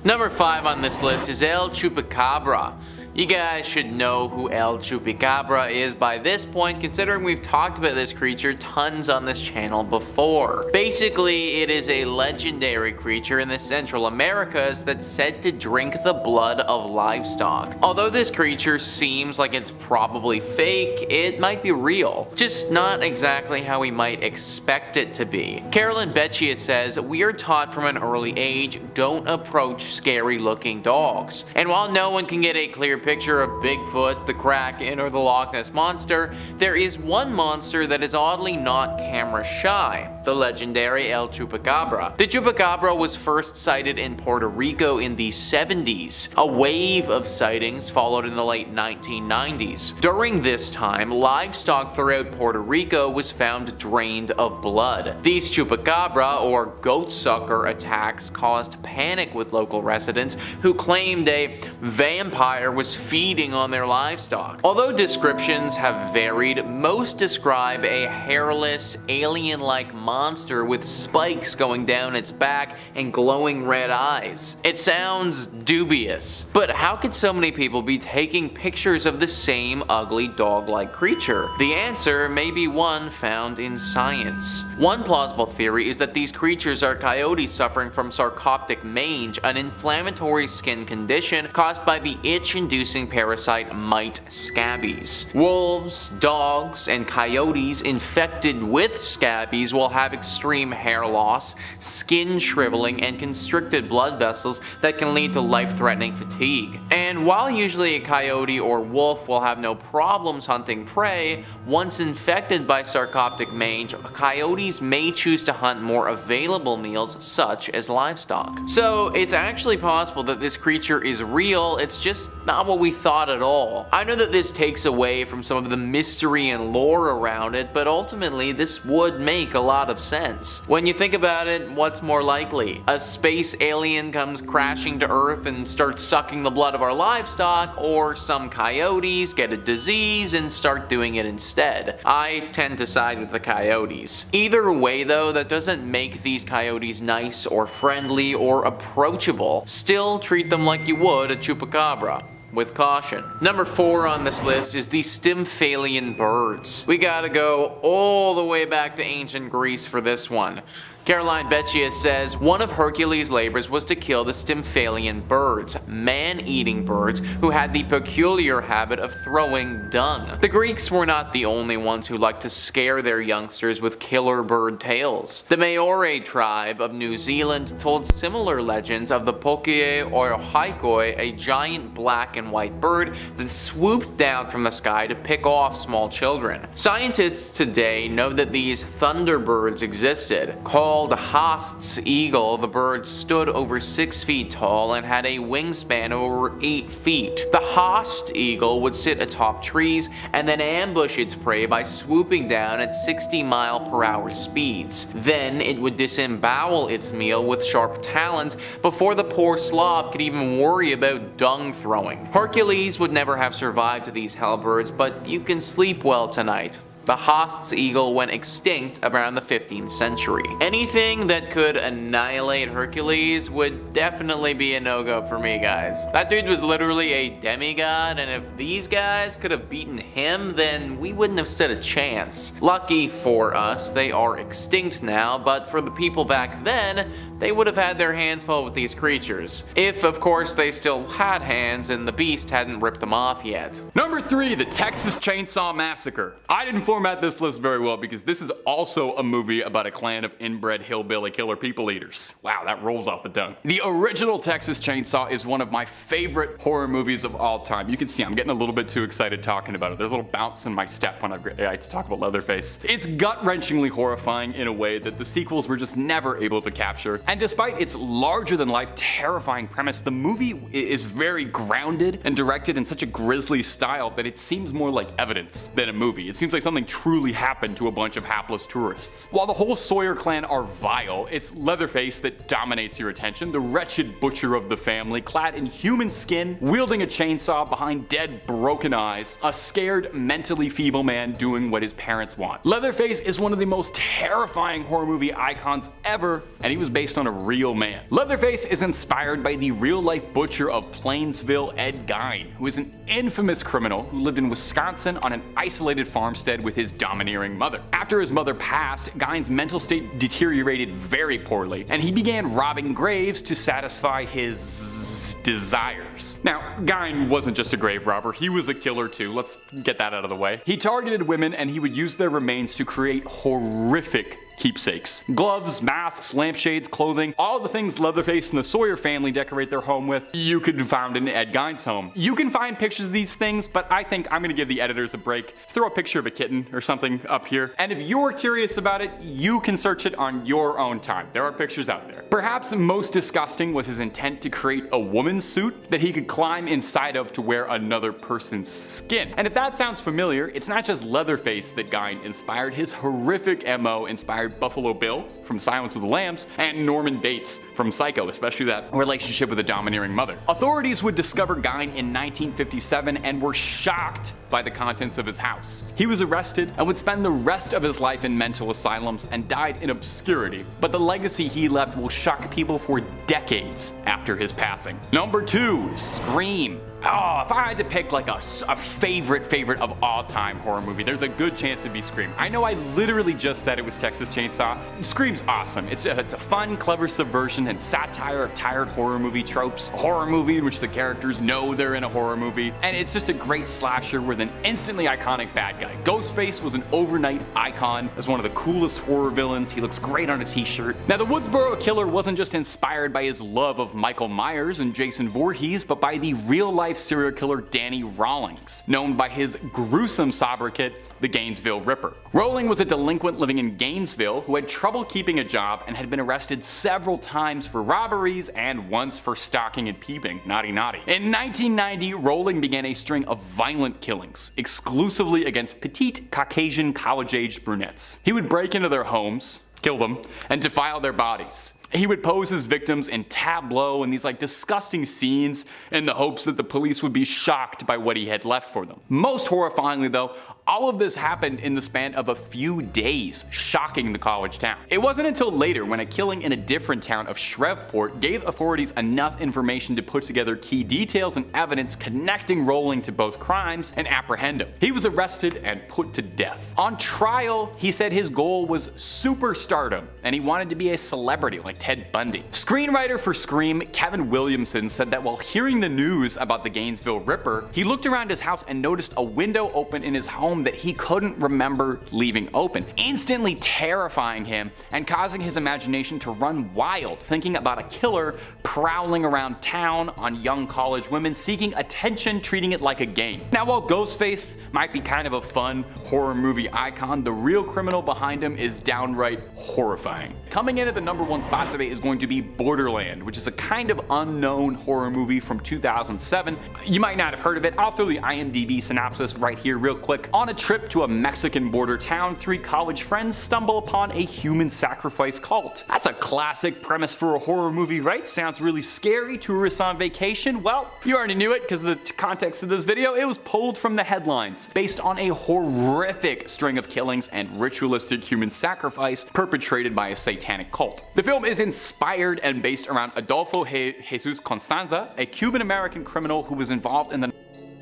Number 5 on this list is El Chupacabra. You guys should know who El Chupacabra is by this point, considering we've talked about this creature tons on this channel before. Basically, it is a legendary creature in the Central Americas that's said to drink the blood of livestock. Although this creature seems like it's probably fake, it might be real, just not exactly how we might expect it to be. Carolyn Beccia says, "We are taught from an early age, don't approach scary looking dogs. And while no one can get a clear picture of Bigfoot, the Kraken, or the Loch Ness Monster, there is one monster that is oddly not camera shy, the legendary El Chupacabra. The Chupacabra was first sighted in Puerto Rico in the 70s. A wave of sightings followed in the late 1990s. During this time, livestock throughout Puerto Rico was found drained of blood. These Chupacabra, or goatsucker attacks, caused panic with local residents who claimed a vampire was feeding on their livestock. Although descriptions have varied, most describe a hairless, alien-like monster with spikes going down its back and glowing red eyes. It sounds dubious, but how could so many people be taking pictures of the same ugly dog-like creature? The answer may be one found in science. One plausible theory is that these creatures are coyotes suffering from sarcoptic mange, an inflammatory skin condition caused by the itch-inducing parasite mite scabies. Wolves, dogs, and coyotes infected with scabies will have extreme hair loss, skin shriveling, and constricted blood vessels that can lead to life-threatening fatigue. And while usually a coyote or wolf will have no problems hunting prey, once infected by sarcoptic mange, coyotes may choose to hunt more available meals such as livestock. So it's actually possible that this creature is real, it's just not what we thought at all. I know that this takes away from some of the mystery and lore around it, but ultimately this would make a lot of sense. When you think about it, what's more likely? A space alien comes crashing to Earth and starts sucking the blood of our livestock, or some coyotes get a disease and start doing it instead? I tend to side with the coyotes. Either way though, that doesn't make these coyotes nice or friendly or approachable. Still treat them like you would a chupacabra, with caution. Number 4 on this list is the Stylian Birds. We gotta go all the way back to ancient Greece for this one. Caroline Beccia says, one of Hercules' labors was to kill the Stylian Birds, man-eating birds who had the peculiar habit of throwing dung. The Greeks were not the only ones who liked to scare their youngsters with killer bird tales. The Maori tribe of New Zealand told similar legends of the poke or haikoi, a giant black and white bird that swooped down from the sky to pick off small children. Scientists today know that these thunderbirds existed. Called Haast's eagle, the bird stood over 6 feet tall and had a wingspan of over 8 feet. The Haast eagle would sit atop trees and then ambush its prey by swooping down at 60-mile-per-hour speeds. Then it would disembowel its meal with sharp talons before the poor slob could even worry about dung throwing. Hercules would never have survived these hellbirds, but you can sleep well tonight. The Haast's eagle went extinct around the 15th century. Anything that could annihilate Hercules would definitely be a no-go for me, guys. That dude was literally a demigod, and if these guys could have beaten him, then we wouldn't have stood a chance. Lucky for us, they are extinct now, but for the people back then, they would have had their hands full with these creatures. If, of course, they still had hands and the beast hadn't ripped them off yet. Number 3, the Texas Chainsaw Massacre. I didn't format this list very well because this is also a movie about a clan of inbred hillbilly killer people eaters. Wow, that rolls off the tongue. The original Texas Chainsaw is one of my favorite horror movies of all time. You can see I'm getting a little bit too excited talking about it. There's a little bounce in my step when I talk about Leatherface. It's gut-wrenchingly horrifying in a way that the sequels were just never able to capture. And despite its larger-than-life terrifying premise, the movie is very grounded and directed in such a grisly style that it seems more like evidence than a movie. It seems like something something truly happened to a bunch of hapless tourists. While the whole Sawyer clan are vile, it's Leatherface that dominates your attention, the wretched butcher of the family, clad in human skin, wielding a chainsaw behind dead, broken eyes, a scared, mentally feeble man doing what his parents want. Leatherface is one of the most terrifying horror movie icons ever, and he was based on a real man. Leatherface is inspired by the real-life butcher of Plainsville, Ed Gein, who is an infamous criminal who lived in Wisconsin on an isolated farmstead with his domineering mother. After his mother passed, Gein's mental state deteriorated very poorly, and he began robbing graves to satisfy his desires. Now, Gein wasn't just a grave robber, he was a killer too, let's get that out of the way. He targeted women and he would use their remains to create horrific keepsakes. Gloves, masks, lampshades, clothing, all the things Leatherface and the Sawyer family decorate their home with, you could find in Ed Gein's home. You can find pictures of these things, but I think I'm gonna give the editors a break. Throw a picture of a kitten or something up here, and if you're curious about it, you can search it on your own time. There are pictures out there. Perhaps most disgusting was his intent to create a woman's suit that he could climb inside of to wear another person's skin. And if that sounds familiar, it's not just Leatherface that Gein inspired. His horrific MO inspired Buffalo Bill from Silence of the Lambs and Norman Bates from Psycho, especially that relationship with a domineering mother. Authorities would discover Gein in 1957 and were shocked by the contents of his house. He was arrested and would spend the rest of his life in mental asylums and died in obscurity, but the legacy he left will shock people for decades after his passing. Number 2, Scream. Oh, if I had to pick like a favorite of all time horror movie, there's a good chance it'd be Scream. I know I literally just said it was Texas Chainsaw. Scream's awesome. It's a fun, clever subversion and satire of tired horror movie tropes. A horror movie in which the characters know they're in a horror movie. And it's just a great slasher with an instantly iconic bad guy. Ghostface was an overnight icon as one of the coolest horror villains. He looks great on a t-shirt. Now, the Woodsboro Killer wasn't just inspired by his love of Michael Myers and Jason Voorhees, but by the real-life serial killer Danny Rawlings, known by his gruesome sobriquet, the Gainesville Ripper. Rowling was a delinquent living in Gainesville who had trouble keeping a job and had been arrested several times for robberies and once for stalking and peeping. Naughty naughty. In 1990, Rowling began a string of violent killings, exclusively against petite Caucasian college-aged brunettes. He would break into their homes, kill them, and defile their bodies. He would pose his victims in tableau and these disgusting scenes in the hopes that the police would be shocked by what he had left for them. Most horrifyingly though, all of this happened in the span of a few days, shocking the college town. It wasn't until later when a killing in a different town of Shreveport gave authorities enough information to put together key details and evidence connecting Rowling to both crimes and apprehend him. He was arrested and put to death. On trial, he said his goal was superstardom and he wanted to be a celebrity like Ted Bundy. Screenwriter for Scream, Kevin Williamson, said that while hearing the news about the Gainesville Ripper, he looked around his house and noticed a window open in his home that he couldn't remember leaving open, instantly terrifying him and causing his imagination to run wild, thinking about a killer prowling around town on young college women, seeking attention, treating it like a game. Now, while Ghostface might be kind of a fun horror movie icon, the real criminal behind him is downright horrifying. Coming in at the #1 spot today is going to be Borderland, which is a kind of unknown horror movie from 2007. You might not have heard of it. I'll throw the IMDb synopsis right here real quick. On a trip to a Mexican border town, 3 college friends stumble upon a human sacrifice cult. That's a classic premise for a horror movie, right? Sounds really scary. Tourists on vacation? Well, you already knew it because of the context of this video. It was pulled from the headlines, based on a horrific string of killings and ritualistic human sacrifice perpetrated by a satanic cult. The film is inspired and based around Adolfo Jesus Constanza, a Cuban-American criminal who was involved in the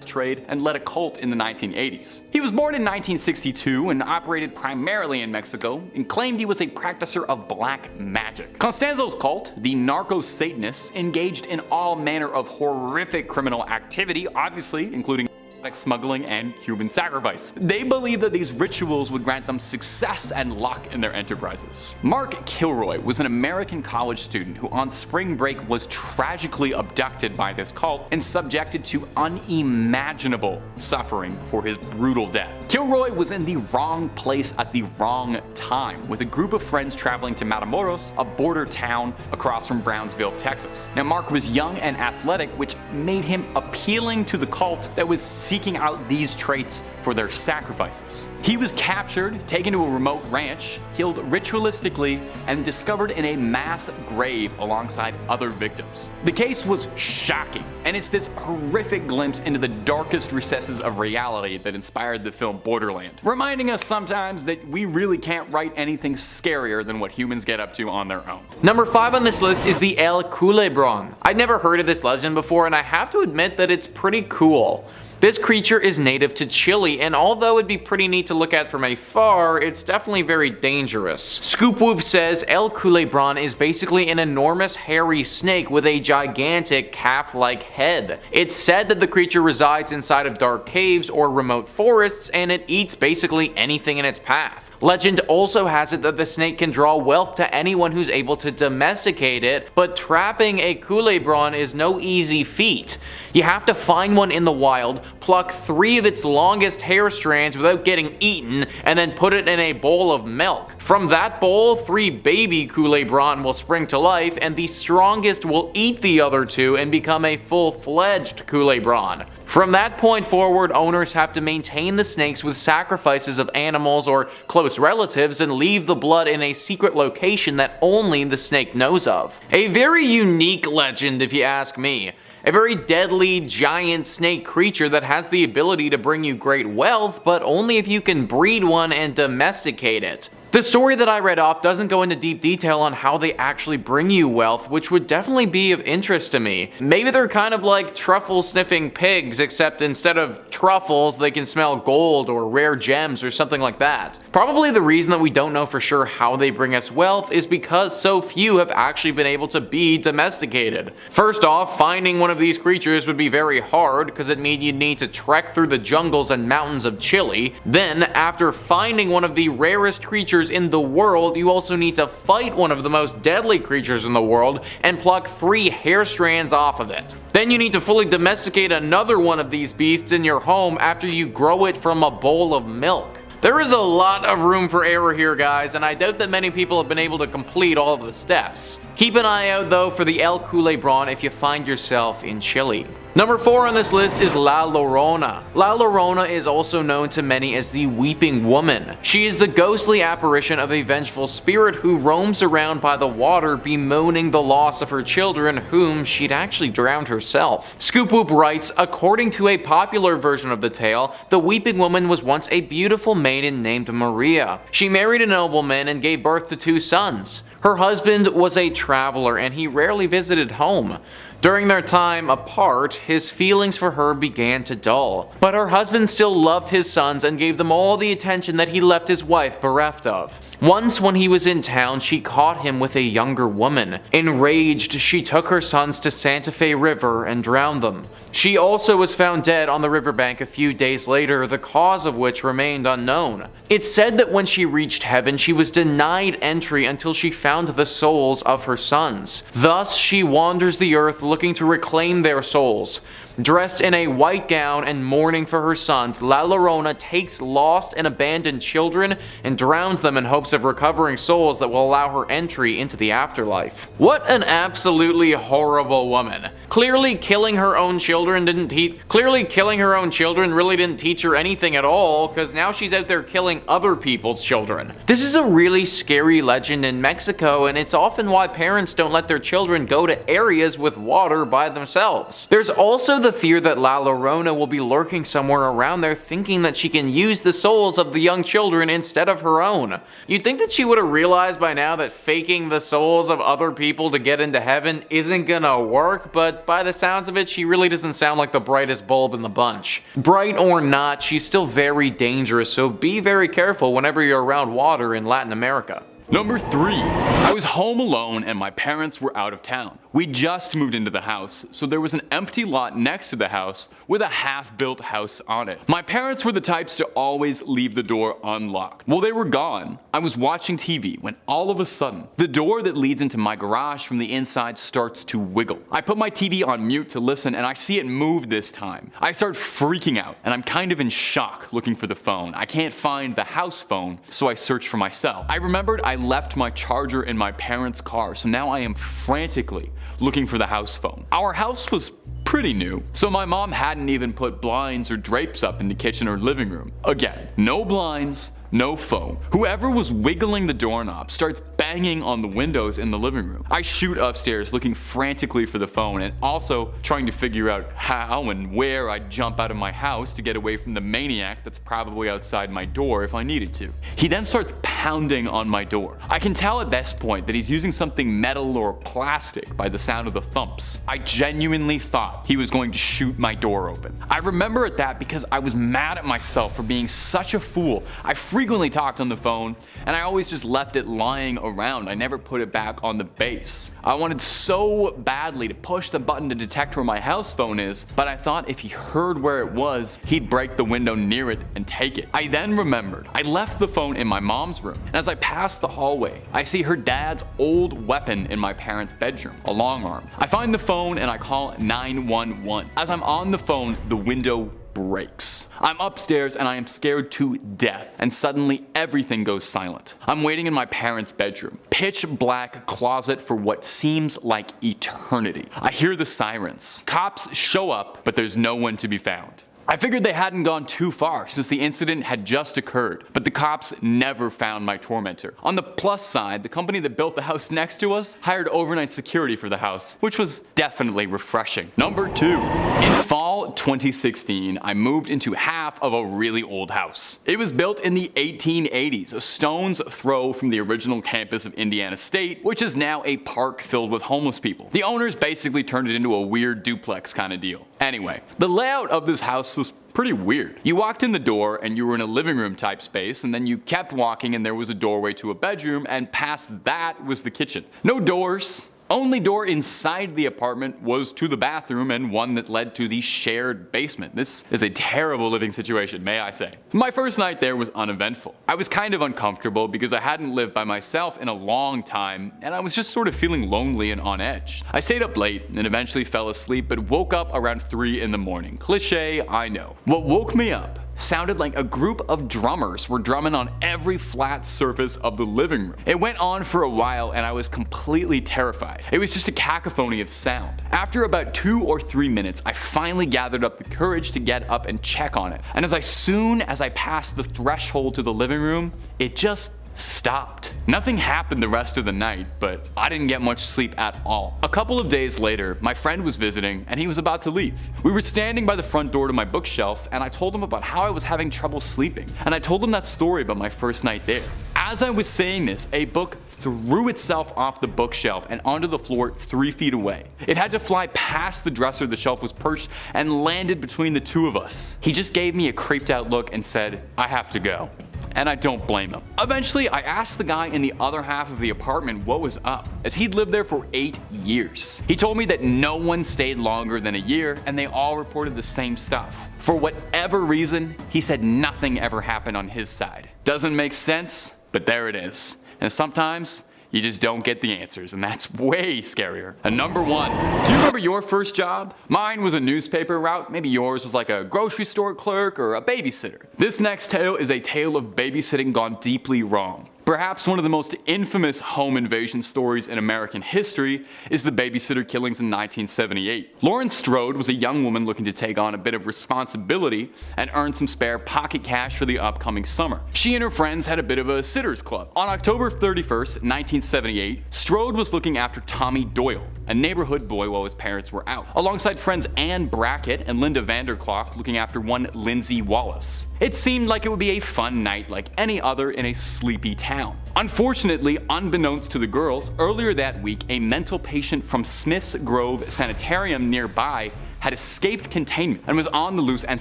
trade and led a cult in the 1980s. He was born in 1962 and operated primarily in Mexico and claimed he was a practicer of black magic. Constanzo's cult, the Narco-Satanists, engaged in all manner of horrific criminal activity, obviously including smuggling and human sacrifice. They believed that these rituals would grant them success and luck in their enterprises. Mark Kilroy was an American college student who on spring break was tragically abducted by this cult and subjected to unimaginable suffering for his brutal death. Kilroy was in the wrong place at the wrong time, with a group of friends traveling to Matamoros, a border town across from Brownsville, Texas. Now, Mark was young and athletic, which made him appealing to the cult that was seeking out these traits for their sacrifices. He was captured, taken to a remote ranch, killed ritualistically, and discovered in a mass grave alongside other victims. The case was shocking, and it's this horrific glimpse into the darkest recesses of reality that inspired the film Borderland, reminding us sometimes that we really can't write anything scarier than what humans get up to on their own. Number 5 on this list is the Kool Brong. I'd never heard of this legend before, and I have to admit that it's pretty cool. This creature is native to Chile, and although it'd be pretty neat to look at from afar, it's definitely very dangerous. Scoop Whoop says Kool Brong is basically an enormous hairy snake with a gigantic calf-like head. It's said that the creature resides inside of dark caves or remote forests, and it eats basically anything in its path. Legend also has it that the snake can draw wealth to anyone who's able to domesticate it, but trapping a Kool Brong is no easy feat. You have to find one in the wild, pluck 3 of its longest hair strands without getting eaten, and then put it in a bowl of milk. From that bowl, 3 baby Kool Brong will spring to life, and the strongest will eat the other 2 and become a full-fledged Kool Brong. From that point forward, owners have to maintain the snakes with sacrifices of animals or close relatives and leave the blood in a secret location that only the snake knows of. A very unique legend if you ask me. A very deadly, giant snake creature that has the ability to bring you great wealth, but only if you can breed one and domesticate it. The story that I read off doesn't go into deep detail on how they actually bring you wealth, which would definitely be of interest to me. Maybe they're kind of like truffle-sniffing pigs, except instead of truffles, they can smell gold or rare gems or something like that. Probably the reason that we don't know for sure how they bring us wealth is because so few have actually been able to be domesticated. First off, finding one of these creatures would be very hard, because it means you'd need to trek through the jungles and mountains of Chile. Then, after finding one of the rarest creatures in the world, you also need to fight one of the most deadly creatures in the world and pluck 3 hair strands off of it. Then you need to fully domesticate another one of these beasts in your home after you grow it from a bowl of milk. There is a lot of room for error here, guys, and I doubt that many people have been able to complete all of the steps. Keep an eye out though for the Kool Brong if you find yourself in Chile. Number 4 on this list is La Laurona. La Laurona is also known to many as the Weeping Woman. She is the ghostly apparition of a vengeful spirit who roams around by the water bemoaning the loss of her children whom she'd actually drowned herself. Scoop Whoop writes, according to a popular version of the tale, the Weeping Woman was once a beautiful maiden named Maria. She married a nobleman and gave birth to 2 sons. Her husband was a traveler and he rarely visited home. During their time apart, his feelings for her began to dull, but her husband still loved his sons and gave them all the attention that he left his wife bereft of. Once when he was in town, she caught him with a younger woman. Enraged, she took her sons to Santa Fe River and drowned them. She also was found dead on the riverbank a few days later, the cause of which remained unknown. It's said that when she reached heaven, she was denied entry until she found the souls of her sons. Thus, she wanders the earth looking to reclaim their souls. Dressed in a white gown and mourning for her sons, La Laurona takes lost and abandoned children and drowns them in hopes of recovering souls that will allow her entry into the afterlife. What an absolutely horrible woman. Clearly killing her own children really didn't teach her anything at all, because now she's out there killing other people's children. This is a really scary legend in Mexico, and it's often why parents don't let their children go to areas with water by themselves. There's also the fear that La Laurona will be lurking somewhere around there thinking that she can use the souls of the young children instead of her own. You'd think that she would have realized by now that faking the souls of other people to get into heaven isn't gonna work, but by the sounds of it, she really doesn't sound like the brightest bulb in the bunch. Bright or not, she's still very dangerous, so be very careful whenever you're around water in Latin America. Number 3. I was home alone and my parents were out of town. We just moved into the house, so there was an empty lot next to the house with a half-built house on it. My parents were the types to always leave the door unlocked. Well, they were gone. I was watching TV when all of a sudden, the door that leads into my garage from the inside starts to wiggle. I put my TV on mute to listen and I see it move this time. I start freaking out and I'm kind of in shock looking for the phone. I can't find the house phone, so I search for my cell. I remembered I left my charger in my parents' car, so now I am frantically looking for the house phone. Our house was pretty new. So my mom hadn't even put blinds or drapes up in the kitchen or living room. Again, no blinds, no phone. Whoever was wiggling the doorknob starts banging on the windows in the living room. I shoot upstairs looking frantically for the phone and also trying to figure out how and where I'd jump out of my house to get away from the maniac that's probably outside my door if I needed to. He then starts pounding on my door. I can tell at this point that he's using something metal or plastic by the sound of the thumps. I genuinely thought he was going to shoot my door open. I remember at that because I was mad at myself for being such a fool. I frequently talked on the phone, and I always just left it lying around. I never put it back on the base. I wanted so badly to push the button to detect where my house phone is, but I thought if he heard where it was, he'd break the window near it and take it. I then remembered I left the phone in my mom's room, and as I passed the hallway, I see her dad's old weapon in my parents' bedroom, a long arm. I find the phone and I call 911. As I'm on the phone, the window breaks. I'm upstairs and I am scared to death, and suddenly everything goes silent. I'm waiting in my parents' bedroom. Pitch black closet for what seems like eternity. I hear the sirens. Cops show up, but there's no one to be found. I figured they hadn't gone too far since the incident had just occurred, but the cops never found my tormentor. On the plus side, the company that built the house next to us hired overnight security for the house, which was definitely refreshing. Number 2. In fall 2016, I moved into half of a really old house. It was built in the 1880s, a stone's throw from the original campus of Indiana State, which is now a park filled with homeless people. The owners basically turned it into a weird duplex kind of deal. Anyway, the layout of this house was pretty weird. You walked in the door and you were in a living room type space, and then you kept walking and there was a doorway to a bedroom, and past that was the kitchen. No doors. Only door inside the apartment was to the bathroom and one that led to the shared basement. This is a terrible living situation, may I say. My first night there was uneventful. I was kind of uncomfortable because I hadn't lived by myself in a long time, and I was just sort of feeling lonely and on edge. I stayed up late and eventually fell asleep, but woke up around 3 in the morning. Cliché, I know. What woke me up sounded like a group of drummers were drumming on every flat surface of the living room. It went on for a while and I was completely terrified. It was just a cacophony of sound. After about 2 or 3 minutes, I finally gathered up the courage to get up and check on it. And as soon as I passed the threshold to the living room, it just stopped. Nothing happened the rest of the night, but I didn't get much sleep at all. A couple of days later, my friend was visiting and he was about to leave. We were standing by the front door to my bookshelf and I told him about how I was having trouble sleeping, and I told him that story about my first night there. As I was saying this, a book threw itself off the bookshelf and onto the floor 3 feet away. It had to fly past the dresser the shelf was perched and landed between the two of us. He just gave me a creeped out look and said, "I have to go." And I don't blame him. Eventually, I asked the guy in the other half of the apartment what was up, as he'd lived there for 8 years. He told me that no one stayed longer than a year and they all reported the same stuff. For whatever reason, he said nothing ever happened on his side. Doesn't make sense, but there it is. And sometimes, you just don't get the answers, and that's way scarier. And number 1, do you remember your first job? Mine was a newspaper route. Maybe yours was like a grocery store clerk or a babysitter. This next tale is a tale of babysitting gone deeply wrong. Perhaps one of the most infamous home invasion stories in American history is the babysitter killings in 1978. Lauren Strode was a young woman looking to take on a bit of responsibility and earn some spare pocket cash for the upcoming summer. She and her friends had a bit of a sitters club. On October 31st, 1978, Strode was looking after Tommy Doyle, a neighborhood boy while his parents were out, alongside friends Ann Brackett and Linda Vanderklok looking after one Lindsay Wallace. It seemed like it would be a fun night like any other in a sleepy town. Unfortunately, unbeknownst to the girls, earlier that week a mental patient from Smith's Grove Sanitarium nearby had escaped containment and was on the loose and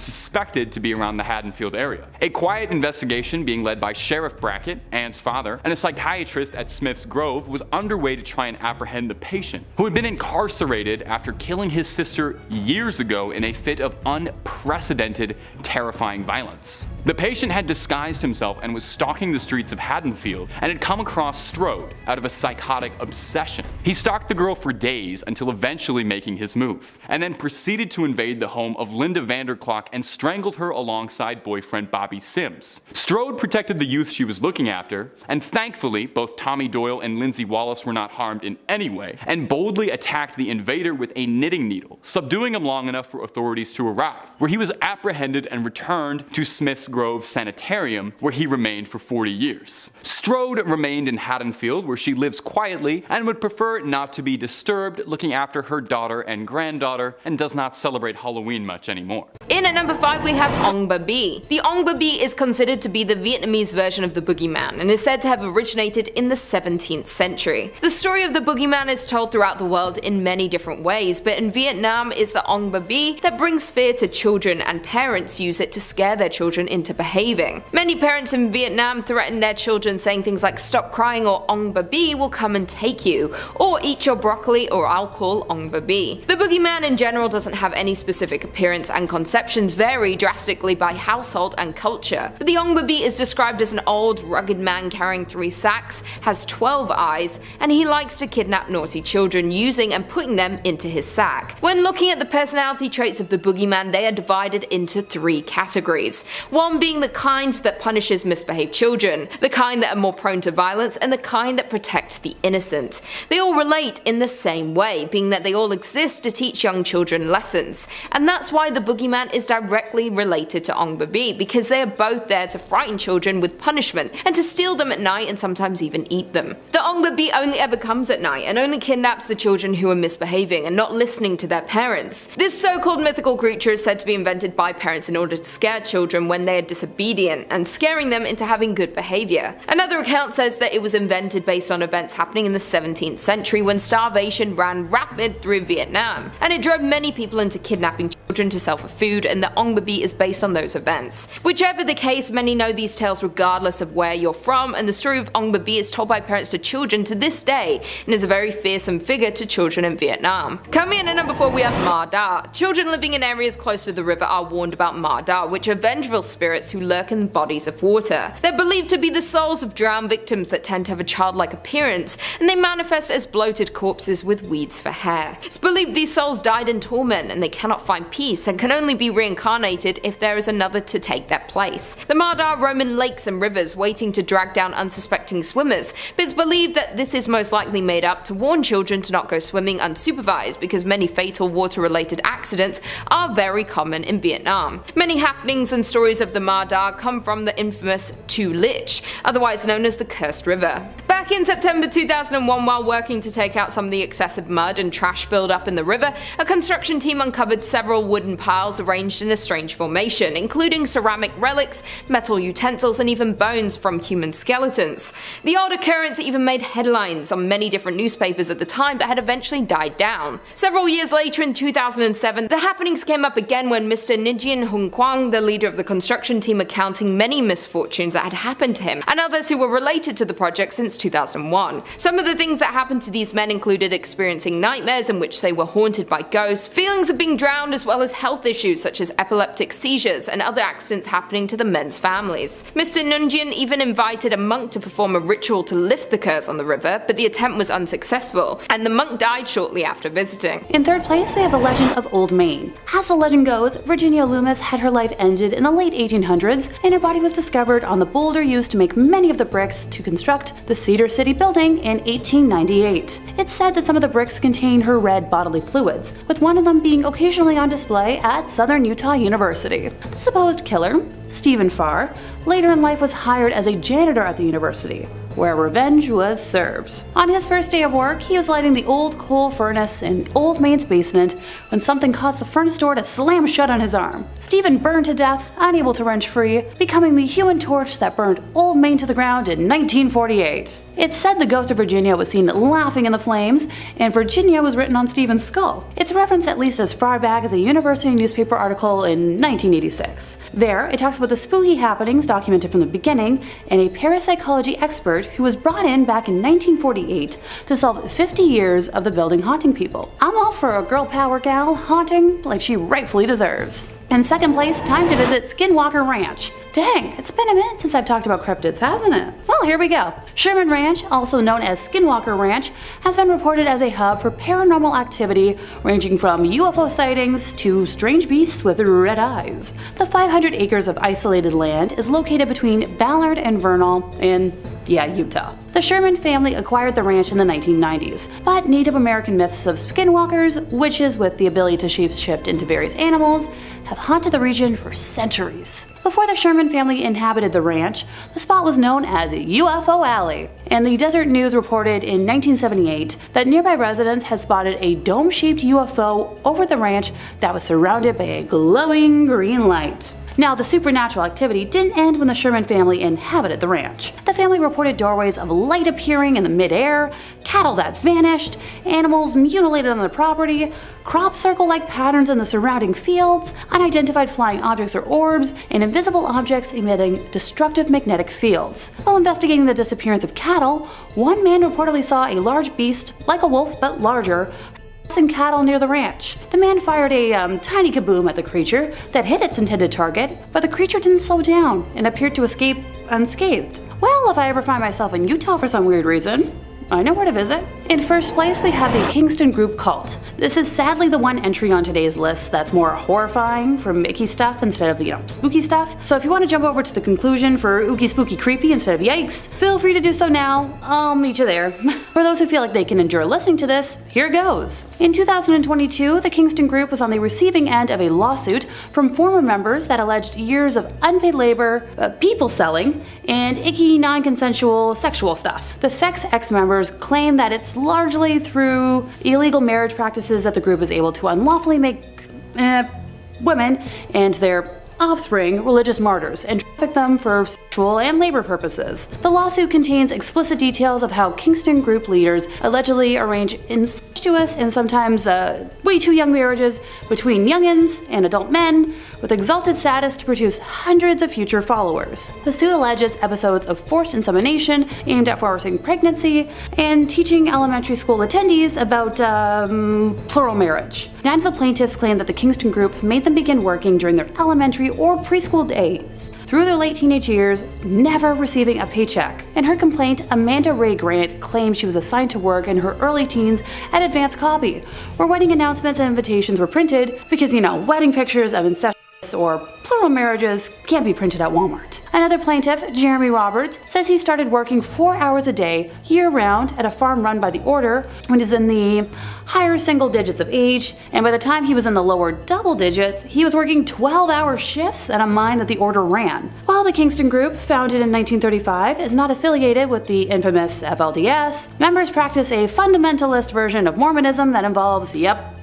suspected to be around the Haddonfield area. A quiet investigation being led by Sheriff Brackett, Ann's father, and a psychiatrist at Smith's Grove was underway to try and apprehend the patient, who had been incarcerated after killing his sister years ago in a fit of unprecedented, terrifying violence. The patient had disguised himself and was stalking the streets of Haddonfield and had come across Strode out of a psychotic obsession. He stalked the girl for days until eventually making his move, and then proceeded to invade the home of Linda Vanderklok and strangled her alongside boyfriend Bobby Sims. Strode protected the youth she was looking after, and thankfully both Tommy Doyle and Lindsay Wallace were not harmed in any way, and boldly attacked the invader with a knitting needle, subduing him long enough for authorities to arrive, where he was apprehended and returned to Smith's Grove Sanitarium, where he remained for 40 years. Strode remained in Haddonfield, where she lives quietly and would prefer not to be disturbed, looking after her daughter and granddaughter, and does not celebrate Halloween much anymore. In at number 5 we have Ong Ba Bi. The Ong Ba Bi is considered to be the Vietnamese version of the boogeyman and is said to have originated in the 17th century. The story of the boogeyman is told throughout the world in many different ways, but in Vietnam it's the Ong Ba Bi that brings fear to children, and parents use it to scare their children into behaving. Many parents in Vietnam threaten their children saying things like "stop crying" or "Ong Ba Bi will come and take you," or "eat your broccoli or I'll call Ong Ba Bi." The boogeyman in general doesn't have any specific appearance, and conceptions vary drastically by household and culture. But the Ong Ba Bi is described as an old, rugged man carrying 3 sacks, has 12 eyes, and he likes to kidnap naughty children using and putting them into his sack. When looking at the personality traits of the boogeyman, they are divided into 3 categories. One being the kind that punishes misbehaved children, the kind that are more prone to violence, and the kind that protect the innocent. They all relate in the same way, being that they all exist to teach young children lessons. And that's why the boogeyman is directly related to Ong Ba Bi, because they are both there to frighten children with punishment and to steal them at night and sometimes even eat them. The Ong Ba Bi only ever comes at night and only kidnaps the children who are misbehaving and not listening to their parents. This so-called mythical creature is said to be invented by parents in order to scare children when they are disobedient and scaring them into having good behavior. Another account says that it was invented based on events happening in the 17th century when starvation ran rapid through Vietnam, and it drove many people into kidnapping children to sell for food, and the Ong Ba Bi is based on those events. Whichever the case, many know these tales regardless of where you're from, and the story of Ong Ba Bi is told by parents to children to this day and is a very fearsome figure to children in Vietnam. Coming in at number 4 we have Mardar. Children living in areas close to the river are warned about Mardar, which are vengeful spirits who lurk in bodies of water. They're believed to be the souls of drowned victims that tend to have a childlike appearance, and they manifest as bloated corpses with weeds for hair. It's believed these souls died in torment and they cannot find peace and can only be reincarnated if there is another to take their place. The Mardar roam in lakes and rivers waiting to drag down unsuspecting swimmers, but it's believed that this is most likely made up to warn children to not go swimming unsupervised, because many fatal water-related accidents are very common in Vietnam. Many happenings and stories of the Mardar come from the infamous Tu Lich, otherwise known as the Cursed River. Back in September 2001, while working to take out some of the excessive mud and trash buildup in the river, a construction team uncovered several wooden piles arranged in a strange formation, including ceramic relics, metal utensils, and even bones from human skeletons. The odd occurrence even made headlines on many different newspapers at the time, but had eventually died down. Several years later, in 2007, the happenings came up again when Mr. Nijin Hung Kwang, the leader of the construction team, recounting many misfortunes that had happened to him and others who were related to the project since 2001. Some of the things that happened to these men included experiencing nightmares in which they were haunted by ghosts, feelings of being drowned, as well as health issues such as epileptic seizures and other accidents happening to the men's families. Mr. Nunjian even invited a monk to perform a ritual to lift the curse on the river, but the attempt was unsuccessful, and the monk died shortly after visiting. In 3rd place, we have the legend of Old Maine. As the legend goes, Virginia Loomis had her life ended in the late 1800s, and her body was discovered on the boulder used to make many of the bricks to construct the Cedar City building in 1898. It's said that some of the bricks contain her red bodily fluids, with one of them being occasionally on display at Southern Utah University. The supposed killer, Stephen Farr, later in life was hired as a janitor at the university, where revenge was served. On his first day of work, he was lighting the old coal furnace in Old Maine's basement when something caused the furnace door to slam shut on his arm. Stephen burned to death, unable to wrench free, becoming the human torch that burned Old Maine to the ground in 1948. It's said the ghost of Virginia was seen laughing in the flames, and Virginia was written on Stephen's skull. It's referenced at least as far back as a university newspaper article in 1986. There, it talks about the spooky happenings documented from the beginning, and a parapsychology expert expert who was brought in back in 1948 to solve 50 years of the building haunting people. I'm all for a girl power gal haunting like she rightfully deserves. In second place, time to visit Skinwalker Ranch. Dang, it's been a minute since I've talked about cryptids, hasn't it? Well, here we go. Sherman Ranch, also known as Skinwalker Ranch, has been reported as a hub for paranormal activity ranging from UFO sightings to strange beasts with red eyes. The 500 acres of isolated land is located between Ballard and Vernal in Utah. The Sherman family acquired the ranch in the 1990s, but Native American myths of skinwalkers, witches with the ability to shapeshift into various animals, have haunted the region for centuries. Before the Sherman family inhabited the ranch, the spot was known as UFO Alley, and the Desert News reported in 1978 that nearby residents had spotted a dome-shaped UFO over the ranch that was surrounded by a glowing green light. Now, the supernatural activity didn't end when the Sherman family inhabited the ranch. The family reported doorways of light appearing in the midair, cattle that vanished, animals mutilated on the property, crop circle-like patterns in the surrounding fields, unidentified flying objects or orbs, and invisible objects emitting destructive magnetic fields. While investigating the disappearance of cattle, one man reportedly saw a large beast, like a wolf but larger, and cattle near the ranch. The man fired a tiny kaboom at the creature that hit its intended target, but the creature didn't slow down and appeared to escape unscathed. Well, if I ever find myself in Utah for some weird reason, I know where to visit. In first place, we have the Kingston group cult. This is sadly the one entry on today's list that's more horrifying from icky stuff instead of, spooky stuff. So if you want to jump over to the conclusion for ooky spooky creepy instead of yikes, feel free to do so now. I'll meet you there. For those who feel like they can endure listening to this, here goes. In 2022, the Kingston group was on the receiving end of a lawsuit from former members that alleged years of unpaid labor, people selling, and icky non-consensual sexual stuff. The sex ex-members claim that it's largely through illegal marriage practices that the group is able to unlawfully make women and their offspring religious martyrs and traffic them for sexual and labor purposes. The lawsuit contains explicit details of how Kingston group leaders allegedly arrange incestuous and sometimes way too young marriages between youngins and adult men with exalted status to produce hundreds of future followers. The suit alleges episodes of forced insemination aimed at forcing pregnancy and teaching elementary school attendees about plural marriage. None of the plaintiffs claim that the Kingston group made them begin working during their elementary or preschool days, through their late teenage years, never receiving a paycheck. In her complaint, Amanda Ray Grant claimed she was assigned to work in her early teens at Advanced Copy, where wedding announcements and invitations were printed because, wedding pictures of incestuous or plural marriages can't be printed at Walmart. Another plaintiff, Jeremy Roberts, says he started working 4 hours a day, year-round, at a farm run by the Order when he was in the higher single digits of age, and by the time he was in the lower double digits, he was working 12-hour shifts at a mine that the Order ran. While the Kingston Group, founded in 1935, is not affiliated with the infamous FLDS, members practice a fundamentalist version of Mormonism that involves,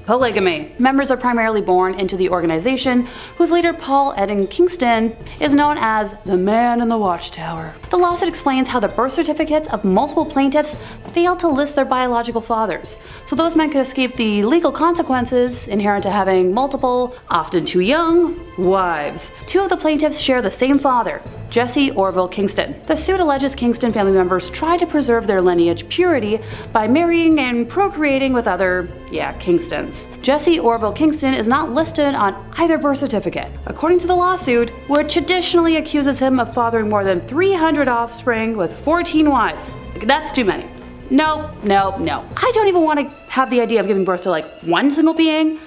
polygamy. Members are primarily born into the organization, whose leader Paul Eden Kingston is known as the Man in the Watchtower. The lawsuit explains how the birth certificates of multiple plaintiffs failed to list their biological fathers, so those men could escape the legal consequences inherent to having multiple, often too young, wives. Two of the plaintiffs share the same father, Jesse Orville Kingston. The suit alleges Kingston family members tried to preserve their lineage purity by marrying and procreating with other, Kingstons. Jesse Orville Kingston is not listed on either birth certificate, according to the lawsuit, which additionally accuses him of fathering more than 300 offspring with 14 wives. That's too many. No. I don't even want to have the idea of giving birth to one single being.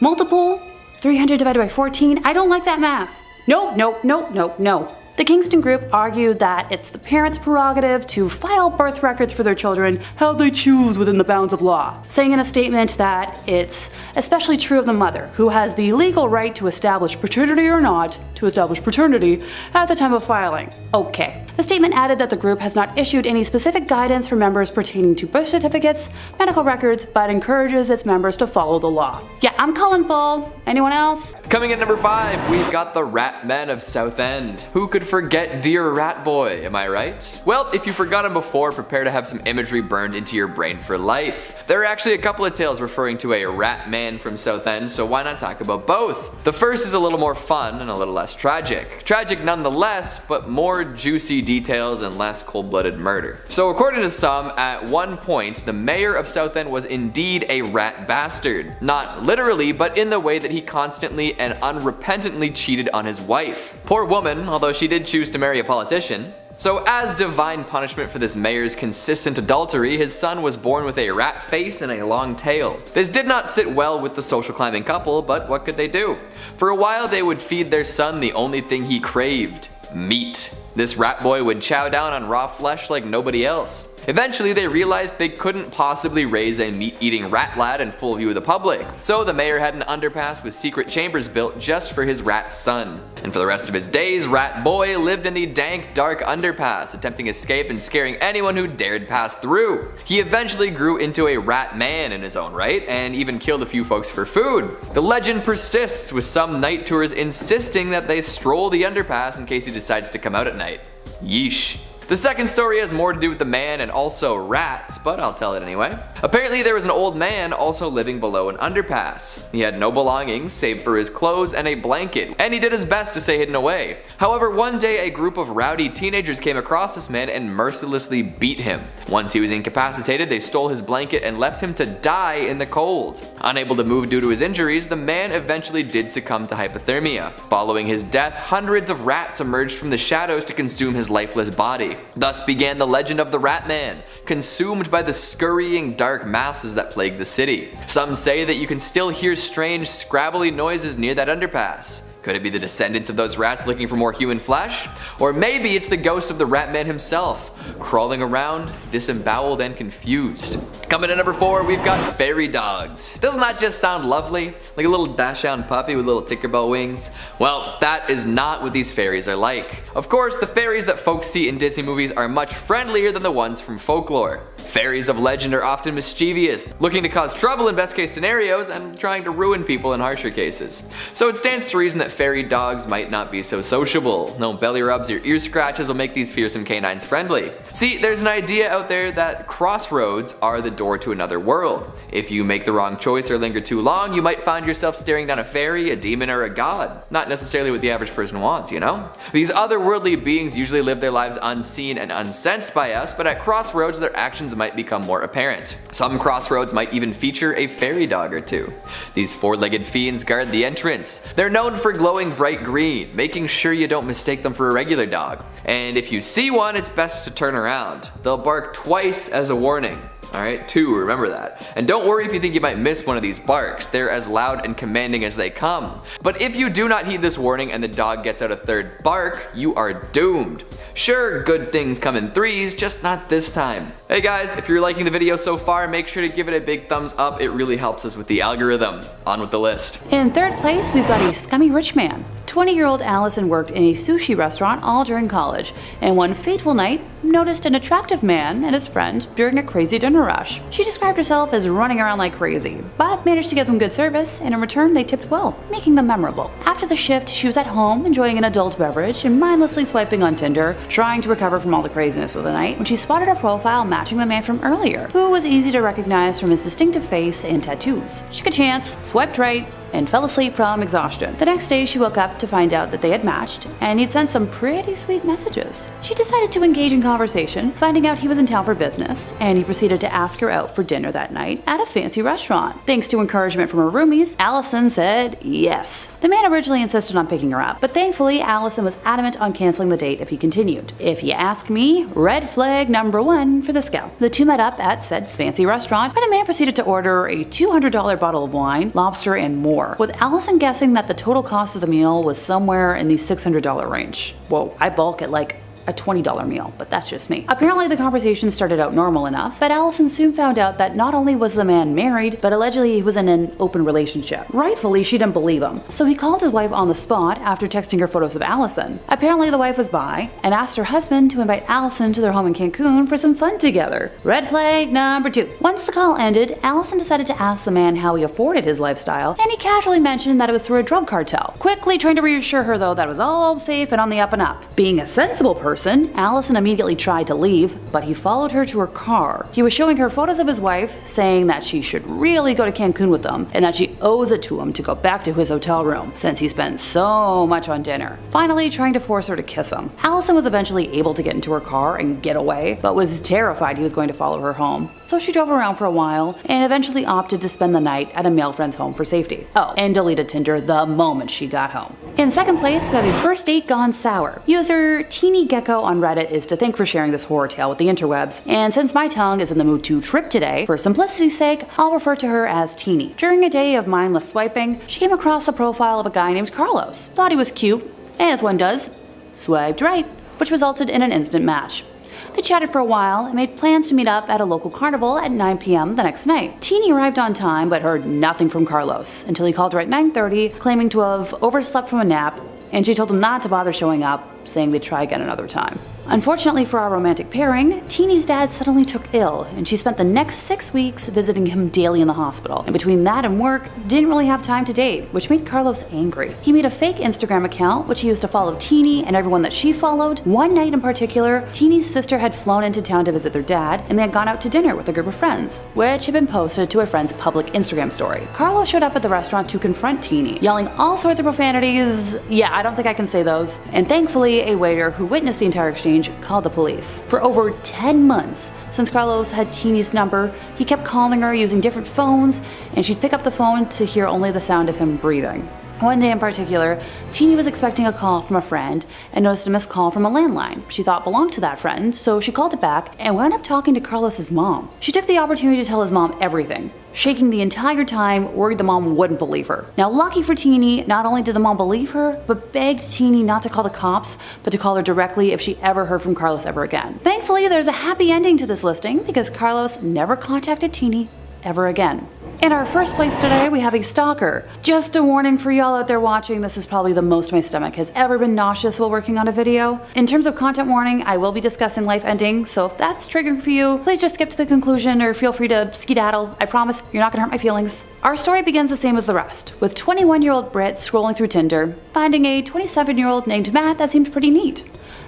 Multiple? 300 divided by 14? I don't like that math. No. The Kingston Group argued that it's the parents' prerogative to file birth records for their children how they choose within the bounds of law, saying in a statement that it's especially true of the mother, who has the legal right to establish paternity or not to establish paternity at the time of filing. Okay. The statement added that the group has not issued any specific guidance for members pertaining to birth certificates, medical records, but encourages its members to follow the law. I'm calling bull. Anyone else? Coming in number 5, we've got the Ratman of Southoun. Who could forget Dear Rat Boy, am I right? Well, if you forgot him before, prepare to have some imagery burned into your brain for life. There are actually a couple of tales referring to a rat man from Southoun, so why not talk about both? The first is a little more fun and a little less tragic. Tragic nonetheless, but more juicy details and less cold-blooded murder. So according to some, at one point, the mayor of Southend was indeed a rat bastard. Not literally, but in the way that he constantly and unrepentantly cheated on his wife. Poor woman, although she did choose to marry a politician. So as divine punishment for this mayor's consistent adultery, his son was born with a rat face and a long tail. This did not sit well with the social climbing couple, but what could they do? For a while they would feed their son the only thing he craved: meat. This rat boy would chow down on raw flesh like nobody else. Eventually they realized they couldn't possibly raise a meat-eating rat lad in full view of the public, so the mayor had an underpass with secret chambers built just for his rat son. And for the rest of his days, Rat Boy lived in the dank, dark underpass, attempting escape and scaring anyone who dared pass through. He eventually grew into a rat man in his own right, and even killed a few folks for food. The legend persists, with some night tours insisting that they stroll the underpass in case he decides to come out at night. Yeesh. The second story has more to do with the man and also rats, but I'll tell it anyway. Apparently there was an old man also living below an underpass. He had no belongings save for his clothes and a blanket, and he did his best to stay hidden away. However, one day a group of rowdy teenagers came across this man and mercilessly beat him. Once he was incapacitated, they stole his blanket and left him to die in the cold. Unable to move due to his injuries, the man eventually did succumb to hypothermia. Following his death, hundreds of rats emerged from the shadows to consume his lifeless body. Thus began the legend of the Rat Man, consumed by the scurrying dark masses that plague the city. Some say that you can still hear strange scrabbly noises near that underpass. Could it be the descendants of those rats looking for more human flesh? Or maybe it's the ghost of the Rat Man himself, crawling around, disemboweled and confused. Coming in number 4, we've got fairy dogs. Doesn't that just sound lovely? Like a little dachshund puppy with little Tinkerbell wings? Well, that is not what these fairies are like. Of course, the fairies that folks see in Disney movies are much friendlier than the ones from folklore. Fairies of legend are often mischievous, looking to cause trouble in best case scenarios and trying to ruin people in harsher cases. So it stands to reason that fairy dogs might not be so sociable. No belly rubs or ear scratches will make these fearsome canines friendly. See, there's an idea out there that crossroads are the door to another world. If you make the wrong choice or linger too long, you might find yourself staring down a fairy, a demon, or a god. Not necessarily what the average person wants, you know? These otherworldly beings usually live their lives unseen and unsensed by us, but at crossroads their actions might become more apparent. Some crossroads might even feature a fairy dog or two. These four-legged fiends guard the entrance. They're known for glowing bright green, making sure you don't mistake them for a regular dog. And if you see one, it's best to turn around. They'll bark twice as a warning. Alright, 2, remember that. And don't worry if you think you might miss one of these barks, they're as loud and commanding as they come. But if you do not heed this warning and the dog gets out a third bark, you are doomed. Sure, good things come in threes, just not this time. Hey guys, if you're liking the video so far, make sure to give it a big thumbs up, it really helps us with the algorithm. On with the list. In third place, we've got a Scummy Rich Man. 20-year-old Allison worked in a sushi restaurant all during college, and one fateful night, noticed an attractive man and his friend during a crazy dinner rush. She described herself as running around like crazy, but managed to give them good service, and in return they tipped well, making them memorable. After the shift, she was at home enjoying an adult beverage and mindlessly swiping on Tinder, trying to recover from all the craziness of the night, when she spotted a profile matching the man from earlier, who was easy to recognize from his distinctive face and tattoos. She took a chance, swiped right, and fell asleep from exhaustion. The next day she woke up to find out that they had matched, and he'd sent some pretty sweet messages. She decided to engage in conversation, finding out he was in town for business, and he proceeded to ask her out for dinner that night at a fancy restaurant. Thanks to encouragement from her roomies, Allison said yes. The man originally insisted on picking her up, but thankfully Allison was adamant on canceling the date if he continued. If you ask me, red flag number 1 for this gal. The two met up at said fancy restaurant, where the man proceeded to order a $200 bottle of wine, lobster, and more, with Allison guessing that the total cost of the meal was somewhere in the $600 range. Whoa, I bulk at like a $20 meal, but that's just me. Apparently the conversation started out normal enough, but Allison soon found out that not only was the man married, but allegedly he was in an open relationship. Rightfully, she didn't believe him, so he called his wife on the spot after texting her photos of Allison. Apparently the wife was bi, and asked her husband to invite Allison to their home in Cancun for some fun together. Red flag number 2. Once the call ended, Allison decided to ask the man how he afforded his lifestyle, and he casually mentioned that it was through a drug cartel, quickly trying to reassure her though that it was all safe and on the up and up. Being a sensible person, person, Allison immediately tried to leave, but he followed her to her car. He was showing her photos of his wife, saying that she should really go to Cancun with them, and that she owes it to him to go back to his hotel room, since he spent so much on dinner. Finally, trying to force her to kiss him. Allison was eventually able to get into her car and get away, but was terrified he was going to follow her home. So she drove around for a while, and eventually opted to spend the night at a male friend's home for safety. Oh, and deleted Tinder the moment she got home. In second place, we have a first date gone sour. User Teeny Gecko on Reddit is to thank for sharing this horror tale with the interwebs, and since my tongue is in the mood to trip today, for simplicity's sake, I'll refer to her as Teeny. During a day of mindless swiping, she came across the profile of a guy named Carlos, thought he was cute, and as one does, swiped right, which resulted in an instant match. They chatted for a while and made plans to meet up at a local carnival at 9 p.m. the next night. Teeny arrived on time but heard nothing from Carlos until he called her at 9:30, claiming to have overslept from a nap, and she told him not to bother showing up, saying they'd try again another time. Unfortunately for our romantic pairing, Teeny's dad suddenly took ill, and she spent the next 6 weeks visiting him daily in the hospital. And between that and work, didn't really have time to date, which made Carlos angry. He made a fake Instagram account, which he used to follow Teeny and everyone that she followed. One night in particular, Teeny's sister had flown into town to visit their dad, and they had gone out to dinner with a group of friends, which had been posted to a friend's public Instagram story. Carlos showed up at the restaurant to confront Teeny, yelling all sorts of profanities. Yeah, I don't think I can say those. And thankfully, a waiter who witnessed the entire exchange called the police. For over 10 months, since Carlos had Teeny's number, he kept calling her using different phones, and she'd pick up the phone to hear only the sound of him breathing. One day in particular, Teeny was expecting a call from a friend and noticed a missed call from a landline she thought belonged to that friend, so she called it back and wound up talking to Carlos's mom. She took the opportunity to tell his mom everything, shaking the entire time, worried the mom wouldn't believe her. Now, lucky for Teeny, not only did the mom believe her, but begged Teeny not to call the cops, but to call her directly if she ever heard from Carlos ever again. Thankfully, there's a happy ending to this listing because Carlos never contacted Teeny ever again. In our first place today, we have a stalker. Just a warning for y'all out there watching, this is probably the most my stomach has ever been nauseous while working on a video. In terms of content warning, I will be discussing life ending, so if that's triggering for you, please just skip to the conclusion or feel free to skedaddle. I promise you're not gonna hurt my feelings. Our story begins the same as the rest, with 21-year-old Britt scrolling through Tinder, finding a 27-year-old named Matt that seemed pretty neat.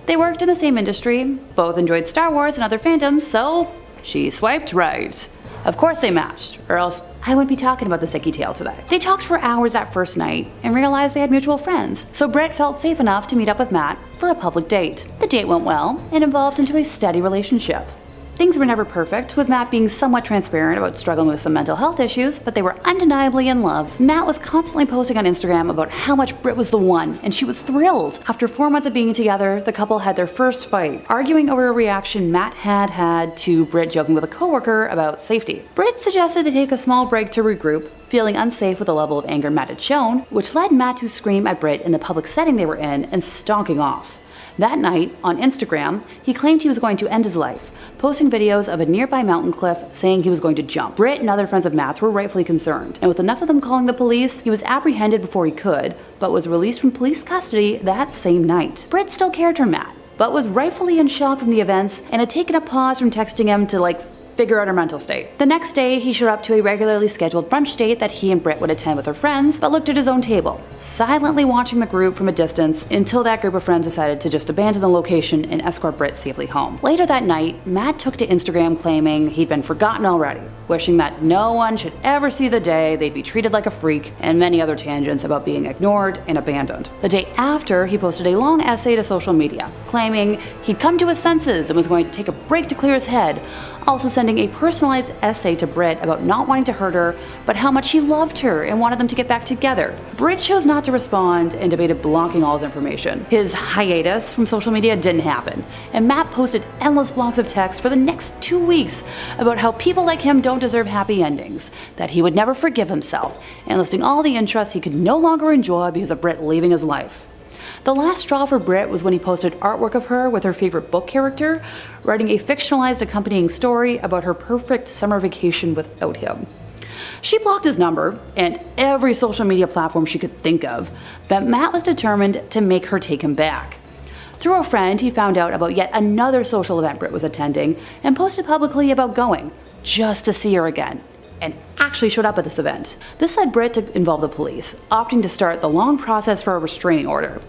They worked in the same industry, both enjoyed Star Wars and other fandoms, so she swiped right. Of course they matched, or else I wouldn't be talking about the sicky tale today. They talked for hours that first night and realized they had mutual friends, so Britt felt safe enough to meet up with Matt for a public date. The date went well and evolved into a steady relationship. Things were never perfect, with Matt being somewhat transparent about struggling with some mental health issues, but they were undeniably in love. Matt was constantly posting on Instagram about how much Britt was the one, and she was thrilled. After 4 months of being together, the couple had their first fight, arguing over a reaction Matt had to Britt joking with a coworker about safety. Britt suggested they take a small break to regroup, feeling unsafe with the level of anger Matt had shown, which led Matt to scream at Britt in the public setting they were in and stalking off. That night, on Instagram, he claimed he was going to end his life, posting videos of a nearby mountain cliff saying he was going to jump. Britt and other friends of Matt's were rightfully concerned, and with enough of them calling the police, he was apprehended before he could, but was released from police custody that same night. Britt still cared for Matt, but was rightfully in shock from the events and had taken a pause from texting him to figure out her mental state. The next day, he showed up to a regularly scheduled brunch date that he and Britt would attend with her friends, but looked at his own table, silently watching the group from a distance until that group of friends decided to just abandon the location and escort Britt safely home. Later that night, Matt took to Instagram claiming he'd been forgotten already, wishing that no one should ever see the day they'd be treated like a freak, and many other tangents about being ignored and abandoned. The day after, he posted a long essay to social media, claiming he'd come to his senses and was going to take a break to clear his head, also sending a personalized essay to Britt about not wanting to hurt her, but how much he loved her and wanted them to get back together. Britt chose not to respond and debated blocking all his information. His hiatus from social media didn't happen, and Matt posted endless blocks of text for the next 2 weeks about how people like him don't deserve happy endings, that he would never forgive himself, and listing all the interests he could no longer enjoy because of Britt leaving his life. The last straw for Britt was when he posted artwork of her with her favorite book character, writing a fictionalized accompanying story about her perfect summer vacation without him. She blocked his number and every social media platform she could think of, but Matt was determined to make her take him back. Through a friend, he found out about yet another social event Britt was attending and posted publicly about going, just to see her again, and actually showed up at this event. This led Britt to involve the police, opting to start the long process for a restraining order.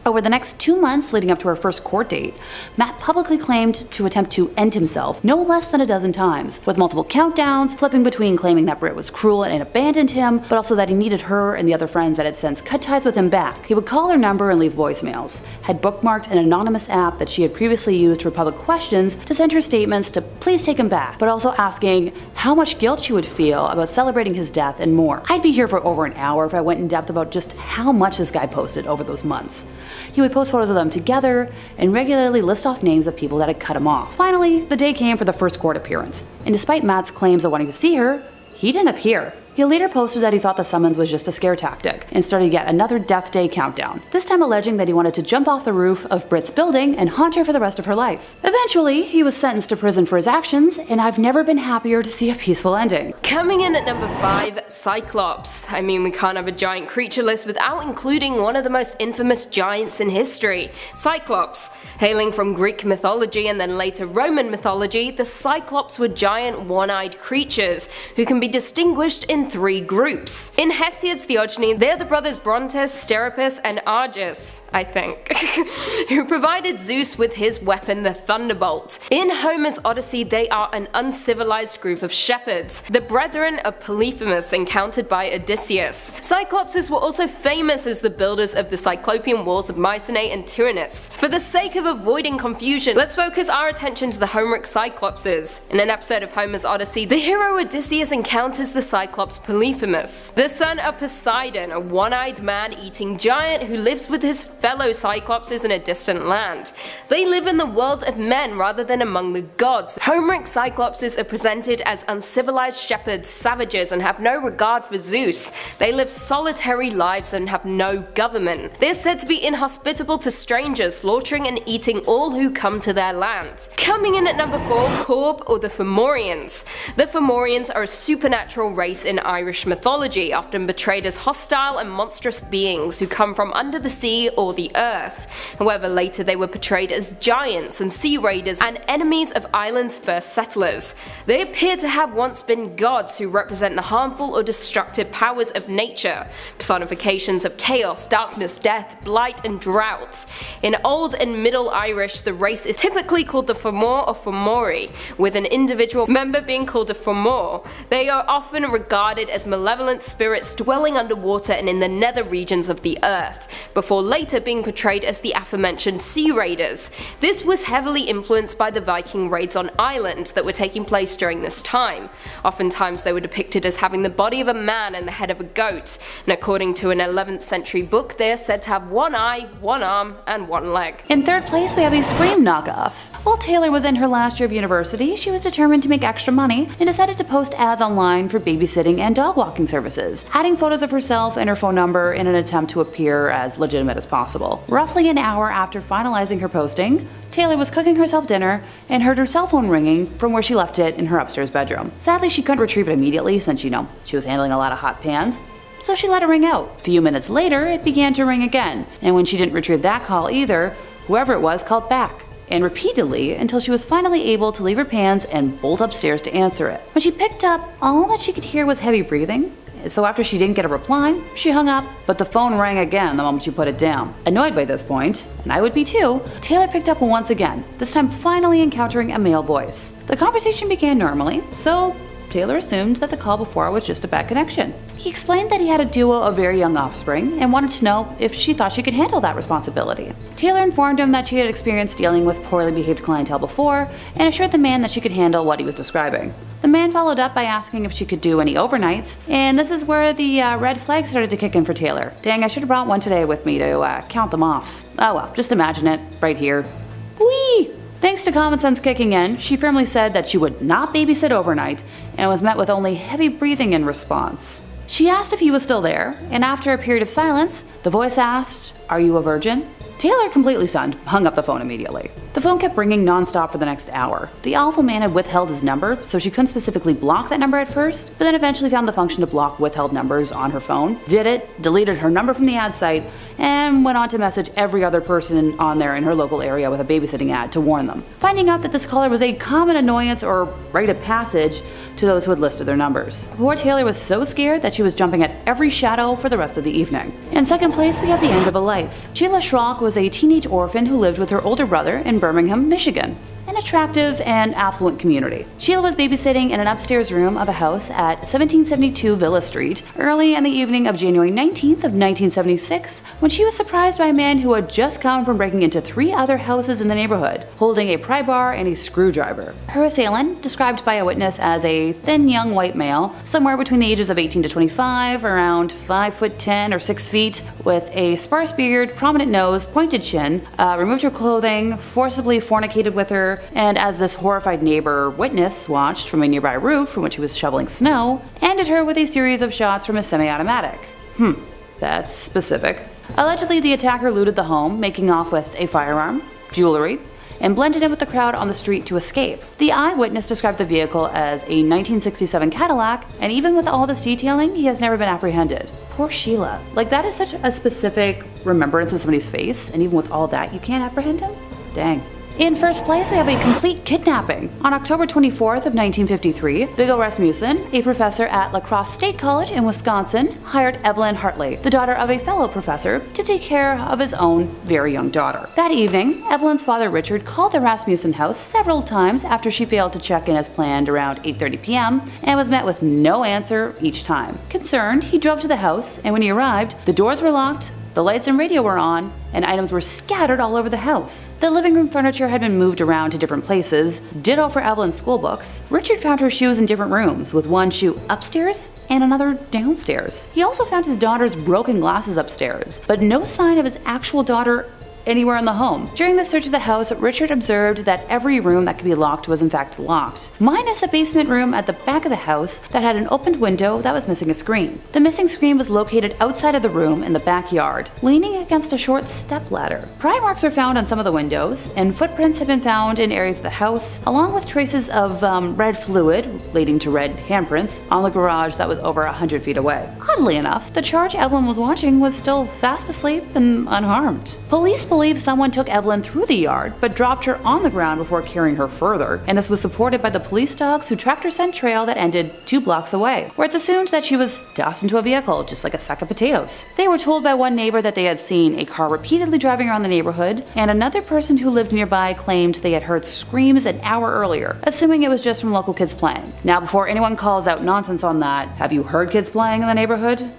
Over the next 2 months leading up to her first court date, Matt publicly claimed to attempt to end himself no less than a dozen times, with multiple countdowns, flipping between claiming that Britt was cruel and abandoned him, but also that he needed her and the other friends that had since cut ties with him back. He would call her number and leave voicemails, had bookmarked an anonymous app that she had previously used for public questions to send her statements to please take him back, but also asking how much guilt she would feel about celebrating his death and more. I'd be here for over an hour if I went in depth about just how much this guy posted over those months. He would post photos of them together and regularly list off names of people that had cut him off. Finally, the day came for the first court appearance, and despite Matt's claims of wanting to see her, he didn't appear. He later posted that he thought the summons was just a scare tactic and started yet another death day countdown, this time alleging that he wanted to jump off the roof of Britt's building and haunt her for the rest of her life. Eventually, he was sentenced to prison for his actions, and I've never been happier to see a peaceful ending. Coming in at number 5, Cyclops. I mean, we can't have a giant creature list without including one of the most infamous giants in history, Cyclops. Hailing from Greek mythology and then later Roman mythology, the Cyclops were giant one-eyed creatures who can be distinguished in 3 groups. In Hesiod's theogony, they're the brothers Brontes, Steropus, and Argus, I think, who provided Zeus with his weapon, the Thunderbolt. In Homer's Odyssey, they are an uncivilized group of shepherds, the brethren of Polyphemus encountered by Odysseus. Cyclopses were also famous as the builders of the Cyclopean walls of Mycenae and Tyrannus. For the sake of avoiding confusion, let's focus our attention to the Homeric Cyclopses. In an episode of Homer's Odyssey, the hero Odysseus encounters the Cyclops Polyphemus, the son of Poseidon, a one-eyed man-eating giant who lives with his fellow Cyclopses in a distant land. They live in the world of men rather than among the gods. Homeric Cyclopses are presented as uncivilized shepherds, savages, and have no regard for Zeus. They live solitary lives and have no government. They're said to be inhospitable to strangers, slaughtering and eating all who come to their land. Coming in at number 4, Corb, or the Fomorians. The Fomorians are a supernatural race in Irish mythology, often portrayed as hostile and monstrous beings who come from under the sea or the earth. However, later they were portrayed as giants and sea raiders and enemies of Ireland's first settlers. They appear to have once been gods who represent the harmful or destructive powers of nature, personifications of chaos, darkness, death, blight, and drought. In Old and Middle Irish, the race is typically called the Fomor or Fomori, with an individual member being called a Fomor. They are often regarded as malevolent spirits dwelling underwater and in the nether regions of the earth, before later being portrayed as the aforementioned Sea Raiders. This was heavily influenced by the Viking raids on Ireland that were taking place during this time. Oftentimes they were depicted as having the body of a man and the head of a goat, and according to an 11th century book, they are said to have one eye, one arm, and one leg. In 3rd place, we have a Scream knockoff. While Taylor was in her last year of university, she was determined to make extra money and decided to post ads online for babysitting and dog walking services, adding photos of herself and her phone number in an attempt to appear as legitimate as possible. Roughly an hour after finalizing her posting, Taylor was cooking herself dinner and heard her cell phone ringing from where she left it in her upstairs bedroom. Sadly, she couldn't retrieve it immediately since, she was handling a lot of hot pans, so she let it ring out. A few minutes later, it began to ring again, and when she didn't retrieve that call either, whoever it was called back, and repeatedly until she was finally able to leave her pans and bolt upstairs to answer it. When she picked up, all that she could hear was heavy breathing, so after she didn't get a reply, she hung up, but the phone rang again the moment she put it down. Annoyed by this point, and I would be too, Taylor picked up once again, this time finally encountering a male voice. The conversation began normally, so Taylor assumed that the call before was just a bad connection. He explained that he had a duo of very young offspring and wanted to know if she thought she could handle that responsibility. Taylor informed him that she had experienced dealing with poorly behaved clientele before and assured the man that she could handle what he was describing. The man followed up by asking if she could do any overnights, and this is where the red flag started to kick in for Taylor. Dang, I should have brought one today with me to count them off. Oh well, just imagine it, right here. Whee! Thanks to common sense kicking in, she firmly said that she would not babysit overnight and was met with only heavy breathing in response. She asked if he was still there, and after a period of silence, the voice asked, "Are you a virgin?" Taylor, completely stunned, hung up the phone immediately. The phone kept ringing non-stop for the next hour. The awful man had withheld his number, so she couldn't specifically block that number at first, but then eventually found the function to block withheld numbers on her phone, did it, deleted her number from the ad site, and then went on to message every other person on there in her local area with a babysitting ad to warn them, finding out that this caller was a common annoyance or rite of passage to those who had listed their numbers. Poor Taylor was so scared that she was jumping at every shadow for the rest of the evening. In second place, we have the end of a life. Sheila Schrock was a teenage orphan who lived with her older brother in Birmingham, Michigan, an attractive and affluent community. Sheila was babysitting in an upstairs room of a house at 1772 Villa Street early in the evening of January 19th of 1976 when she was surprised by a man who had just come from breaking into 3 other houses in the neighborhood, holding a pry bar and a screwdriver. Her assailant, described by a witness as a thin young white male, somewhere between the ages of 18 to 25, around 5'10" or 6 feet, with a sparse beard, prominent nose, pointed chin, removed her clothing, forcibly fornicated with her, and as this horrified neighbor witness watched from a nearby roof from which he was shoveling snow, ended her with a series of shots from a semi-automatic. That's specific. Allegedly, the attacker looted the home, making off with a firearm, jewelry, and blended in with the crowd on the street to escape. The eyewitness described the vehicle as a 1967 Cadillac, and even with all this detailing, he has never been apprehended. Poor Sheila. Like, that is such a specific remembrance of somebody's face, and even with all that, you can't apprehend him? Dang. In first place, we have a complete kidnapping. On October 24th of 1953, Viggo Rasmussen, a professor at La Crosse State College in Wisconsin, hired Evelyn Hartley, the daughter of a fellow professor, to take care of his own very young daughter. That evening, Evelyn's father Richard called the Rasmussen house several times after she failed to check in as planned around 8:30 p.m. and was met with no answer each time. Concerned, he drove to the house, and when he arrived, the doors were locked, the lights and radio were on, and items were scattered all over the house. The living room furniture had been moved around to different places, ditto for Evelyn's school books. Richard found her shoes in different rooms, with one shoe upstairs and another downstairs. He also found his daughter's broken glasses upstairs, but no sign of his actual daughter anywhere in the home. During the search of the house, Richard observed that every room that could be locked was in fact locked, minus a basement room at the back of the house that had an opened window that was missing a screen. The missing screen was located outside of the room in the backyard, leaning against a short step ladder. Pry marks were found on some of the windows, and footprints had been found in areas of the house, along with traces of red fluid, leading to red handprints, on the garage that was over 100 feet away. Oddly enough, the charge Evelyn was watching was still fast asleep and unharmed. Police believe someone took Evelyn through the yard, but dropped her on the ground before carrying her further, and this was supported by the police dogs who tracked her scent trail that ended 2 blocks away, where it's assumed that she was tossed into a vehicle, just like a sack of potatoes. They were told by one neighbor that they had seen a car repeatedly driving around the neighborhood, and another person who lived nearby claimed they had heard screams an hour earlier, assuming it was just from local kids playing. Now, before anyone calls out nonsense on that, have you heard kids playing in the neighborhood?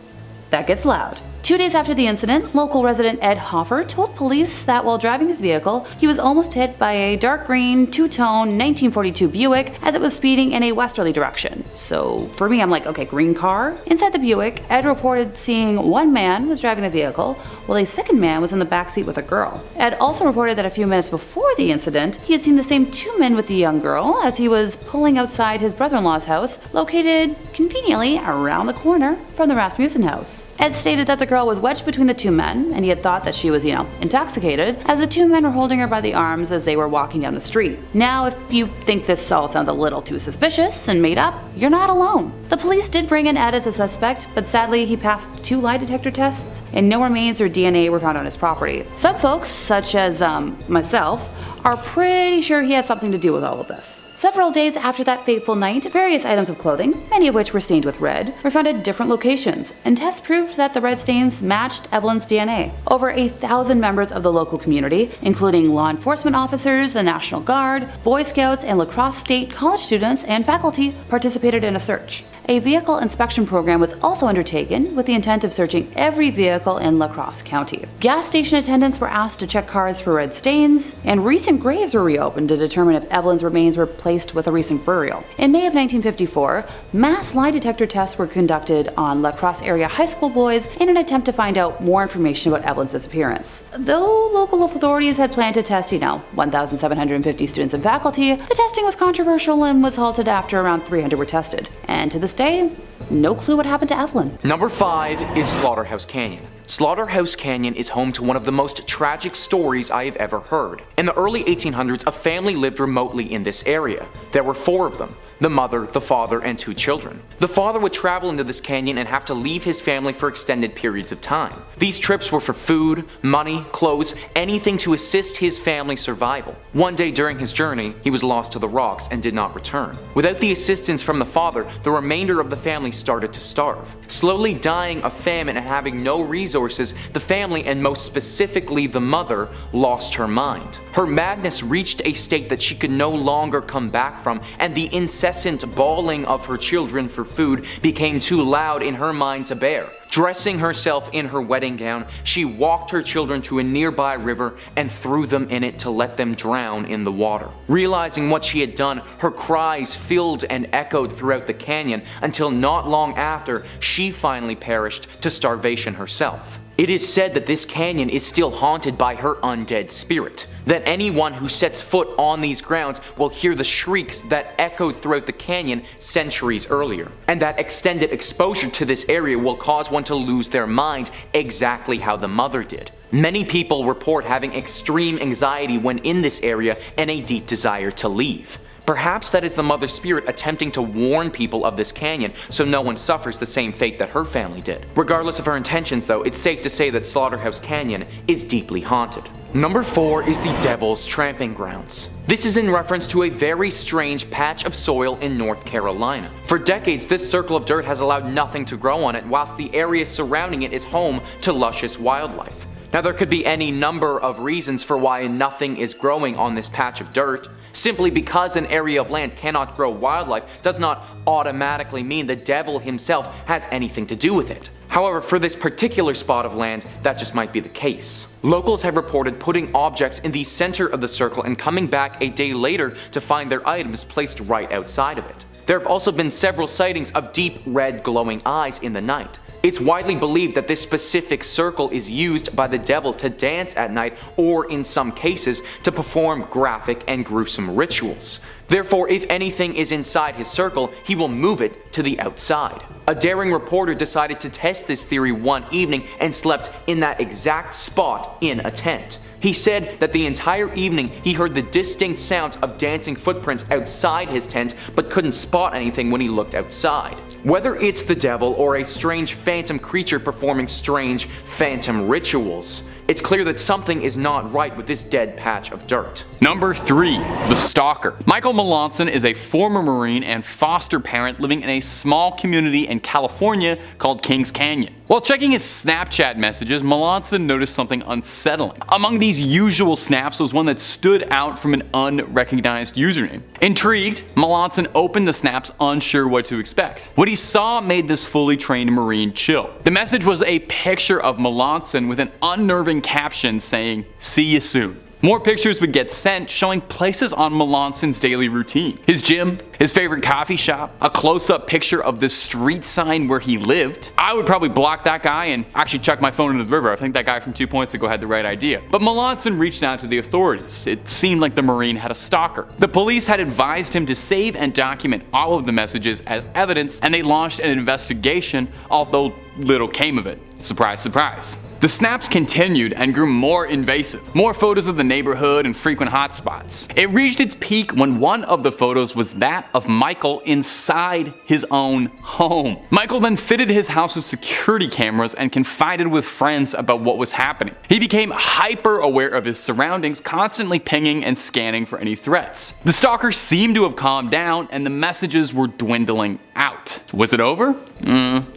That gets loud. 2 days after the incident, local resident Ed Hoffer told police that while driving his vehicle, he was almost hit by a dark green, two-tone 1942 Buick as it was speeding in a westerly direction. So for me, I'm like, okay, green car? Inside the Buick, Ed reported seeing one man was driving the vehicle, while a second man was in the backseat with a girl. Ed also reported that a few minutes before the incident, he had seen the same 2 men with the young girl as he was pulling outside his brother-in-law's house, located conveniently around the corner from the Rasmussen house. Ed stated that the girl was wedged between the 2 men, and he had thought that she was, intoxicated, as the 2 men were holding her by the arms as they were walking down the street. Now, if you think this all sounds a little too suspicious and made up, you're not alone. The police did bring in Ed as a suspect, but sadly he passed 2 lie detector tests, and no remains or DNA were found on his property. Some folks, such as myself, are pretty sure he had something to do with all of this. Several days after that fateful night, various items of clothing, many of which were stained with red, were found at different locations, and tests proved that the red stains matched Evelyn's DNA. Over 1,000 members of the local community, including law enforcement officers, the National Guard, Boy Scouts, and La Crosse State college students and faculty participated in a search. A vehicle inspection program was also undertaken with the intent of searching every vehicle in La Crosse County. Gas station attendants were asked to check cars for red stains, and recent graves were reopened to determine if Evelyn's remains were placed with a recent burial. In May of 1954, mass lie detector tests were conducted on La Crosse area high school boys in an attempt to find out more information about Evelyn's disappearance. Though local authorities had planned to test, 1,750 students and faculty, the testing was controversial and was halted after around 300 were tested. And to this day, no clue what happened to Evelyn. Number 5 is Slaughterhouse Canyon. Slaughterhouse Canyon is home to one of the most tragic stories I have ever heard. In the early 1800s, a family lived remotely in this area. There were 4 of them. The mother, the father, and 2 children. The father would travel into this canyon and have to leave his family for extended periods of time. These trips were for food, money, clothes, anything to assist his family's survival. One day during his journey, he was lost to the rocks and did not return. Without the assistance from the father, the remainder of the family started to starve. Slowly dying of famine and having no resources, the family, and most specifically the mother, lost her mind. Her madness reached a state that she could no longer come back from, and the incessant bawling of her children for food became too loud in her mind to bear. Dressing herself in her wedding gown, she walked her children to a nearby river and threw them in it to let them drown in the water. Realizing what she had done, her cries filled and echoed throughout the canyon until not long after, she finally perished to starvation herself. It is said that this canyon is still haunted by her undead spirit, that anyone who sets foot on these grounds will hear the shrieks that echoed throughout the canyon centuries earlier, and that extended exposure to this area will cause one to lose their mind exactly how the mother did. Many people report having extreme anxiety when in this area and a deep desire to leave. Perhaps that is the mother spirit attempting to warn people of this canyon so no one suffers the same fate that her family did. Regardless of her intentions though, it's safe to say that Slaughterhouse Canyon is deeply haunted. Number 4 is the Devil's Tramping Grounds. This is in reference to a very strange patch of soil in North Carolina. For decades, this circle of dirt has allowed nothing to grow on it, whilst the area surrounding it is home to luscious wildlife. Now there could be any number of reasons for why nothing is growing on this patch of dirt. Simply because an area of land cannot grow wildlife does not automatically mean the devil himself has anything to do with it. However, for this particular spot of land, that just might be the case. Locals have reported putting objects in the center of the circle and coming back a day later to find their items placed right outside of it. There have also been several sightings of deep red glowing eyes in the night. It's widely believed that this specific circle is used by the devil to dance at night, or in some cases, to perform graphic and gruesome rituals. Therefore, if anything is inside his circle, he will move it to the outside. A daring reporter decided to test this theory one evening and slept in that exact spot in a tent. He said that the entire evening he heard the distinct sounds of dancing footprints outside his tent, but couldn't spot anything when he looked outside. Whether it's the devil or a strange phantom creature performing strange phantom rituals, it's clear that something is not right with this dead patch of dirt. Number 3. The Stalker. Michael Melanson is a former Marine and foster parent living in a small community in California called Kings Canyon. While checking his Snapchat messages, Melanson noticed something unsettling. Among these usual snaps was one that stood out from an unrecognized username. Intrigued, Melanson opened the snaps, unsure what to expect. What he saw made this fully trained Marine chill. The message was a picture of Melanson with an unnerving caption saying, "See you soon." More pictures would get sent showing places on Melanson's daily routine. His gym, his favorite coffee shop, a close-up picture of the street sign where he lived. I would probably block that guy and actually chuck my phone into the river. I think that guy from 2 points ago had the right idea. But Melanson reached out to the authorities. It seemed like the Marine had a stalker. The police had advised him to save and document all of the messages as evidence, and they launched an investigation, although little came of it. Surprise, surprise. The snaps continued and grew more invasive. More photos of the neighborhood and frequent hotspots. It reached its peak when one of the photos was that of Michael inside his own home. Michael then fitted his house with security cameras and confided with friends about what was happening. He became hyper aware of his surroundings, constantly pinging and scanning for any threats. The stalker seemed to have calmed down and the messages were dwindling out. Was it over?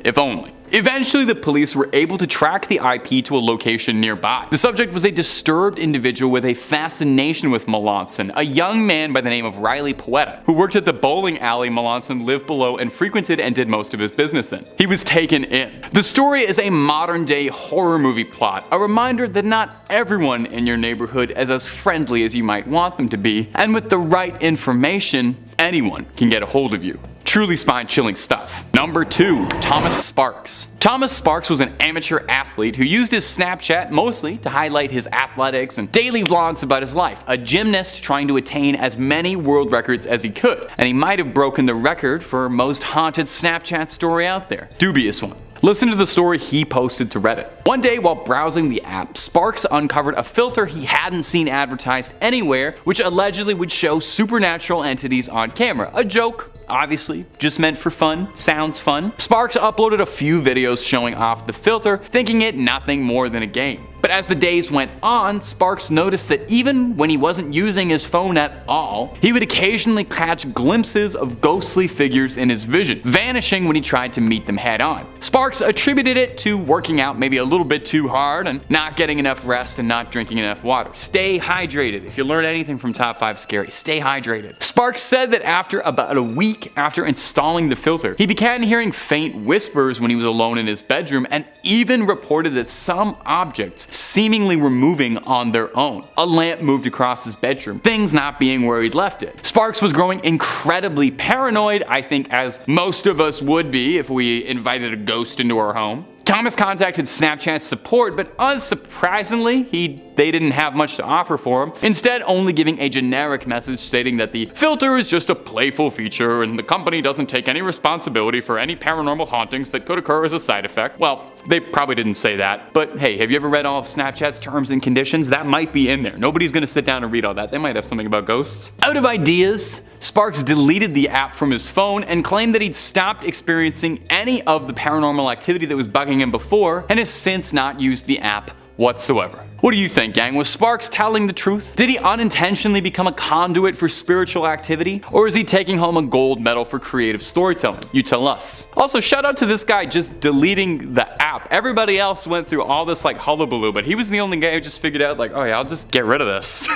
If only. Eventually, the police were able to track the IP to a location nearby. The subject was a disturbed individual with a fascination with Melanson, a young man by the name of Riley Poeta, who worked at the bowling alley Melanson lived below and frequented and did most of his business in. He was taken in. The story is a modern-day horror movie plot, a reminder that not everyone in your neighborhood is as friendly as you might want them to be, and with the right information, anyone can get a hold of you. Truly spine-chilling stuff. Number 2. Thomas Sparks. Thomas Sparks was an amateur athlete who used his Snapchat mostly to highlight his athletics and daily vlogs about his life. A gymnast trying to attain as many world records as he could, and he might have broken the record for most haunted Snapchat story out there. Dubious one. Listen to the story he posted to Reddit. One day while browsing the app, Sparks uncovered a filter he hadn't seen advertised anywhere, which allegedly would show supernatural entities on camera. A joke, obviously, just meant for fun. Sounds fun. Sparks uploaded a few videos showing off the filter, thinking it nothing more than a game. But as the days went on, Sparks noticed that even when he wasn't using his phone at all, he would occasionally catch glimpses of ghostly figures in his vision, vanishing when he tried to meet them head on. Sparks attributed it to working out maybe a little bit too hard and not getting enough rest and not drinking enough water. Stay hydrated. If you learn anything from Top 5 Scary, stay hydrated. Sparks said that after about a week after installing the filter, he began hearing faint whispers when he was alone in his bedroom, and even reported that some objects seemingly were moving on their own. A lamp moved across his bedroom, things not being where he'd left it. Sparks was growing incredibly paranoid, I think as most of us would be if we invited a ghost into our home. Thomas contacted Snapchat support, but unsurprisingly, they didn't have much to offer for him, instead only giving a generic message stating that the filter is just a playful feature and the company doesn't take any responsibility for any paranormal hauntings that could occur as a side effect. Well, they probably didn't say that, but hey, have you ever read all of Snapchat's terms and conditions? That might be in there. Nobody's gonna sit down and read all that. They might have something about ghosts. Out of ideas, Sparks deleted the app from his phone and claimed that he'd stopped experiencing any of the paranormal activity that was bugging him before, and has since not used the app whatsoever. What do you think, gang? Was Sparks telling the truth? Did he unintentionally become a conduit for spiritual activity? Or is he taking home a gold medal for creative storytelling? You tell us. Also, shout out to this guy just deleting the app. Everybody else went through all this like hullabaloo, but he was the only guy who just figured out like, oh yeah, I'll just get rid of this.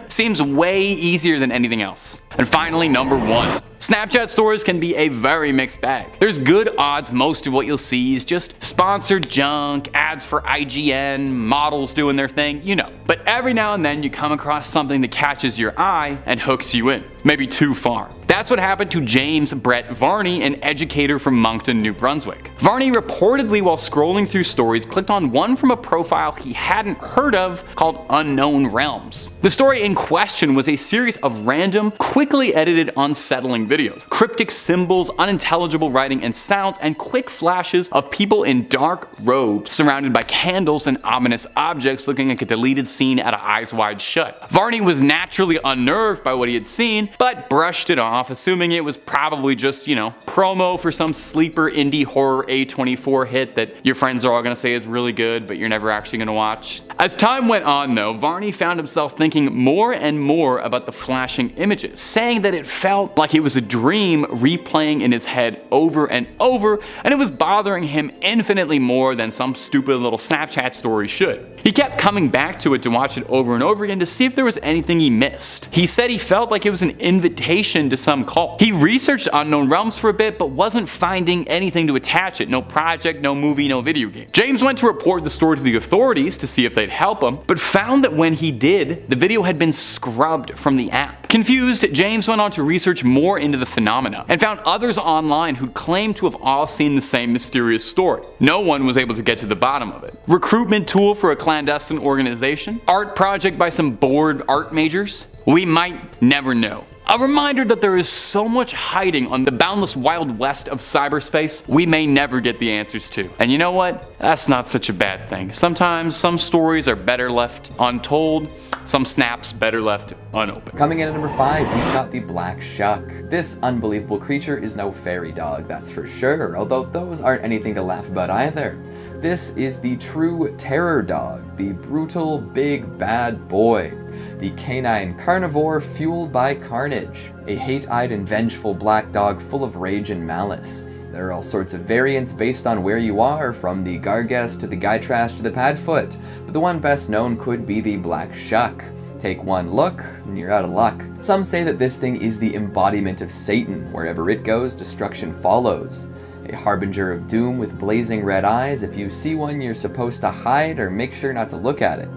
Seems way easier than anything else. And finally, number 1. Snapchat stories can be a very mixed bag. There's good odds most of what you'll see is just sponsored junk, ads for IGN, models doing their thing, you know. But every now and then you come across something that catches your eye and hooks you in, maybe too far. That's what happened to James Brett Varney, an educator from Moncton, New Brunswick. Varney reportedly, while scrolling through stories, clicked on one from a profile he hadn't heard of called Unknown Realms. The story in question was a series of random, quickly edited, unsettling videos. Cryptic symbols, unintelligible writing and sounds, and quick flashes of people in dark robes surrounded by candles and ominous objects looking like a deleted scene out of Eyes Wide Shut. Varney was naturally unnerved by what he had seen, but brushed it off, assuming it was probably just, you know, promo for some sleeper indie horror A24 hit that your friends are all gonna say is really good, but you're never actually gonna watch. As time went on though, Varney found himself thinking more and more about the flashing images, saying that it felt like it was a dream replaying in his head over and over, and it was bothering him infinitely more than some stupid little Snapchat story should. He kept coming back to it to watch it over and over again to see if there was anything he missed. He said he felt like it was an invitation to some cult. He researched Unknown Realms for a bit, but wasn't finding anything to attach it. No project, no movie, no video game. James went to report the story to the authorities to see if they'd help him, but found that when he did, the video had been scrubbed from the app. Confused, James went on to research more into the phenomena and found others online who claimed to have all seen the same mysterious story. No one was able to get to the bottom of it. Recruitment tool for a clandestine organization? Art project by some bored art majors? We might never know. A reminder that there is so much hiding on the boundless wild west of cyberspace we may never get the answers to. And you know what? That's not such a bad thing. Sometimes some stories are better left untold, some snaps better left unopened. Coming in at number 5, we've got the Black Shuck. This unbelievable creature is no fairy dog, that's for sure, although those aren't anything to laugh about either. This is the true terror dog, the brutal big bad boy. The canine carnivore fueled by carnage, a hate-eyed and vengeful black dog full of rage and malice. There are all sorts of variants based on where you are, from the Gargas to the Gytrash to the Padfoot, but the one best known could be the Black Shuck. Take one look, and you're out of luck. Some say that this thing is the embodiment of Satan. Wherever it goes, destruction follows. A harbinger of doom with blazing red eyes. If you see one, you're supposed to hide or make sure not to look at it.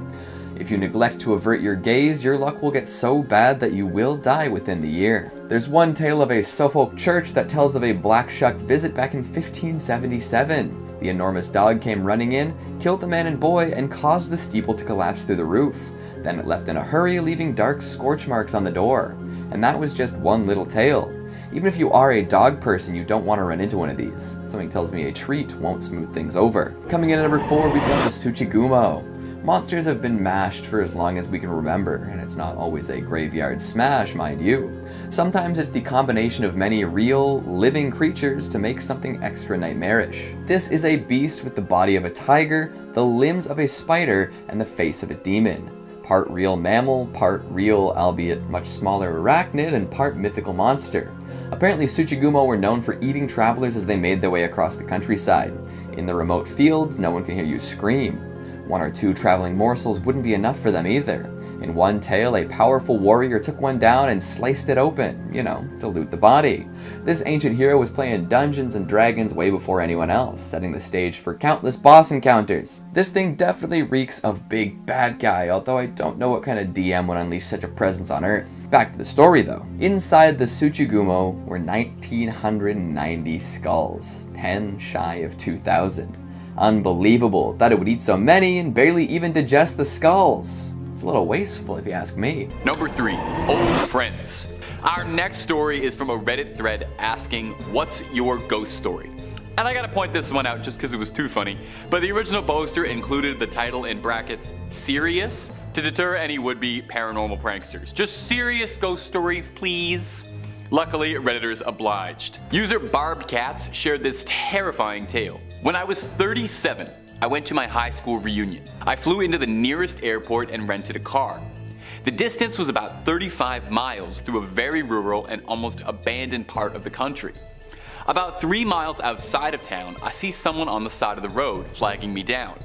If you neglect to avert your gaze, your luck will get so bad that you will die within the year. There's one tale of a Suffolk church that tells of a Black Shuck visit back in 1577. The enormous dog came running in, killed the man and boy, and caused the steeple to collapse through the roof. Then it left in a hurry, leaving dark scorch marks on the door. And that was just one little tale. Even if you are a dog person, you don't want to run into one of these. Something tells me a treat won't smooth things over. Coming in at number 4, we've got the Suchumo. Monsters have been mashed for as long as we can remember, and it's not always a graveyard smash, mind you. Sometimes it's the combination of many real, living creatures to make something extra nightmarish. This is a beast with the body of a tiger, the limbs of a spider, and the face of a demon. Part real mammal, part real, albeit much smaller arachnid, and part mythical monster. Apparently Suchumo were known for eating travelers as they made their way across the countryside. In the remote fields, no one can hear you scream. 1 or 2 traveling morsels wouldn't be enough for them either. In one tale, a powerful warrior took one down and sliced it open, to loot the body. This ancient hero was playing Dungeons and Dragons way before anyone else, setting the stage for countless boss encounters. This thing definitely reeks of big bad guy, although I don't know what kind of DM would unleash such a presence on Earth. Back to the story though. Inside the Suchumo were 1,990 skulls, 10 shy of 2,000. Unbelievable that it would eat so many and barely even digest the skulls. It's a little wasteful if you ask me. Number 3, old friends. Our next story is from a Reddit thread asking, what's your ghost story? And I gotta point this one out just because it was too funny, but the original poster included the title in brackets, serious, to deter any would-be paranormal pranksters. Just serious ghost stories, please. Luckily, Redditors obliged. User Barbed Cats shared this terrifying tale. When I was 37, I went to my high school reunion. I flew into the nearest airport and rented a car. The distance was about 35 miles through a very rural and almost abandoned part of the country. About 3 miles outside of town, I see someone on the side of the road flagging me down.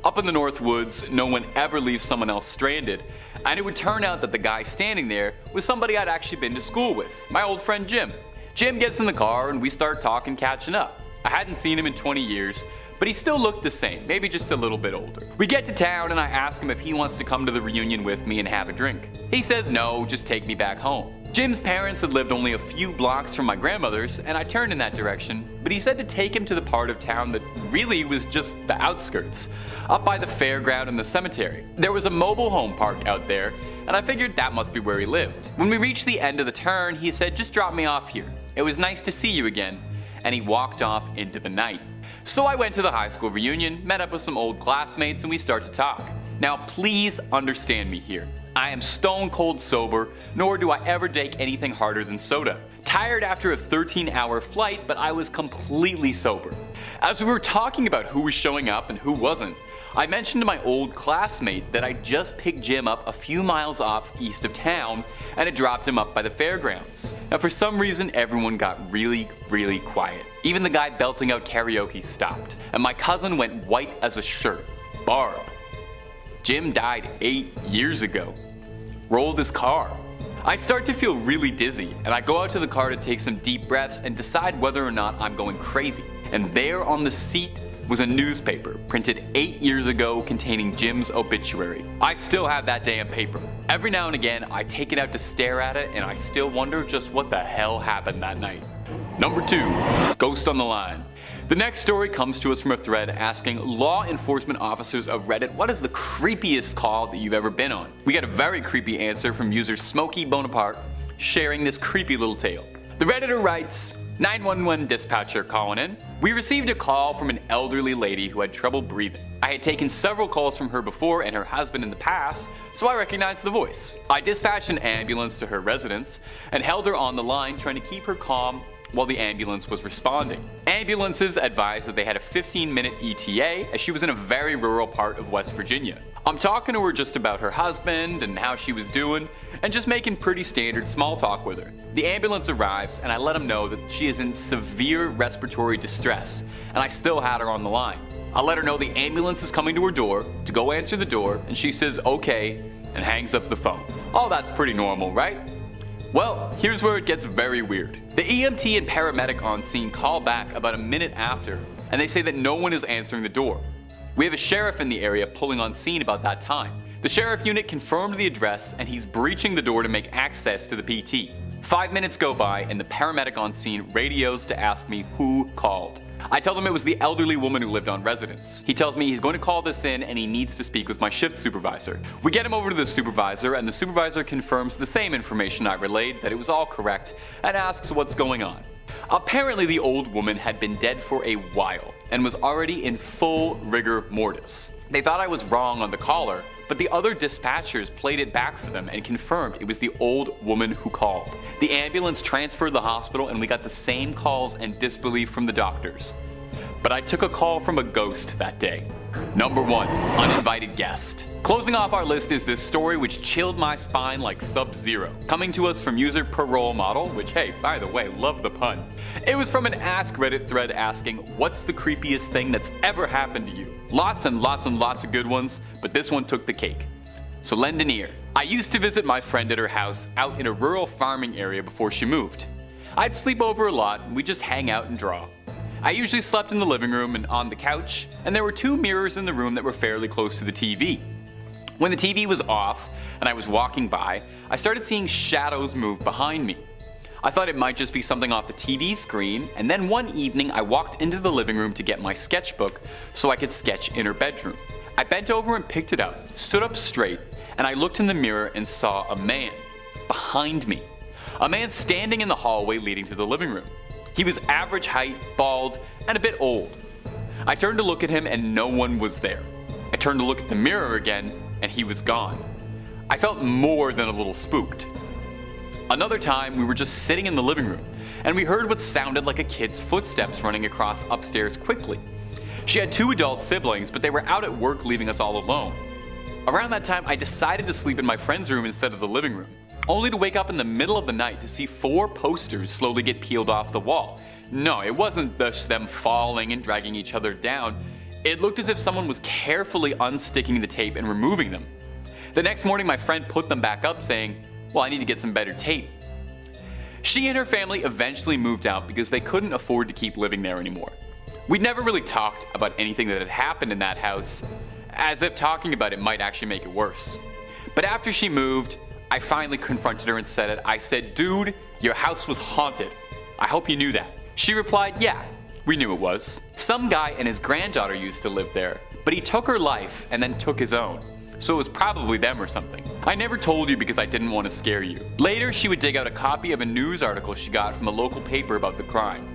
Up in the North Woods, no one ever leaves someone else stranded, and it would turn out that the guy standing there was somebody I'd actually been to school with, my old friend Jim. Jim gets in the car and we start talking, catching up. I hadn't seen him in 20 years, but he still looked the same, maybe just a little bit older. We get to town and I ask him if he wants to come to the reunion with me and have a drink. He says no, just take me back home. Jim's parents had lived only a few blocks from my grandmother's, and I turned in that direction, but he said to take him to the part of town that really was just the outskirts, up by the fairground and the cemetery. There was a mobile home park out there, and I figured that must be where he lived. When we reached the end of the turn, he said, just drop me off here. It was nice to see you again. And he walked off into the night. So I went to the high school reunion, met up with some old classmates, and we start to talk. Now please understand me here. I am stone cold sober, nor do I ever take anything harder than soda. Tired after a 13-hour flight, but I was completely sober. As we were talking about who was showing up and who wasn't, I mentioned to my old classmate that I just picked Jim up a few miles off east of town and had dropped him up by the fairgrounds. Now for some reason everyone got really quiet. Even the guy belting out karaoke stopped, and my cousin went white as a shirt. Barb. Jim died 8 years ago. Rolled his car. I start to feel really dizzy, and I go out to the car to take some deep breaths and decide whether or not I'm going crazy. And there on the seat was a newspaper printed 8 years ago containing Jim's obituary. I still have that damn paper. Every now and again I take it out to stare at it, and I still wonder just what the hell happened that night. Number 2, Ghost on the Line. The next story comes to us from a thread asking law enforcement officers of Reddit what is the creepiest call that you've ever been on. We got a very creepy answer from user Smokey Bonaparte sharing this creepy little tale. The Redditor writes, 911 dispatcher calling in. We received a call from an elderly lady who had trouble breathing. I had taken several calls from her before and her husband in the past, so I recognized the voice. I dispatched an ambulance to her residence and held her on the line trying to keep her calm while the ambulance was responding. Ambulances advised that they had a 15-minute ETA as she was in a very rural part of West Virginia. I'm talking to her just about her husband and how she was doing, and just making pretty standard small talk with her. The ambulance arrives and I let them know that she is in severe respiratory distress, and I still had her on the line. I let her know the ambulance is coming to her door, to go answer the door, and she says okay, and hangs up the phone. Oh, that's pretty normal, right? Well, here's where it gets very weird. The EMT and paramedic on scene call back about a minute after, and they say that no one is answering the door. We have a sheriff in the area pulling on scene about that time. The sheriff unit confirmed the address, and he's breaching the door to make access to the PT. 5 minutes go by, and the paramedic on scene radios to ask me who called. I tell him it was the elderly woman who lived on residence. He tells me he's going to call this in and he needs to speak with my shift supervisor. We get him over to the supervisor and the supervisor confirms the same information I relayed, that it was all correct, and asks what's going on. Apparently the old woman had been dead for a while and was already in full rigor mortis. They thought I was wrong on the caller, but the other dispatchers played it back for them and confirmed it was the old woman who called. The ambulance transferred the hospital and we got the same calls and disbelief from the doctors. But I took a call from a ghost that day. Number 1. Uninvited guest. Closing off our list is this story which chilled my spine like Sub-Zero. Coming to us from user Parole Model, which, hey, by the way, love the pun. It was from an Ask Reddit thread asking, what's the creepiest thing that's ever happened to you? Lots and lots and lots of good ones, but this one took the cake. So lend an ear. I used to visit my friend at her house out in a rural farming area before she moved. I'd sleep over a lot and we'd just hang out and draw. I usually slept in the living room and on the couch, and there were 2 mirrors in the room that were fairly close to the TV. When the TV was off and I was walking by, I started seeing shadows move behind me. I thought it might just be something off the TV screen, and then one evening I walked into the living room to get my sketchbook so I could sketch in her bedroom. I bent over and picked it up, stood up straight, and I looked in the mirror and saw a man behind me. A man standing in the hallway leading to the living room. He was average height, bald, and a bit old. I turned to look at him and no one was there. I turned to look at the mirror again and he was gone. I felt more than a little spooked. Another time we were just sitting in the living room and we heard what sounded like a kid's footsteps running across upstairs quickly. She had 2 adult siblings, but they were out at work leaving us all alone. Around that time I decided to sleep in my friend's room instead of the living room, only to wake up in the middle of the night to see 4 posters slowly get peeled off the wall. No, it wasn't just them falling and dragging each other down. It looked as if someone was carefully unsticking the tape and removing them. The next morning my friend put them back up saying, well, I need to get some better tape. She and her family eventually moved out because they couldn't afford to keep living there anymore. We'd never really talked about anything that had happened in that house, as if talking about it might actually make it worse. But after she moved, I finally confronted her and said it. I said, dude, your house was haunted. I hope you knew that. She replied, yeah, we knew it was. Some guy and his granddaughter used to live there, but he took her life and then took his own. So it was probably them or something. I never told you because I didn't want to scare you. Later, she would dig out a copy of a news article she got from a local paper about the crime.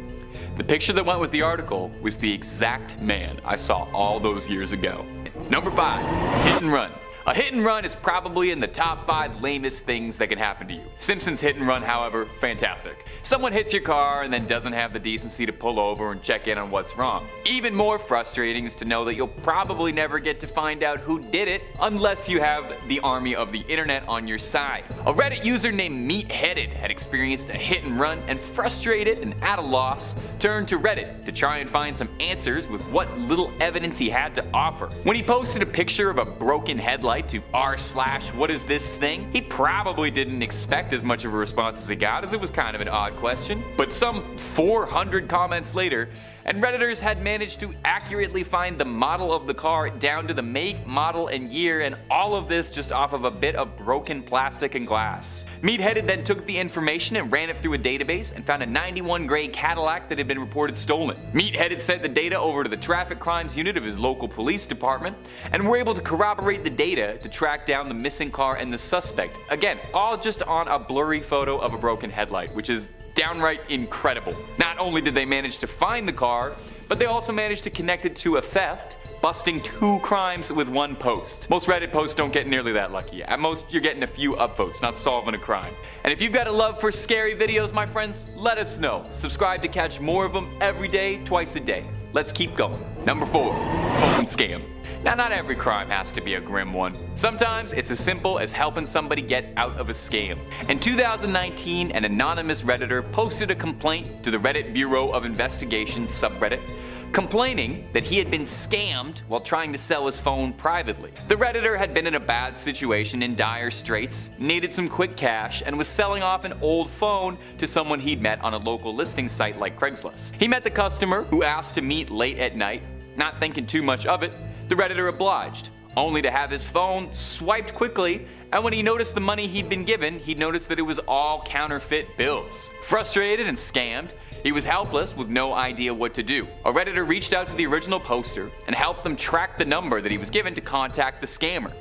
The picture that went with the article was the exact man I saw all those years ago. Number 5, hit and run. A hit and run is probably in the top 5 lamest things that can happen to you. Simpsons Hit and Run, however, fantastic. Someone hits your car and then doesn't have the decency to pull over and check in on what's wrong. Even more frustrating is to know that you'll probably never get to find out who did it unless you have the army of the internet on your side. A Reddit user named Meatheaded had experienced a hit and run and, frustrated and at a loss, turned to Reddit to try and find some answers with what little evidence he had to offer. When he posted a picture of a broken headlight to r/what is this thing, he probably didn't expect as much of a response as he got, as it was kind of an odd question. But some 400 comments later, and Redditors had managed to accurately find the model of the car down to the make, model, and year, and all of this just off of a bit of broken plastic and glass. Meatheaded then took the information and ran it through a database and found a 91 gray Cadillac that had been reported stolen. Meatheaded sent the data over to the traffic crimes unit of his local police department and were able to corroborate the data to track down the missing car and the suspect. Again, all just on a blurry photo of a broken headlight, which is downright incredible. Not only did they manage to find the car, but they also managed to connect it to a theft, busting 2 crimes with 1 post. Most Reddit posts don't get nearly that lucky. At most, you're getting a few upvotes, not solving a crime. And if you've got a love for scary videos, my friends, let us know. Subscribe to catch more of them every day, twice a day. Let's keep going. Number 4, phone scam. Now, not every crime has to be a grim one. Sometimes it's as simple as helping somebody get out of a scam. In 2019, an anonymous Redditor posted a complaint to the Reddit Bureau of Investigation subreddit, complaining that he had been scammed while trying to sell his phone privately. The Redditor had been in a bad situation, in dire straits, needed some quick cash, and was selling off an old phone to someone he'd met on a local listing site like Craigslist. He met the customer, who asked to meet late at night. Not thinking too much of it, the Redditor obliged, only to have his phone swiped quickly, and when he noticed the money he'd been given, he noticed that it was all counterfeit bills. Frustrated and scammed, He was helpless with no idea what to do. A Redditor reached out to the original poster and helped them track the number that he was given to contact the scammer.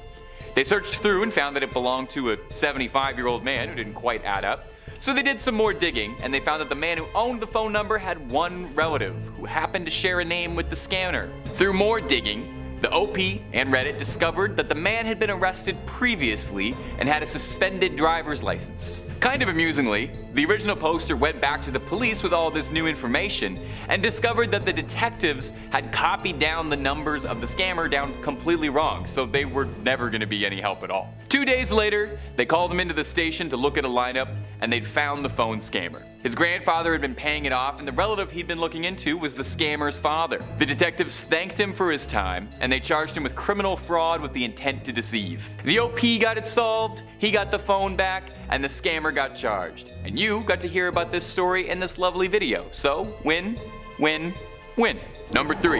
They searched through and found that it belonged to a 75-year-old man who didn't quite add up. So they did some more digging, and they found that the man who owned the phone number had one relative who happened to share a name with the scammer. Through more digging, the OP and Reddit discovered that the man had been arrested previously and had a suspended driver's license. Kind of amusingly, the original poster went back to the police with all this new information and discovered that the detectives had copied down the numbers of the scammer down completely wrong, so they were never going to be any help at all. 2 days later, they called him into the station to look at a lineup, and they'd found the phone scammer. His grandfather had been paying it off, and the relative he'd been looking into was the scammer's father. The detectives thanked him for his time, and they charged him with criminal fraud with the intent to deceive. The OP got it solved, he got the phone back, and the scammer got charged. And you got to hear about this story in this lovely video. So, win, win, win. Number 3,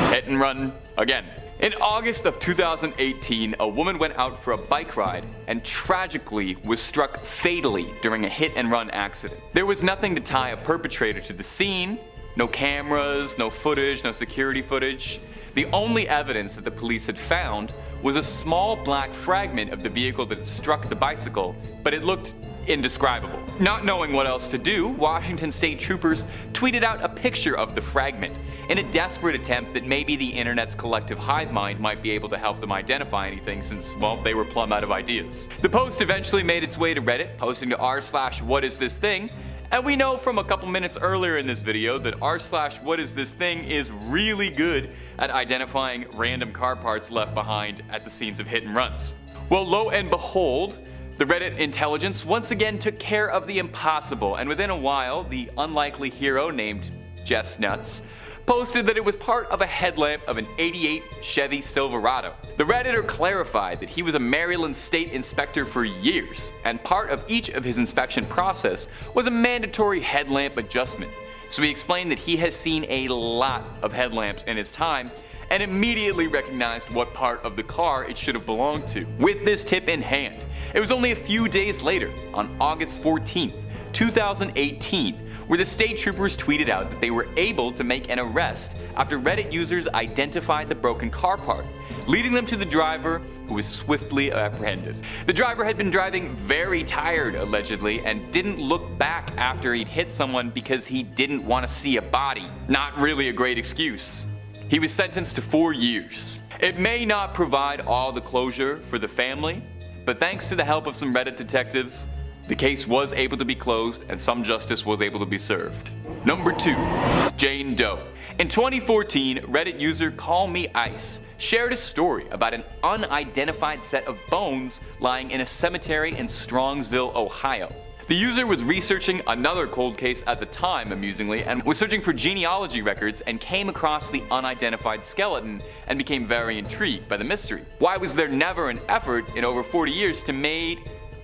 hit and run again. In August of 2018, a woman went out for a bike ride and tragically was struck fatally during a hit and run accident. There was nothing to tie a perpetrator to the scene, no cameras, no footage, no security footage. The only evidence that the police had found was a small black fragment of the vehicle that had struck the bicycle, but it looked indescribable. Not knowing what else to do, Washington State Troopers tweeted out a picture of the fragment in a desperate attempt that maybe the internet's collective hive mind might be able to help them identify anything since, well, they were plumb out of ideas. The post eventually made its way to Reddit, posting to r/whatisthisthing, and we know from a couple minutes earlier in this video that r/whatisthisthing is really good at identifying random car parts left behind at the scenes of hit and runs. Well, lo and behold, the Reddit intelligence once again took care of the impossible, and within a while, the unlikely hero named Jess Nuts posted that it was part of a headlamp of an '88 Chevy Silverado. The Redditor clarified that he was a Maryland state inspector for years, and part of each of his inspection process was a mandatory headlamp adjustment. So he explained that he has seen a lot of headlamps in his time and immediately recognized what part of the car it should have belonged to. With this tip in hand, it was only a few days later, on August 14th, 2018, where the state troopers tweeted out that they were able to make an arrest after Reddit users identified the broken car part, leading them to the driver, who was swiftly apprehended. The driver had been driving very tired, allegedly, and didn't look back after he'd hit someone because he didn't want to see a body. Not really a great excuse. He was sentenced to 4 years. It may not provide all the closure for the family, but thanks to the help of some Reddit detectives, the case was able to be closed and some justice was able to be served. Number 2, Jane Doe. In 2014, Reddit user Call Me Ice shared a story about an unidentified set of bones lying in a cemetery in Strongsville, Ohio. The user was researching another cold case at the time, amusingly, and was searching for genealogy records and came across the unidentified skeleton and became very intrigued by the mystery. Why was there never an effort in over 40 years to make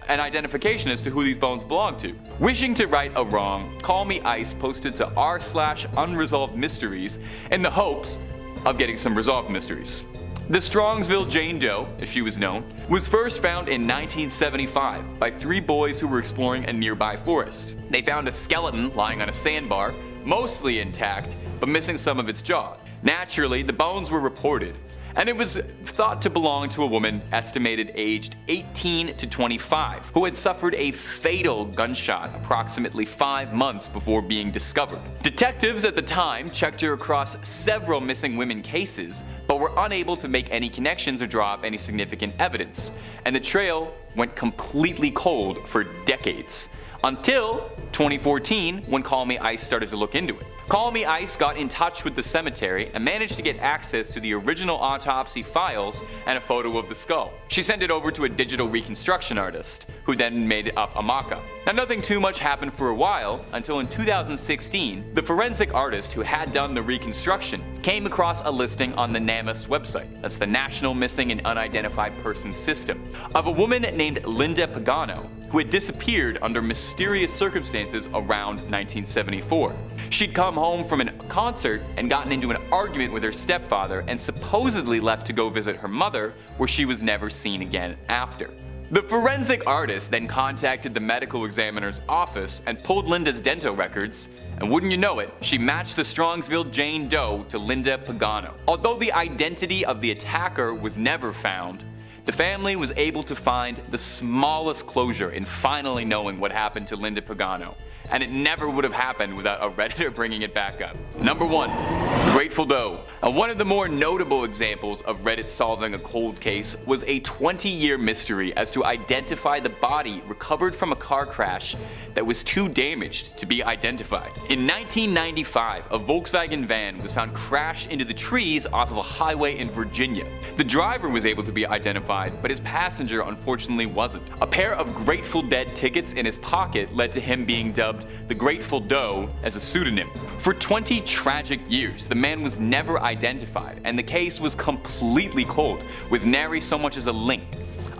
an identification as to who these bones belong to? Wishing to right a wrong, Call Me Ice posted to r/unresolved mysteries in the hopes of getting some resolved mysteries. The Strongsville Jane Doe, as she was known, was first found in 1975 by 3 boys who were exploring a nearby forest. They found a skeleton lying on a sandbar, mostly intact, but missing some of its jaw. Naturally, the bones were reported, and it was thought to belong to a woman estimated aged 18 to 25, who had suffered a fatal gunshot approximately 5 months before being discovered. Detectives at the time checked her across several missing women cases, but were unable to make any connections or draw up any significant evidence, and the trail went completely cold for decades. Until 2014, when Call Me Ice started to look into it. Call Me Ice got in touch with the cemetery and managed to get access to the original autopsy files and a photo of the skull. She sent it over to a digital reconstruction artist, who then made up a mock-up. Now, nothing too much happened for a while, until in 2016, the forensic artist who had done the reconstruction came across a listing on the NamUs website, that's the National Missing and Unidentified Persons System, of a woman named Linda Pagano, who had disappeared under mysterious circumstances around 1974. She'd come home from a concert and gotten into an argument with her stepfather and supposedly left to go visit her mother, where she was never seen again after. The forensic artist then contacted the medical examiner's office and pulled Linda's dental records, And wouldn't you know it, she matched the Strongsville Jane Doe to Linda Pagano. Although the identity of the attacker was never found, the family was able to find the smallest closure in finally knowing what happened to Linda Pagano. And it never would have happened without a Redditor bringing it back up. Number 1. The Grateful Doe. One of the more notable examples of Reddit solving a cold case was a 20-year mystery as to identify the body recovered from a car crash that was too damaged to be identified. In 1995, a Volkswagen van was found crashed into the trees off of a highway in Virginia. The driver was able to be identified, but his passenger unfortunately wasn't. A pair of Grateful Dead tickets in his pocket led to him being dubbed the Grateful Doe as a pseudonym. For 20 tragic years, the man was never identified, and the case was completely cold, with nary so much as a link.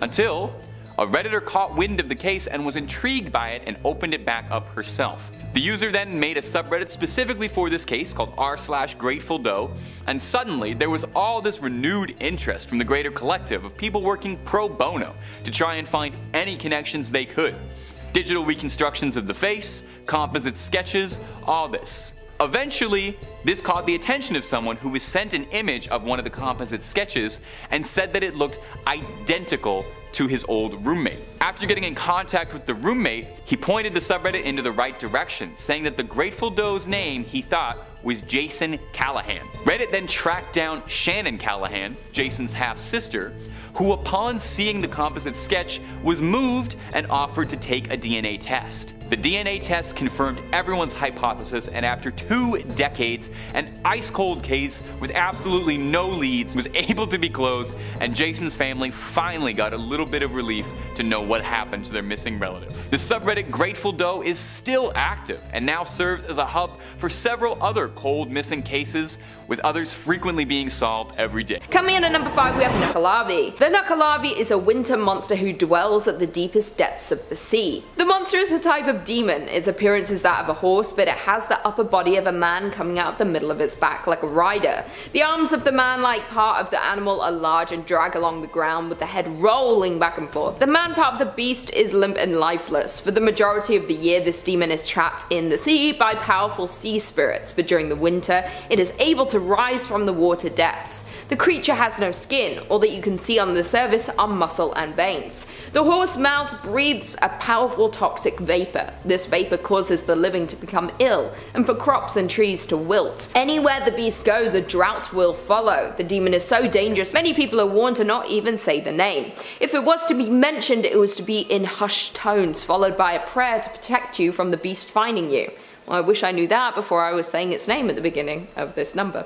Until a Redditor caught wind of the case and was intrigued by it and opened it back up herself. The user then made a subreddit specifically for this case called r/Grateful Doe, and suddenly there was all this renewed interest from the greater collective of people working pro bono to try and find any connections they could. Digital reconstructions of the face, composite sketches, all this. Eventually, this caught the attention of someone who was sent an image of one of the composite sketches and said that it looked identical to his old roommate. After getting in contact with the roommate, he pointed the subreddit into the right direction, saying that the Grateful Doe's name he thought was Jason Callahan. Reddit then tracked down Shannon Callahan, Jason's half-sister, who upon seeing the composite sketch was moved and offered to take a DNA test. The DNA test confirmed everyone's hypothesis, and after 2 decades, an ice-cold case with absolutely no leads was able to be closed, and Jason's family finally got a little bit of relief to know what happened to their missing relative. The subreddit Grateful Doe is still active and now serves as a hub for several other cold missing cases, with others frequently being solved every day. Coming in at number 5, we have Nukkalavi. The Nukkalavi is a winter monster who dwells at the deepest depths of the sea. The monster is a type of demon. Its appearance is that of a horse, but it has the upper body of a man coming out of the middle of its back like a rider. The arms of the man-like part of the animal are large and drag along the ground, with the head rolling back and forth. The man part of the beast is limp and lifeless. For the majority of the year, this demon is trapped in the sea by powerful sea spirits, but during the winter, it is able to rise from the water depths. The creature has no skin. All that you can see on the surface are muscle and veins. The horse mouth breathes a powerful toxic vapor. This vapor causes the living to become ill, and for crops and trees to wilt. Anywhere the beast goes, a drought will follow. The demon is so dangerous, many people are warned to not even say the name. If it was to be mentioned, it was to be in hushed tones, followed by a prayer to protect you from the beast finding you. Well, I wish I knew that before I was saying its name at the beginning of this number.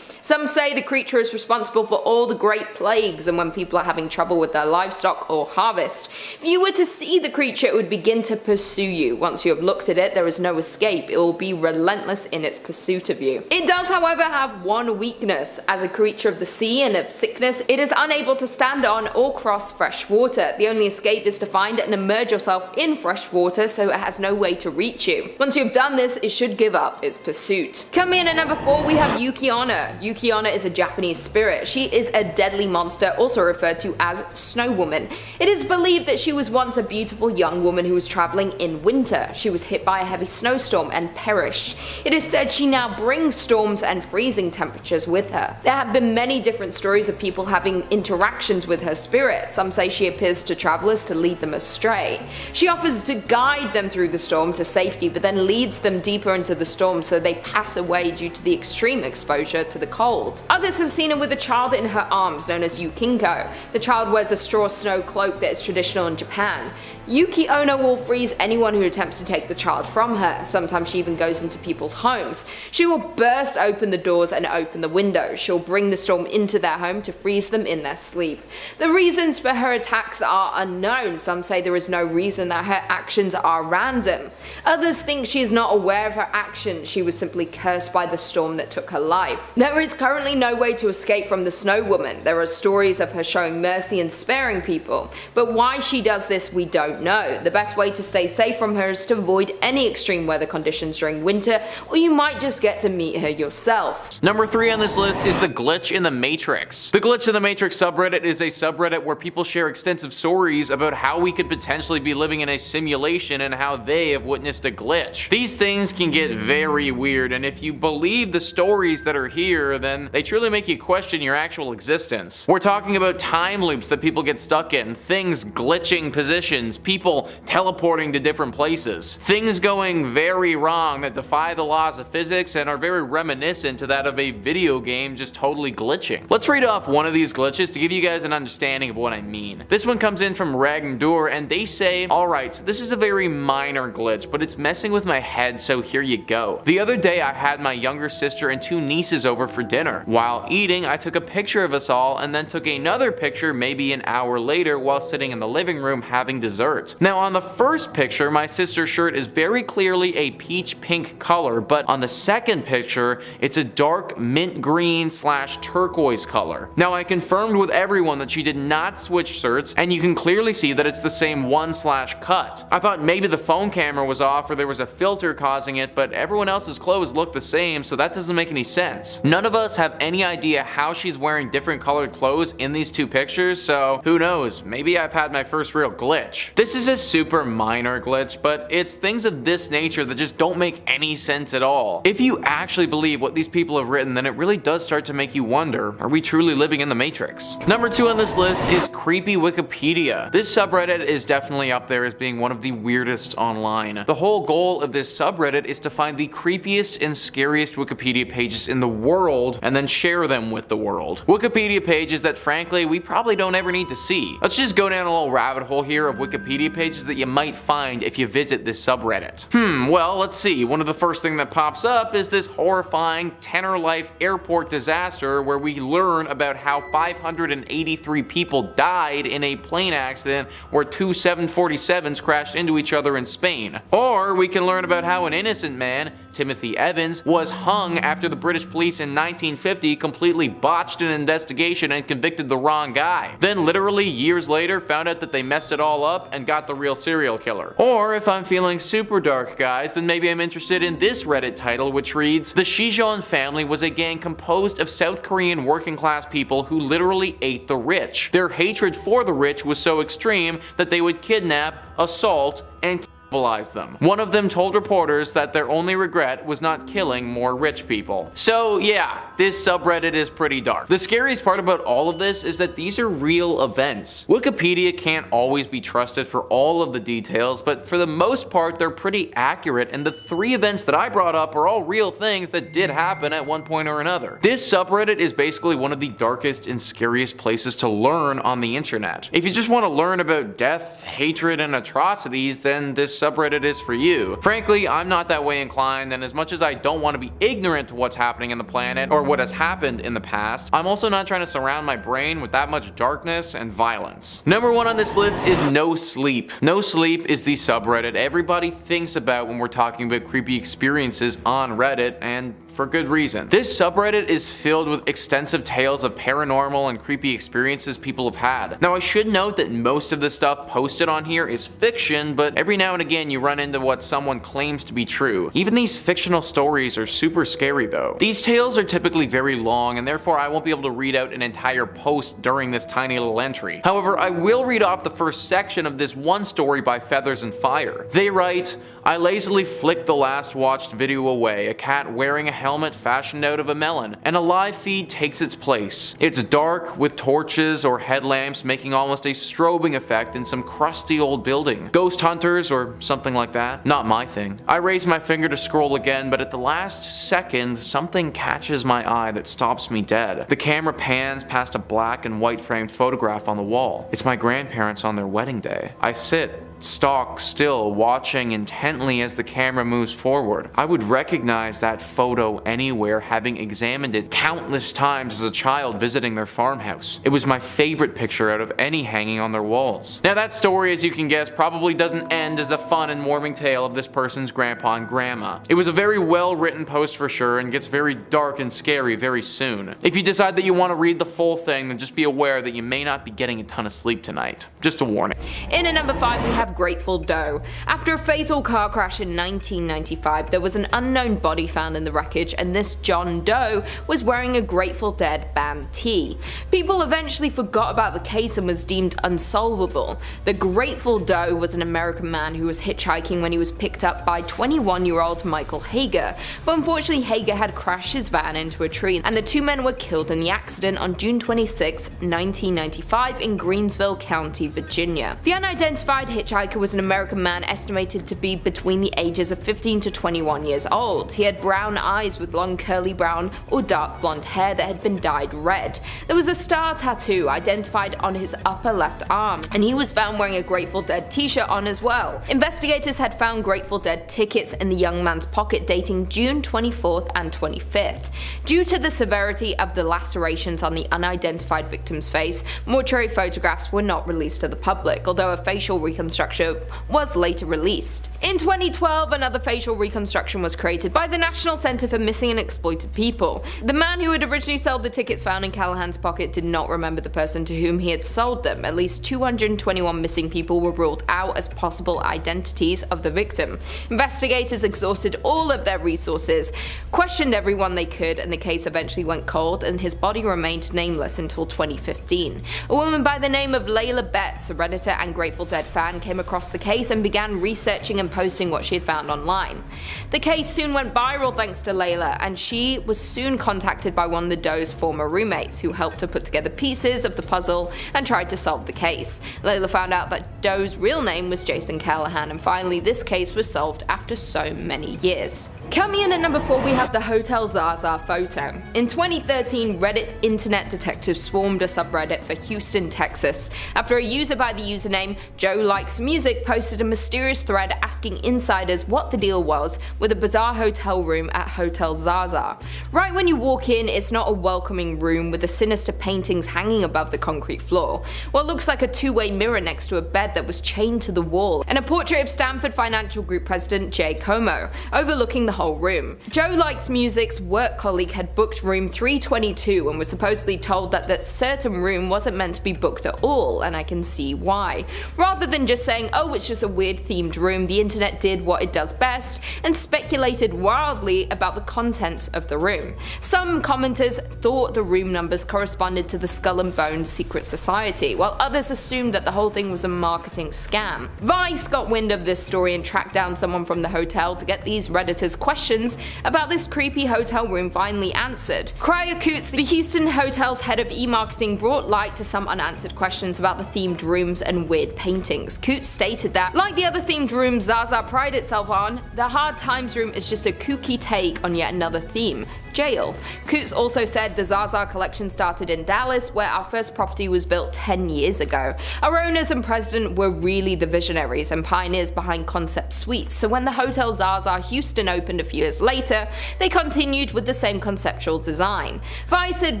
Some say the creature is responsible for all the great plagues and when people are having trouble with their livestock or harvest. If you were to see the creature, it would begin to pursue you. Once you have looked at it, there is no escape. It will be relentless in its pursuit of you. It does, however, have one weakness. As a creature of the sea and of sickness, it is unable to stand on or cross fresh water. The only escape is to find and immerse yourself in fresh water, so it has no way to reach you. Once you have done this, it should give up its pursuit. Coming in at number 4, we have Yuki-onna. Yuki-onna is a Japanese spirit. She is a deadly monster, also referred to as Snow Woman. It is believed that she was once a beautiful young woman who was traveling in winter. She was hit by a heavy snowstorm and perished. It is said she now brings storms and freezing temperatures with her. There have been many different stories of people having interactions with her spirit. Some say she appears to travelers to lead them astray. She offers to guide them through the storm to safety, but then leads them deeper into the storm so they pass away due to the extreme exposure to the cold. Others have seen her with a child in her arms, known as Yukinko. The child wears a straw snow cloak that is traditional in Japan. Yuki-onna will freeze anyone who attempts to take the child from her. Sometimes she even goes into people's homes. She will burst open the doors and open the windows. She'll bring the storm into their home to freeze them in their sleep. The reasons for her attacks are unknown. Some say there is no reason, that her actions are random. Others think she is not aware of her actions. She was simply cursed by the storm that took her life. There is currently no way to escape from the Snow Woman. There are stories of her showing mercy and sparing people, but why she does this we don't know. The best way to stay safe from her is to avoid any extreme weather conditions during winter, or you might just get to meet her yourself. Number 3 on this list is the glitch in the Matrix. The glitch in the Matrix subreddit is a subreddit where people share extensive stories about how we could potentially be living in a simulation and how they have witnessed a glitch. These things can get very weird, and if you believe the stories that are here, then they truly make you question your actual existence. We're talking about time loops that people get stuck in, things glitching positions, people teleporting to different places, things going very wrong that defy the laws of physics and are very reminiscent to that of a video game just totally glitching. Let's read off one of these glitches to give you guys an understanding of what I mean. This one comes in from Ragnar, and they say, alright, so this is a very minor glitch, but it's messing with my head, so here you go. The other day I had my younger sister and 2 nieces over for dinner. While eating, I took a picture of us all and then took another picture maybe an hour later while sitting in the living room having dessert. Now on the first picture, my sister's shirt is very clearly a peach pink color, but on the second picture, it's a dark mint green / turquoise color. Now I confirmed with everyone that she did not switch shirts, and you can clearly see that it's the same one / cut. I thought maybe the phone camera was off or there was a filter causing it, but everyone else's clothes look the same, so that doesn't make any sense. None of us have any idea how she's wearing different colored clothes in these 2 pictures, so who knows, maybe I've had my first real glitch. This is a super minor glitch, but it's things of this nature that just don't make any sense at all. If you actually believe what these people have written, then it really does start to make you wonder, are we truly living in the Matrix? Number 2 on this list is creepy Wikipedia. This subreddit is definitely up there as being one of the weirdest online. The whole goal of this subreddit is to find the creepiest and scariest Wikipedia pages in the world and then share them with the world. Wikipedia pages that frankly we probably don't ever need to see. Let's just go down a little rabbit hole here of Wikipedia pages that you might find if you visit this subreddit. Well, let's see. One of the first thing that pops up is this horrifying Tenor Life airport disaster where we learn about how 583 people died in a plane accident where 2 747s crashed into each other in Spain. Or we can learn about how an innocent man, Timothy Evans, was hung after the British police in 1950 completely botched an investigation and convicted the wrong guy. Then literally years later found out that they messed it all up and got the real serial killer. Or if I'm feeling super dark, guys, then maybe I'm interested in this Reddit title, which reads, the Shijeon family was a gang composed of South Korean working class people who literally ate the rich. Their hatred for the rich was so extreme that they would kidnap, assault, and cannibalize them. One of them told reporters that their only regret was not killing more rich people. So yeah, this subreddit is pretty dark. The scariest part about all of this is that these are real events. Wikipedia can't always be trusted for all of the details, but for the most part they're pretty accurate, and the 3 events that I brought up are all real things that did happen at one point or another. This subreddit is basically one of the darkest and scariest places to learn on the internet. If you just want to learn about death, hatred, and atrocities, then this subreddit is for you. Frankly, I'm not that way inclined, and as much as I don't want to be ignorant to what's happening in the planet or what has happened in the past, I'm also not trying to surround my brain with that much darkness and violence. Number 1 on this list is No Sleep. No Sleep is the subreddit everybody thinks about when we're talking about creepy experiences on Reddit, and for good reason. This subreddit is filled with extensive tales of paranormal and creepy experiences people have had. Now I should note that most of the stuff posted on here is fiction, but every now and again you run into what someone claims to be true. Even these fictional stories are super scary though. These tales are typically very long, and therefore I won't be able to read out an entire post during this tiny little entry. However, I will read off the first section of this one story by Feathers and Fire. They write, I lazily flicked the last watched video away, a cat wearing a helmet fashioned out of a melon, and a live feed takes its place. It's dark, with torches or headlamps making almost a strobing effect in some crusty old building. Ghost hunters or something like that? Not my thing. I raise my finger to scroll again, but at the last second, something catches my eye that stops me dead. The camera pans past a black and white framed photograph on the wall. It's my grandparents on their wedding day. I sit stock still, watching intently as the camera moves forward. I would recognize that photo anywhere, having examined it countless times as a child visiting their farmhouse. It was my favorite picture out of any hanging on their walls. Now that story, as you can guess, probably doesn't end as a fun and warming tale of this person's grandpa and grandma. It was a very well written post for sure, and gets very dark and scary very soon. If you decide that you want to read the full thing, then just be aware that you may not be getting a ton of sleep tonight. Just a warning. In at number 5 we have Grateful Doe. After a fatal car crash in 1995, there was an unknown body found in the wreckage, and this John Doe was wearing a Grateful Dead band tee. People eventually forgot about the case and was deemed unsolvable. The Grateful Doe was an American man who was hitchhiking when he was picked up by 21-year-old Michael Hager, but unfortunately Hager had crashed his van into a tree, and the two men were killed in the accident on June 26, 1995 in Greensville County, Virginia. The unidentified hitchhiker was an American man estimated to be between the ages of 15 to 21 years old. He had brown eyes with long curly brown or dark blonde hair that had been dyed red. There was a star tattoo identified on his upper left arm, and he was found wearing a Grateful Dead t-shirt on as well. Investigators had found Grateful Dead tickets in the young man's pocket dating June 24th and 25th. Due to the severity of the lacerations on the unidentified victim's face, mortuary photographs were not released to the public, although a facial reconstruction was later released. In 2012, another facial reconstruction was created by the National Center for Missing and Exploited People. The man who had originally sold the tickets found in Callahan's pocket did not remember the person to whom he had sold them. At least 221 missing people were ruled out as possible identities of the victim. Investigators exhausted all of their resources, questioned everyone they could, and the case eventually went cold, and his body remained nameless until 2015. A woman by the name of Layla Betts, a Redditor and Grateful Dead fan, came across the case and began researching and posting what she had found online. The case soon went viral thanks to Layla, and she was soon contacted by one of the Doe's former roommates, who helped her put together pieces of the puzzle and tried to solve the case. Layla found out that Doe's real name was Jason Callahan, and finally this case was solved after so many years. Coming in at number 4 we have the Hotel Zaza photo. In 2013, Reddit's internet detectives swarmed a subreddit for Houston, Texas, after a user by the username Joe Likes Music posted a mysterious thread asking insiders what the deal was with a bizarre hotel room at Hotel Zaza. Right when you walk in, it's not a welcoming room with the sinister paintings hanging above the concrete floor, what looks like a two-way mirror next to a bed that was chained to the wall, and a portrait of Stanford Financial Group president Jay Como, overlooking the whole room. Joe Likes Music's work colleague had booked room 322 and was supposedly told that that certain room wasn't meant to be booked at all, and I can see why. Rather than just saying, oh, it's just a weird themed room, the internet did what it does best and speculated wildly about the contents of the room. Some commenters thought the room numbers corresponded to the Skull and Bones secret society, while others assumed that the whole thing was a marketing scam. Vice got wind of this story and tracked down someone from the hotel to get these Redditors' questions about this creepy hotel room finally answered. Cryer Coots, the Houston Hotel's head of e-marketing, brought light to some unanswered questions about the themed rooms and weird paintings. Coots stated that, like the other themed rooms Zaza prided itself on, the Hard Times room is just a kooky take on yet another theme: jail. Coots also said the Zaza collection started in Dallas, where our first property was built 10 years ago. Our owners and president were really the visionaries and pioneers behind concept suites, so when the Hotel Zaza Houston opened a few years later, they continued with the same conceptual design. Vice had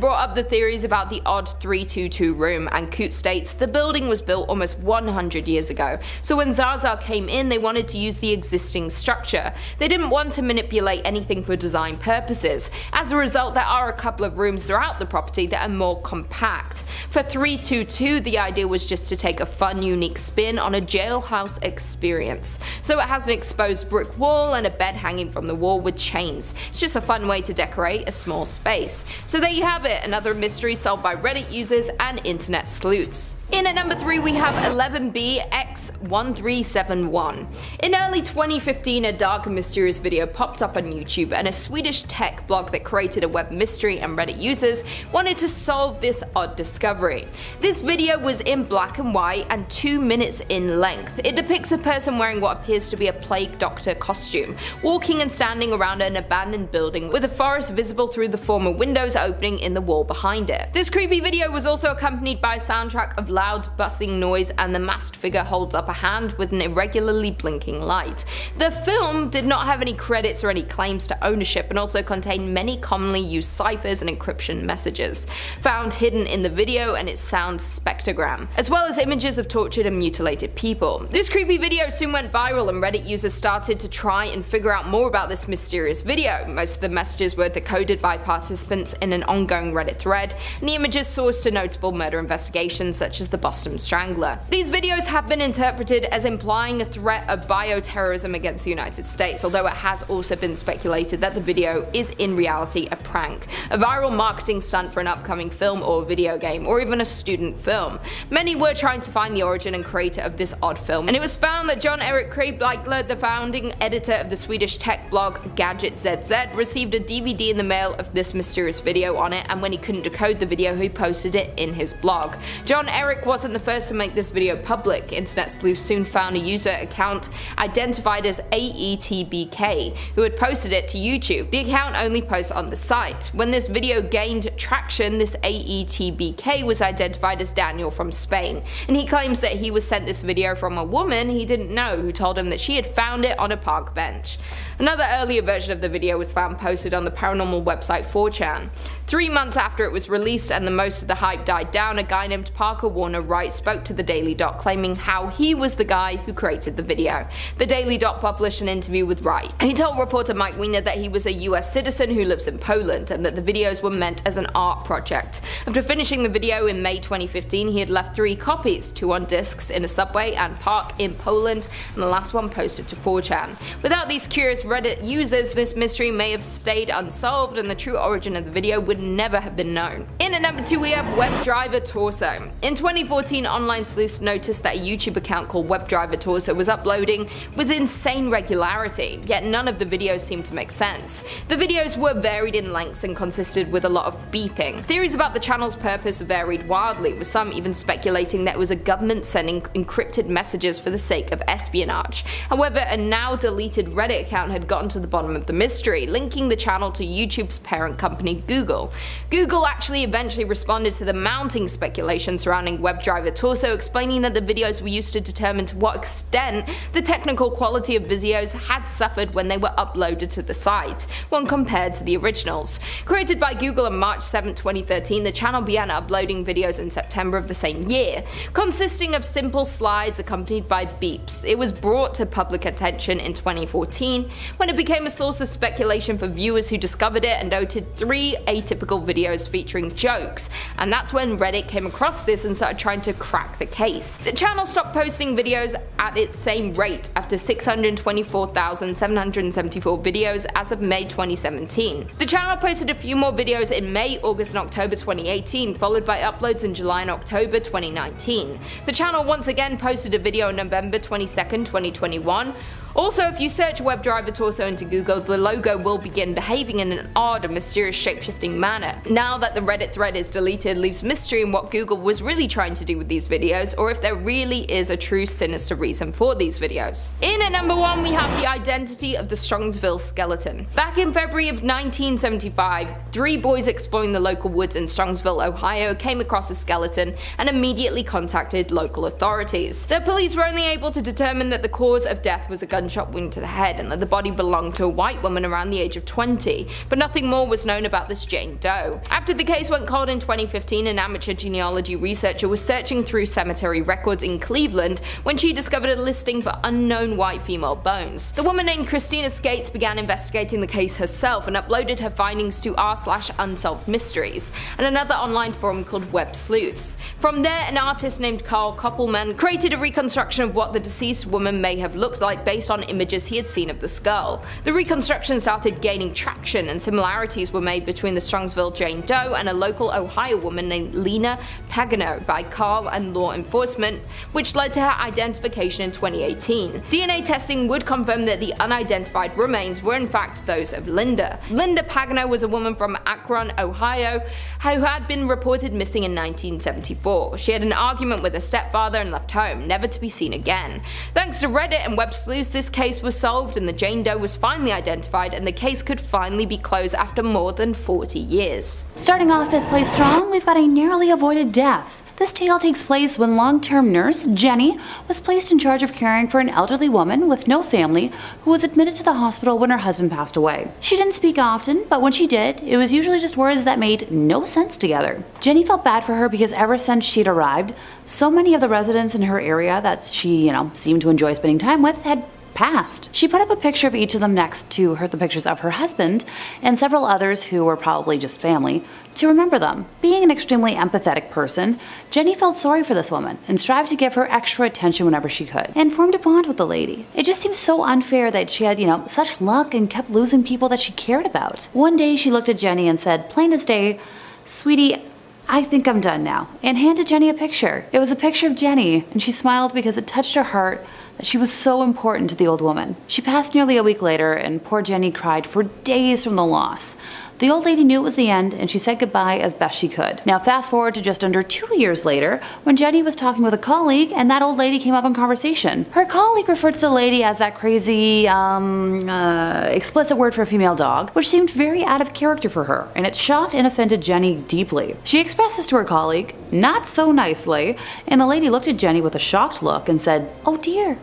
brought up the theories about the odd 322 room, and Coots states the building was built almost 100 years ago, so when Zaza came in they wanted to use the existing structure. They didn't want to manipulate anything for design purposes. As a result, there are a couple of rooms throughout the property that are more compact. For 322, the idea was just to take a fun, unique spin on a jailhouse experience. So it has an exposed brick wall and a bed hanging from the wall with chains. It's just a fun way to decorate a small space. So there you have it, another mystery solved by Reddit users and internet sleuths. In at number 3 we have 11BX1371. In early 2015, a dark and mysterious video popped up on YouTube, and a Swedish tech blog that created a web mystery and Reddit Reddit users wanted to solve this odd discovery. This video was in black and white and 2 minutes in length. It depicts a person wearing what appears to be a plague doctor costume, walking and standing around an abandoned building with a forest visible through the former windows opening in the wall behind it. This creepy video was also accompanied by a soundtrack of loud buzzing noise, and the masked figure holds up a hand with an irregularly blinking light. The film did not have any credits or any claims to ownership, and also contained many commonly used ciphers and encryption messages found hidden in the video and its sound spectrogram, as well as images of tortured and mutilated people. This creepy video soon went viral, and Reddit users started to try and figure out more about this mysterious video. Most of the messages were decoded by participants in an ongoing Reddit thread, and the images sourced to notable murder investigations such as the Boston Strangler. These videos have been interpreted as implying a threat of bioterrorism against the United States, although it has also been speculated that the video is in reality a prank, a viral marketing stunt for an upcoming film or video game, or even a student film. Many were trying to find the origin and creator of this odd film, and it was found that John Erik Kreibleichler, the founding editor of the Swedish tech blog Gadget ZZ, received a DVD in the mail of this mysterious video on it, and when he couldn't decode the video, he posted it in his blog. John Erik wasn't the first to make this video public. Internet sleuths soon found a user account identified as AETBK, who had posted it to YouTube. The account only posts on the site. When this video gained traction, this AETBK was identified as Daniel from Spain, and he claims that he was sent this video from a woman he didn't know who told him that she had found it on a park bench. Another earlier version of the video was found posted on the paranormal website 4chan. 3 months after it was released and the most of the hype died down, a guy named Parker Warner Wright spoke to the Daily Dot claiming how he was the guy who created the video. The Daily Dot published an interview with Wright. He told reporter Mike Weiner that he was a US citizen who lives in Poland, and that the videos were meant as an art project. After finishing the video in May 2015, he had left 3 copies, 2 on discs in a subway and park in Poland, and the last one posted to 4chan. Without these curious Reddit users, this mystery may have stayed unsolved, and the true origin of the video would never have been known. In at number 2 we have WebDriver Torso. In 2014, online sleuths noticed that a YouTube account called WebDriver Torso was uploading with insane regularity, yet none of the videos seemed to make sense. The videos were varied in lengths and consisted with a lot of beeping. Theories about the channel's purpose varied wildly, with some even speculating that it was a government sending encrypted messages for the sake of espionage. However, a now deleted Reddit account had gotten to the bottom of the mystery, linking the channel to YouTube's parent company Google. Google actually eventually responded to the mounting speculation surrounding WebDriver Torso, explaining that the videos were used to determine to what extent the technical quality of videos had suffered when they were uploaded to the site, when compared to the originals. Created by Google on March 7, 2013, the channel began uploading videos in September of the same year, consisting of simple slides accompanied by beeps. It was brought to public attention in 2014, when it became a source of speculation for viewers who discovered it and noted 3 atypical videos featuring jokes, and that's when Reddit came across this and started trying to crack the case. The channel stopped posting videos at its same rate after 624,774 videos as of May 2017. The channel posted a few more videos in May, August and October 2018, followed by uploads in July and October 2019. The channel once again posted a video on November 22nd, 2021. Also, if you search WebDriver Torso into Google, the logo will begin behaving in an odd and mysterious shape-shifting manner. Now that the Reddit thread is deleted, leaves mystery in what Google was really trying to do with these videos, or if there really is a true sinister reason for these videos. In at number 1 we have the identity of the Strongsville skeleton. Back in February of 1975, 3 boys exploring the local woods in Strongsville, Ohio came across a skeleton and immediately contacted local authorities. The police were only able to determine that the cause of death was a gunshot wound to the head and that the body belonged to a white woman around the age of 20, but nothing more was known about this Jane Doe. After the case went cold in 2015, an amateur genealogy researcher was searching through cemetery records in Cleveland when she discovered a listing for unknown white female bones. The woman named Christina Skates began investigating the case herself and uploaded her findings to r/unsolved mysteries and another online forum called Web Sleuths. From there, an artist named Carl Koppelman created a reconstruction of what the deceased woman may have looked like based based on images he had seen of the skull. The reconstruction started gaining traction, and similarities were made between the Strongsville Jane Doe and a local Ohio woman named Lena Pagano by Carl and law enforcement, which led to her identification in 2018. DNA testing would confirm that the unidentified remains were in fact those of Linda. Linda Pagano was a woman from Akron, Ohio, who had been reported missing in 1974. She had an argument with her stepfather and left home, never to be seen again. Thanks to Reddit and web sleuths, this case was solved and the Jane Doe was finally identified, and the case could finally be closed after more than 40 years. Starting off 5th place strong, we've got a narrowly avoided death. This tale takes place when long-term nurse Jenny was placed in charge of caring for an elderly woman with no family who was admitted to the hospital when her husband passed away. She didn't speak often, but when she did, it was usually just words that made no sense together. Jenny felt bad for her because ever since she'd arrived, so many of the residents in her area that she, seemed to enjoy spending time with had passed. She put up a picture of each of them next to the pictures of her husband and several others who were probably just family to remember them. Being an extremely empathetic person, Jenny felt sorry for this woman and strived to give her extra attention whenever she could, and formed a bond with the lady. It just seemed so unfair that she had, such luck and kept losing people that she cared about. One day she looked at Jenny and said, plain as day, "Sweetie, I think I'm done now," and handed Jenny a picture. It was a picture of Jenny, and she smiled because it touched her heart that she was so important to the old woman. She passed nearly a week later, and poor Jenny cried for days from the loss. The old lady knew it was the end, and she said goodbye as best she could. Now fast forward to just under 2 years later, when Jenny was talking with a colleague, and that old lady came up in conversation. Her colleague referred to the lady as that crazy, explicit word for a female dog, which seemed very out of character for her, and it shocked and offended Jenny deeply. She expressed this to her colleague, not so nicely, and the lady looked at Jenny with a shocked look and said, "Oh dear,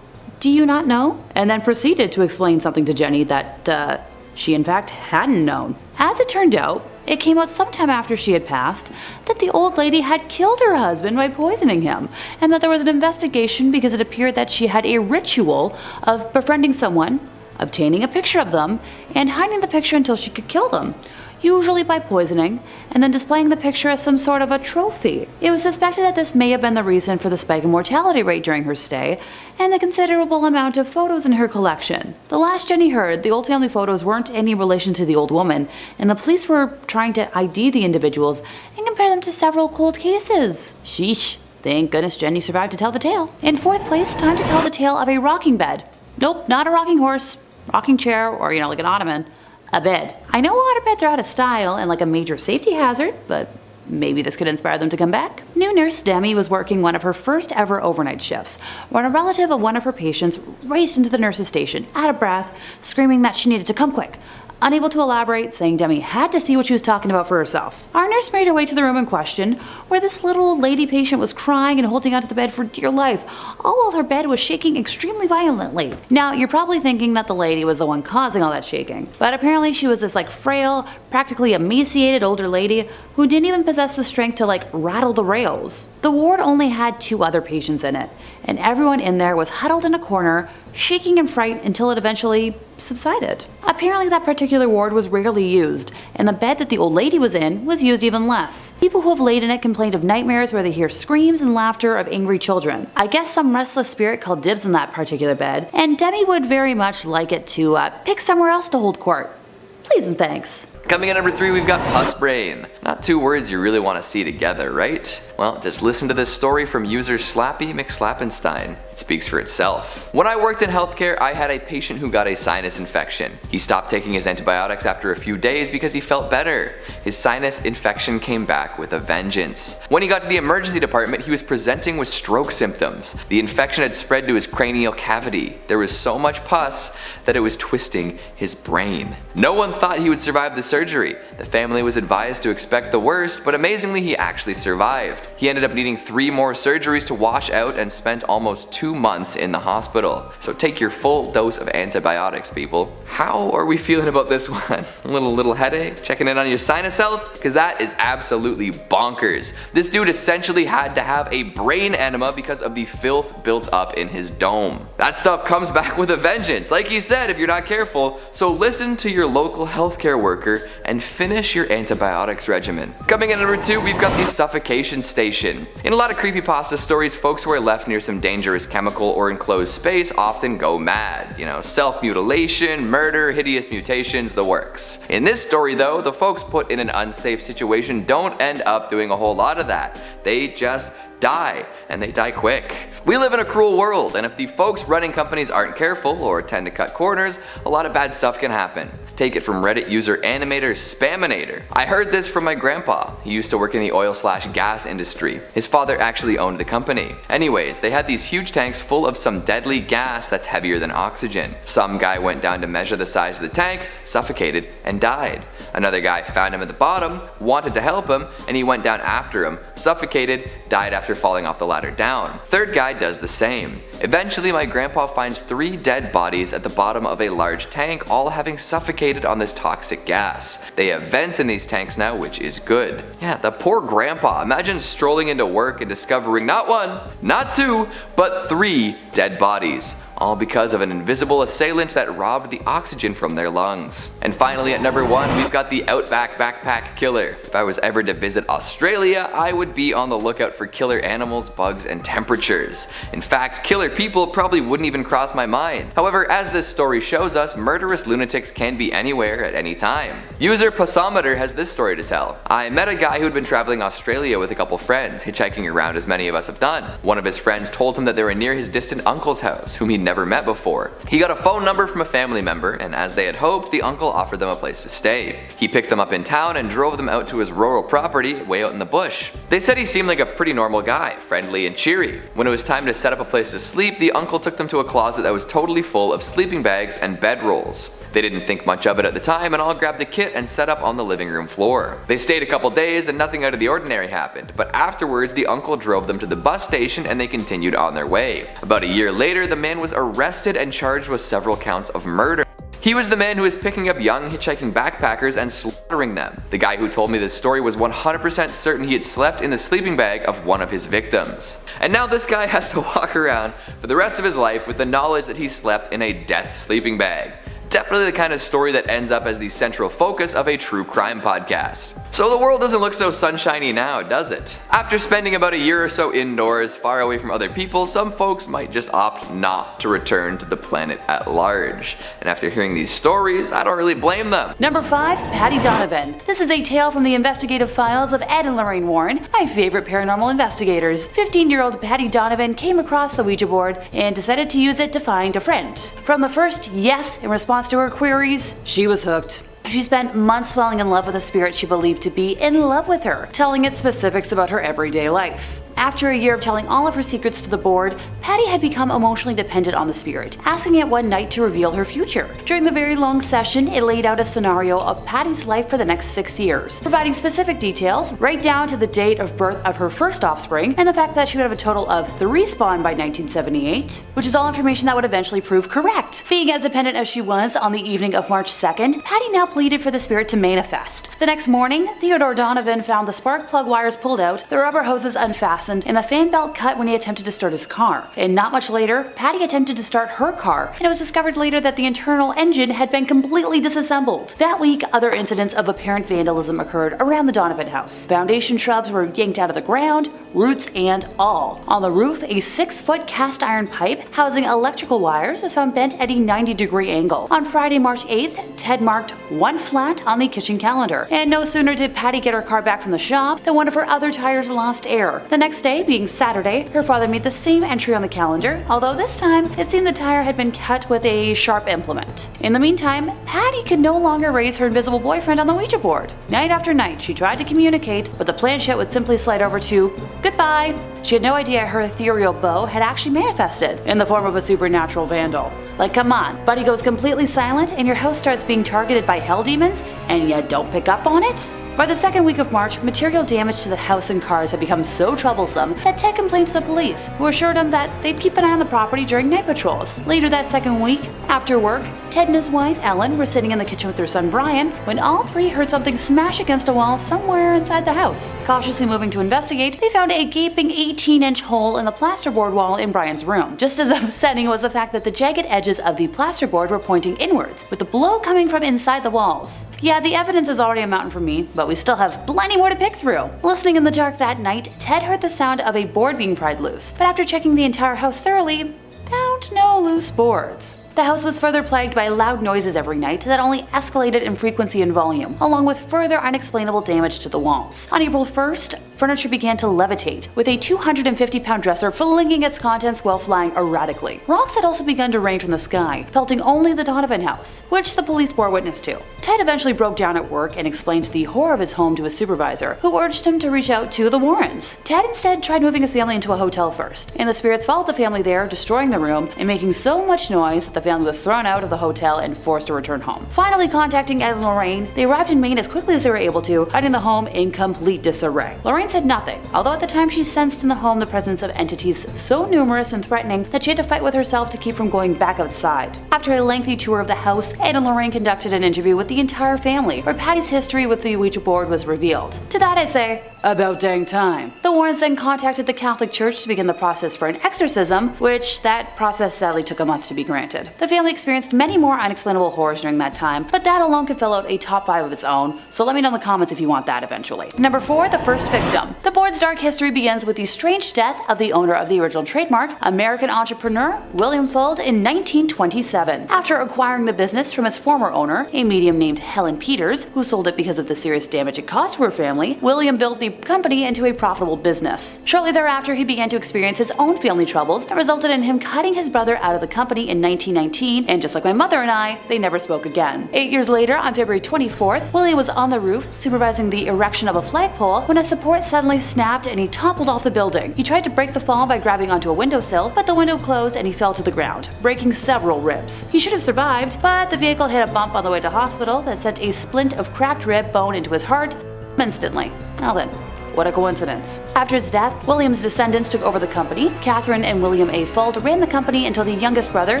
do you not know?" And then proceeded to explain something to Jenny that, she in fact hadn't known. As it turned out, it came out sometime after she had passed that the old lady had killed her husband by poisoning him, and that there was an investigation because it appeared that she had a ritual of befriending someone, obtaining a picture of them, and hiding the picture until she could kill them, usually by poisoning, and then displaying the picture as some sort of a trophy. It was suspected that this may have been the reason for the spike in mortality rate during her stay, and the considerable amount of photos in her collection. The last Jenny heard, the old family photos weren't any relation to the old woman, and the police were trying to ID the individuals and compare them to several cold cases. Sheesh. Thank goodness Jenny survived to tell the tale. In 4th place, time to tell the tale of a rocking bed. Nope, not a rocking horse, rocking chair, or like an ottoman. A bed. I know waterbeds are out of style and like a major safety hazard, but maybe this could inspire them to come back. New nurse Demi was working one of her first ever overnight shifts when a relative of one of her patients raced into the nurse's station, out of breath, screaming that she needed to come quick. Unable to elaborate, saying Demi had to see what she was talking about for herself. Our nurse made her way to the room in question, where this little old lady patient was crying and holding onto the bed for dear life, all while her bed was shaking extremely violently. Now, you're probably thinking that the lady was the one causing all that shaking, but apparently she was this frail, practically emaciated older lady who didn't even possess the strength to rattle the rails. The ward only had 2 other patients in it, and everyone in there was huddled in a corner, shaking in fright until it eventually subsided. Apparently that particular ward was rarely used, and the bed that the old lady was in was used even less. People who have laid in it complained of nightmares where they hear screams and laughter of angry children. I guess some restless spirit called dibs on that particular bed, and Demi would very much like it to pick somewhere else to hold court. Please and thanks. Coming at number 3, we've got Puss Brain. Not 2 words you really want to see together, right? Well, just listen to this story from user Slappy McSlappenstein. It speaks for itself. When I worked in healthcare, I had a patient who got a sinus infection. He stopped taking his antibiotics after a few days because he felt better. His sinus infection came back with a vengeance. When he got to the emergency department, he was presenting with stroke symptoms. The infection had spread to his cranial cavity. There was so much pus that it was twisting his brain. No one thought he would survive the surgery. The family was advised to expect the worst, but amazingly he actually survived. He ended up needing 3 more surgeries to wash out and spent almost 2 months in the hospital. So take your full dose of antibiotics, people. How are we feeling about this one? A little headache? Checking in on your sinus health? Because that is absolutely bonkers. This dude essentially had to have a brain enema because of the filth built up in his dome. That stuff comes back with a vengeance, like he said, if you're not careful. So listen to your local healthcare worker and finish your antibiotics regimen. Coming in at number 2, we've got the suffocation station. In a lot of creepypasta stories, folks who are left near some dangerous chemical or enclosed space often go mad. You know, self-mutilation, murder, hideous mutations, the works. In this story though, the folks put in an unsafe situation don't end up doing a whole lot of that. They just die, and they die quick. We live in a cruel world, and if the folks running companies aren't careful or tend to cut corners, a lot of bad stuff can happen. Take it from Reddit user Animator Spaminator. I heard this from my grandpa. He used to work in the oil/gas industry. His father actually owned the company. Anyways, they had these huge tanks full of some deadly gas that's heavier than oxygen. Some guy went down to measure the size of the tank, suffocated, and died. Another guy found him at the bottom, wanted to help him, and he went down after him, suffocated, died after falling off the ladder down. Third guy does the same. Eventually, my grandpa finds 3 dead bodies at the bottom of a large tank, all having suffocated on this toxic gas. They have vents in these tanks now, which is good. Yeah, the poor grandpa. Imagine strolling into work and discovering not 1, not 2, but 3 dead bodies. All because of an invisible assailant that robbed the oxygen from their lungs. And finally at number 1, we've got the Outback Backpack Killer. If I was ever to visit Australia, I would be on the lookout for killer animals, bugs, and temperatures. In fact, killer people probably wouldn't even cross my mind. However, as this story shows us, murderous lunatics can be anywhere at any time. User Passometer has this story to tell. I met a guy who had been traveling Australia with a couple friends, hitchhiking around as many of us have done. One of his friends told him that they were near his distant uncle's house, whom he'd never met before. He got a phone number from a family member, and as they had hoped, the uncle offered them a place to stay. He picked them up in town and drove them out to his rural property way out in the bush. They said he seemed like a pretty normal guy, friendly and cheery. When it was time to set up a place to sleep, the uncle took them to a closet that was totally full of sleeping bags and bedrolls. They didn't think much of it at the time and all grabbed the kit and set up on the living room floor. They stayed a couple days and nothing out of the ordinary happened, but afterwards the uncle drove them to the bus station and they continued on their way. About a year later, the man was arrested and charged with several counts of murder. He was the man who was picking up young hitchhiking backpackers and slaughtering them. The guy who told me this story was 100% certain he had slept in the sleeping bag of one of his victims. And now this guy has to walk around for the rest of his life with the knowledge that he slept in a death sleeping bag. Definitely the kind of story that ends up as the central focus of a true crime podcast. So the world doesn't look so sunshiny now, does it? After spending about a year or so indoors, far away from other people, some folks might just opt not to return to the planet at large. And after hearing these stories, I don't really blame them. Number 5, Patty Donovan. This is a tale from the investigative files of Ed and Lorraine Warren, my favorite paranormal investigators. 15-year-old Patty Donovan came across the Ouija board and decided to use it to find a friend. From the first yes in response to her queries, she was hooked. She spent months falling in love with a spirit she believed to be in love with her, telling it specifics about her everyday life. After a year of telling all of her secrets to the board, Patty had become emotionally dependent on the spirit, asking it one night to reveal her future. During the very long session, it laid out a scenario of Patty's life for the next 6 years, providing specific details right down to the date of birth of her first offspring and the fact that she would have a total of 3 spawn by 1978, which is all information that would eventually prove correct. Being as dependent as she was on the evening of March 2nd, Patty now pleaded for the spirit to manifest. The next morning, Theodore Donovan found the spark plug wires pulled out, the rubber hoses unfastened, and the fan belt cut when he attempted to start his car. And not much later, Patty attempted to start her car, and it was discovered later that the internal engine had been completely disassembled. That week, other incidents of apparent vandalism occurred around the Donovan house. Foundation shrubs were yanked out of the ground, roots and all. On the roof, a 6-foot cast iron pipe housing electrical wires was found bent at a 90-degree angle. On Friday, March 8th, Ted marked 1 flat on the kitchen calendar. And no sooner did Patty get her car back from the shop than one of her other tires lost air. The next day, being Saturday, her father made the same entry on the calendar, although this time it seemed the tire had been cut with a sharp implement. In the meantime, Patty could no longer raise her invisible boyfriend on the Ouija board. Night after night, she tried to communicate, but the planchette would simply slide over to goodbye. She had no idea her ethereal beau had actually manifested in the form of a supernatural vandal. Like, come on, Buddy goes completely silent and your house starts being targeted by hell demons and you don't pick up on it? By the second week of March, material damage to the house and cars had become so troublesome that Ted complained to the police, who assured him that they'd keep an eye on the property during night patrols. Later that second week, after work, Ted and his wife, Ellen, were sitting in the kitchen with their son, Brian, when all three heard something smash against a wall somewhere inside the house. Cautiously moving to investigate, they found a gaping 18-inch hole in the plasterboard wall in Brian's room. Just as upsetting was the fact that the jagged edges of the plasterboard were pointing inwards, with the blow coming from inside the walls. Yeah, the evidence is already a mountain for me, but but we still have plenty more to pick through. Listening in the dark that night, Ted heard the sound of a board being pried loose, but after checking the entire house thoroughly, found no loose boards. The house was further plagued by loud noises every night that only escalated in frequency and volume, along with further unexplainable damage to the walls. On April 1st, furniture began to levitate, with a 250-pound dresser flinging its contents while flying erratically. Rocks had also begun to rain from the sky, pelting only the Donovan house, which the police bore witness to. Ted eventually broke down at work and explained the horror of his home to his supervisor, who urged him to reach out to the Warrens. Ted instead tried moving his family into a hotel first, and the spirits followed the family there, destroying the room and making so much noise that the family was thrown out of the hotel and forced to return home. Finally contacting Ed and Lorraine, they arrived in Maine as quickly as they were able to, finding the home in complete disarray. Lorraine said nothing, although at the time she sensed in the home the presence of entities so numerous and threatening that she had to fight with herself to keep from going back outside. After a lengthy tour of the house, Ed and Lorraine conducted an interview with the entire family, where Patty's history with the Ouija board was revealed. To that I say, about dang time. The Warrens then contacted the Catholic Church to begin the process for an exorcism, which that process sadly took a month to be granted. The family experienced many more unexplainable horrors during that time, but that alone could fill out a top 5 of its own, so let me know in the comments if you want that eventually. Number 4, the first victim. The board's dark history begins with the strange death of the owner of the original trademark, American entrepreneur William Fuld, in 1927. After acquiring the business from its former owner, a medium named Helen Peters, who sold it because of the serious damage it caused to her family, William built the company into a profitable business. Shortly thereafter, he began to experience his own family troubles that resulted in him cutting his brother out of the company in 1919, and just like my mother and I, they never spoke again. 8 years later, on February 24th, William was on the roof supervising the erection of a flagpole when a support suddenly snapped and he toppled off the building. He tried to break the fall by grabbing onto a windowsill, but the window closed and he fell to the ground, breaking several ribs. He should have survived, but the vehicle hit a bump on the way to hospital that sent a splint of cracked rib bone into his heart instantly. Now then, what a coincidence. After his death, William's descendants took over the company. Catherine and William A. Fuld ran the company until the youngest brother,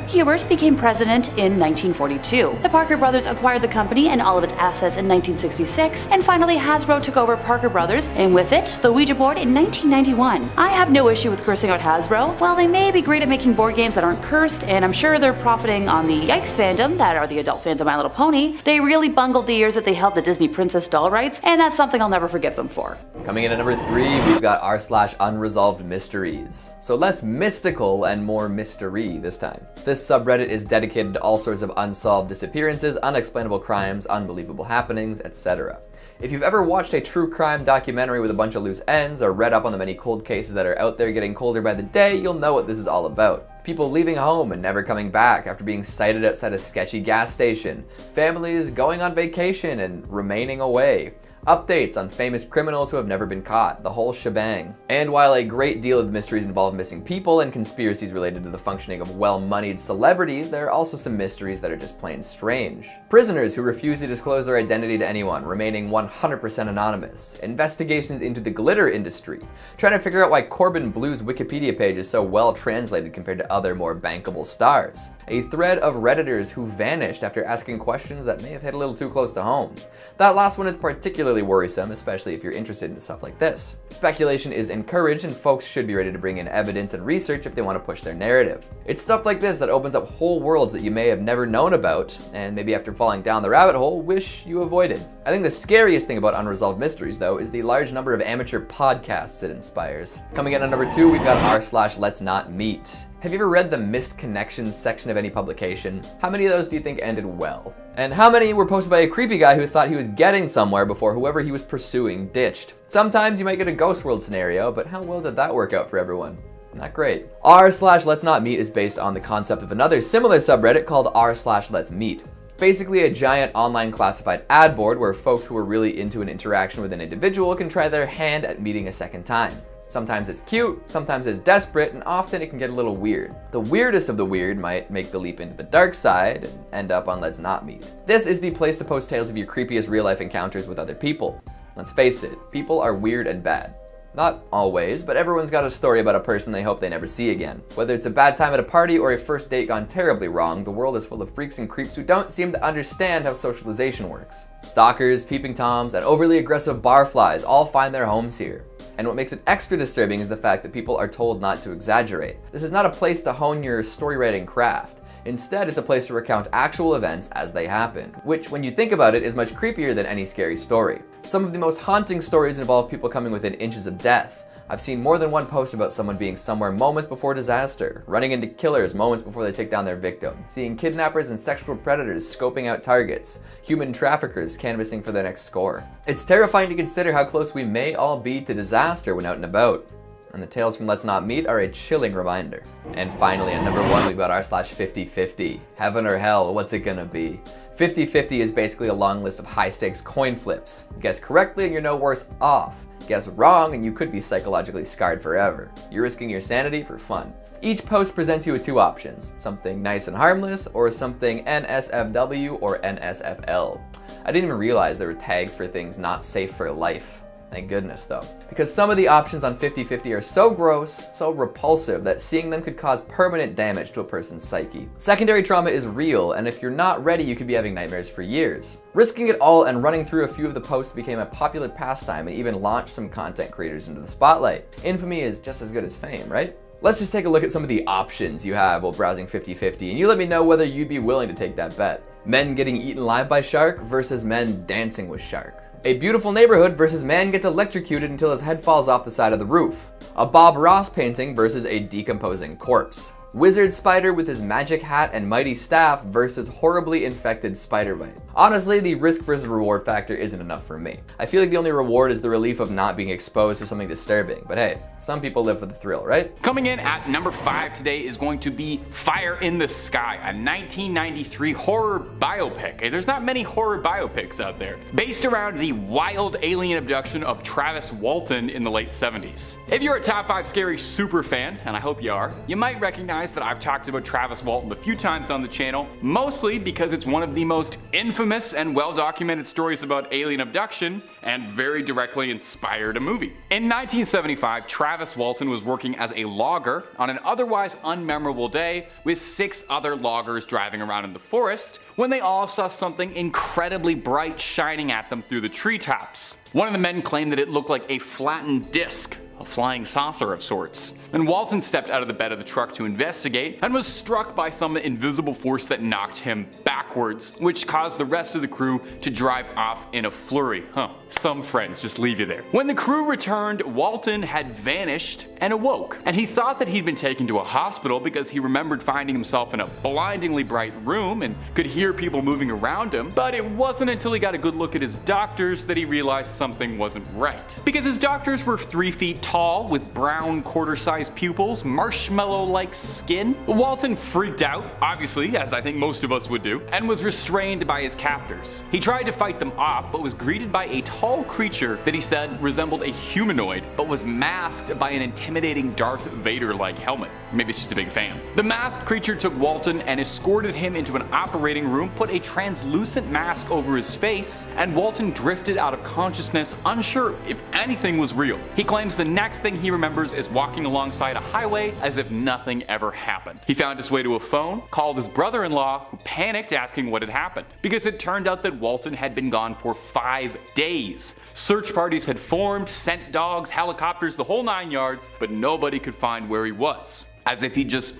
Hubert, became president in 1942. The Parker brothers acquired the company and all of its assets in 1966, and finally Hasbro took over Parker Brothers, and with it, the Ouija board in 1991. I have no issue with cursing out Hasbro. While they may be great at making board games that aren't cursed, and I'm sure they're profiting on the Yikes fandom that are the adult fans of My Little Pony, they really bungled the years that they held the Disney Princess doll rights, and that's something I'll never forgive them for. Coming in at number 3, we've got r/unresolved mysteries. So less mystical and more mystery this time. This subreddit is dedicated to all sorts of unsolved disappearances, unexplainable crimes, unbelievable happenings, etc. If you've ever watched a true crime documentary with a bunch of loose ends, or read up on the many cold cases that are out there getting colder by the day, you'll know what this is all about. People leaving home and never coming back after being sighted outside a sketchy gas station. Families going on vacation and remaining away. Updates on famous criminals who have never been caught, the whole shebang. And while a great deal of mysteries involve missing people and conspiracies related to the functioning of well-moneyed celebrities, there are also some mysteries that are just plain strange. Prisoners who refuse to disclose their identity to anyone, remaining 100% anonymous. Investigations into the glitter industry. Trying to figure out why Corbin Blue's Wikipedia page is so well translated compared to other more bankable stars. A thread of Redditors who vanished after asking questions that may have hit a little too close to home. That last one is particularly worrisome, especially if you're interested in stuff like this. Speculation is encouraged and folks should be ready to bring in evidence and research if they want to push their narrative. It's stuff like this that opens up whole worlds that you may have never known about, and maybe after falling down the rabbit hole, wish you avoided. I think the scariest thing about Unresolved Mysteries, though, is the large number of amateur podcasts it inspires. Coming in at number 2, we've got r/Let's Not Meet. Have you ever read the Missed Connections section of any publication? How many of those do you think ended well? And how many were posted by a creepy guy who thought he was getting somewhere before whoever he was pursuing ditched? Sometimes you might get a Ghost World scenario, but how well did that work out for everyone? Not great. r/Let's Not Meet is based on the concept of another similar subreddit called r/Let's Meet. Basically a giant online classified ad board where folks who are really into an interaction with an individual can try their hand at meeting a second time. Sometimes it's cute, sometimes it's desperate, and often it can get a little weird. The weirdest of the weird might make the leap into the dark side and end up on Let's Not Meet. This is the place to post tales of your creepiest real-life encounters with other people. Let's face it, people are weird and bad. Not always, but everyone's got a story about a person they hope they never see again. Whether it's a bad time at a party or a first date gone terribly wrong, the world is full of freaks and creeps who don't seem to understand how socialization works. Stalkers, peeping toms, and overly aggressive barflies all find their homes here. And what makes it extra disturbing is the fact that people are told not to exaggerate. This is not a place to hone your story writing craft. Instead, it's a place to recount actual events as they happened, which when you think about it is much creepier than any scary story. Some of the most haunting stories involve people coming within inches of death. I've seen more than one post about someone being somewhere moments before disaster, running into killers moments before they take down their victim, seeing kidnappers and sexual predators scoping out targets, human traffickers canvassing for their next score. It's terrifying to consider how close we may all be to disaster when out and about. And the tales from Let's Not Meet are a chilling reminder. And finally, at number 1, we've got r/50/50. Heaven or hell, what's it gonna be? 50/50 is basically a long list of high-stakes coin flips. Guess correctly and you're no worse off. Guess wrong and you could be psychologically scarred forever. You're risking your sanity for fun. Each post presents you with 2 options, something nice and harmless or something NSFW or NSFL. I didn't even realize there were tags for things not safe for life. Thank goodness though. Because some of the options on 50/50 are so gross, so repulsive that seeing them could cause permanent damage to a person's psyche. Secondary trauma is real, and if you're not ready, you could be having nightmares for years. Risking it all and running through a few of the posts became a popular pastime and even launched some content creators into the spotlight. Infamy is just as good as fame, right? Let's just take a look at some of the options you have while browsing 50/50, and you let me know whether you'd be willing to take that bet. Men getting eaten alive by shark versus men dancing with shark. A beautiful neighborhood versus man gets electrocuted until his head falls off the side of the roof. A Bob Ross painting versus a decomposing corpse. Wizard spider with his magic hat and mighty staff versus horribly infected spider bite. Honestly, the risk versus reward factor isn't enough for me. I feel like the only reward is the relief of not being exposed to something disturbing, but hey, some people live for the thrill, right? Coming in at number 5 today is going to be Fire in the Sky, a 1993 horror biopic. Hey, there's not many horror biopics out there. Based around the wild alien abduction of Travis Walton in the late 70s. If you're a Top 5 Scary super fan, and I hope you are, you might recognize that I've talked about Travis Walton a few times on the channel, mostly because it's one of the most infamous and well-documented stories about alien abduction and very directly inspired a movie. In 1975, Travis Walton was working as a logger on an otherwise unmemorable day with 6 other loggers driving around in the forest when they all saw something incredibly bright shining at them through the treetops. One of the men claimed that it looked like a flattened disc, a flying saucer of sorts. And Walton stepped out of the bed of the truck to investigate and was struck by some invisible force that knocked him backwards, which caused the rest of the crew to drive off in a flurry. Some friends just leave you there. When the crew returned, Walton had vanished and awoke, and he thought that he'd been taken to a hospital because he remembered finding himself in a blindingly bright room and could hear people moving around him, but it wasn't until he got a good look at his doctors that he realized something wasn't right. Because his doctors were 3 feet tall with brown quarter-sized pupils, marshmallow-like skin. Walton freaked out, obviously, as I think most of us would do, and was restrained by his captors. He tried to fight them off, but was greeted by a tall creature that he said resembled a humanoid, but was masked by an intimidating Darth Vader-like helmet. Maybe it's just a big fan. The masked creature took Walton and escorted him into an operating room, put a translucent mask over his face, and Walton drifted out of consciousness, unsure if anything was real. He claims the next thing he remembers is walking alongside a highway as if nothing ever happened. He found his way to a phone, called his brother-in-law, who panicked asking what had happened, because it turned out that Walton had been gone for 5 days. Search parties had formed, sent dogs, helicopters, the whole 9 yards, but nobody could find where he was, as if he just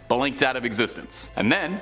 blinked out of existence. And then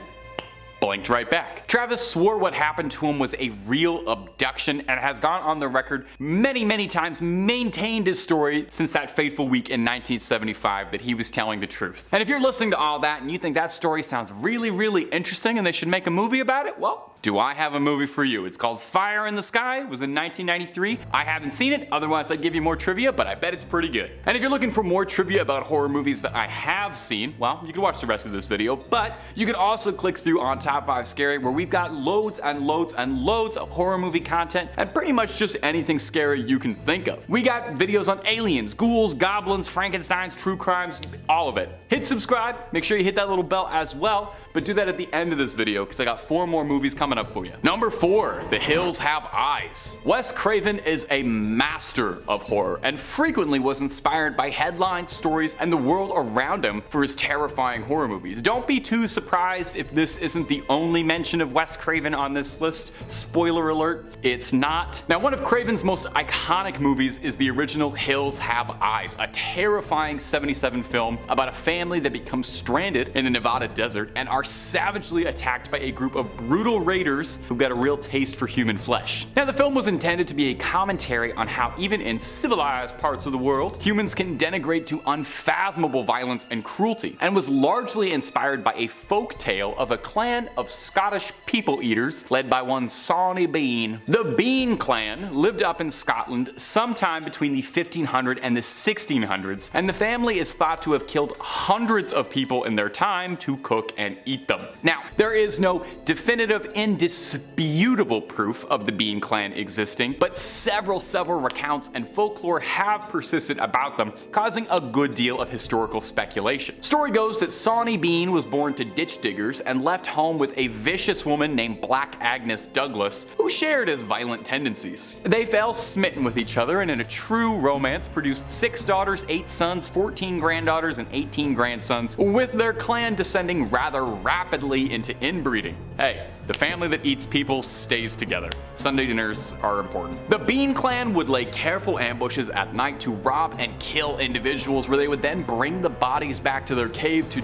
blinked right back. Travis swore what happened to him was a real abduction and has gone on the record many times, maintained his story since that fateful week in 1975 that he was telling the truth. And if you're listening to all that and you think that story sounds really interesting and they should make a movie about it, well, do I have a movie for you. It's called Fire in the Sky. It was in 1993. I haven't seen it, otherwise I'd give you more trivia, but I bet it's pretty good. And if you're looking for more trivia about horror movies that I have seen, well, you can watch the rest of this video, but you can also click through on Top 5 Scary, where we've got loads and loads of horror movie content and pretty much just anything scary you can think of. We got videos on aliens, ghouls, goblins, Frankensteins, true crimes, all of it. Hit subscribe, make sure you hit that little bell as well, but do that at the end of this video because I got 4 more movies coming up for you. Number 4, The Hills Have Eyes. Wes Craven is a master of horror and frequently was inspired by headlines, stories, and the world around him for his terrifying horror movies. Don't be too surprised if this isn't the only mention of of Wes Craven on this list. Spoiler alert, it's not. Now, one of Craven's most iconic movies is the original Hills Have Eyes, a terrifying 77 film about a family that becomes stranded in the Nevada desert and are savagely attacked by a group of brutal raiders who've got a real taste for human flesh. Now, the film was intended to be a commentary on how even in civilized parts of the world, humans can denigrate to unfathomable violence and cruelty, and was largely inspired by a folk tale of a clan of Scottish people-eaters led by one Sawney Bean. The Bean clan lived up in Scotland sometime between the 1500s and the 1600s, and the family is thought to have killed hundreds of people in their time to cook and eat them. Now, there is no definitive, indisputable proof of the Bean clan existing, but several recounts and folklore have persisted about them, causing a good deal of historical speculation. Story goes that Sawney Bean was born to ditch diggers and left home with a vicious woman named Black Agnes Douglas, who shared his violent tendencies. They fell smitten with each other and in a true romance produced 6 daughters, 8 sons, 14 granddaughters, and 18 grandsons, with their clan descending rather rapidly into inbreeding. Hey, the family that eats people stays together. Sunday dinners are important. The Bean clan would lay careful ambushes at night to rob and kill individuals, where they would then bring the bodies back to their cave to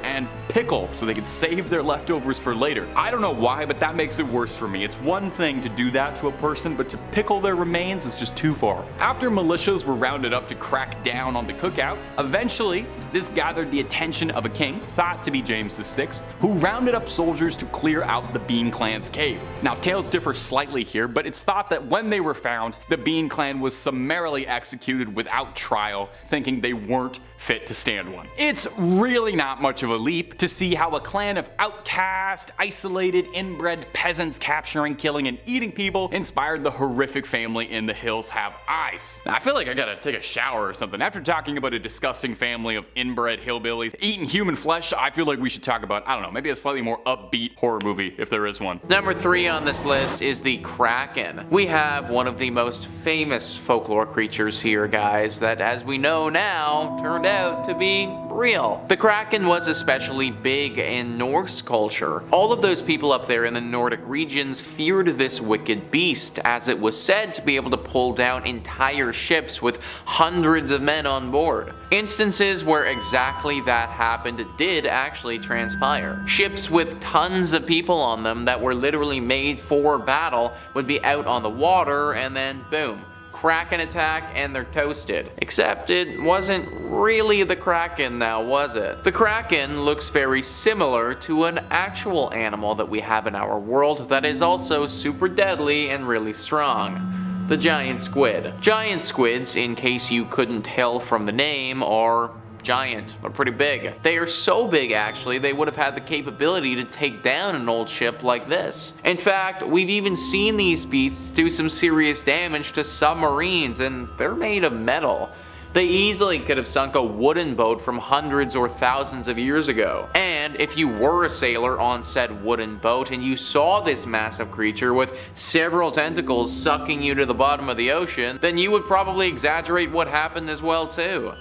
and pickle so they could save their leftovers for later. I don't know why, but that makes it worse for me. It's one thing to do that to a person, but to pickle their remains is just too far. After militias were rounded up to crack down on the cookout, eventually this gathered the attention of a king, thought to be James VI, who rounded up soldiers to clear out the Bean clan's cave. Now, tales differ slightly here, but it's thought that when they were found, the Bean clan was summarily executed without trial, thinking they weren't fit to stand one. It's really not much of a leap to see how a clan of outcast, isolated, inbred peasants capturing, killing, and eating people inspired the horrific family in The Hills Have Eyes. I feel like I gotta take a shower or something. After talking about a disgusting family of inbred hillbillies eating human flesh, I feel like we should talk about, I don't know, maybe a slightly more upbeat horror movie, if there is one. Number 3 on this list is the Kraken. We have one of the most famous folklore creatures here, guys, that, as we know now, turned out to be real. The Kraken was especially big in Norse culture. All of those people up there in the Nordic regions feared this wicked beast, as it was said to be able to pull down entire ships with hundreds of men on board. Instances where exactly that happened did actually transpire. Ships with tons of people on them that were literally made for battle would be out on the water, and then boom, Kraken attack and they're toasted. Except it wasn't really the Kraken now, was it? The Kraken looks very similar to an actual animal that we have in our world that is also super deadly and really strong. The giant squid. Giant squids, in case you couldn't tell from the name, are giant. They're pretty big. They are so big, actually, they would have had the capability to take down an old ship like this. In fact, we've even seen these beasts do some serious damage to submarines, and they're made of metal. They easily could have sunk a wooden boat from hundreds or thousands of years ago. And if you were a sailor on said wooden boat and you saw this massive creature with several tentacles sucking you to the bottom of the ocean, then you would probably exaggerate what happened as well too.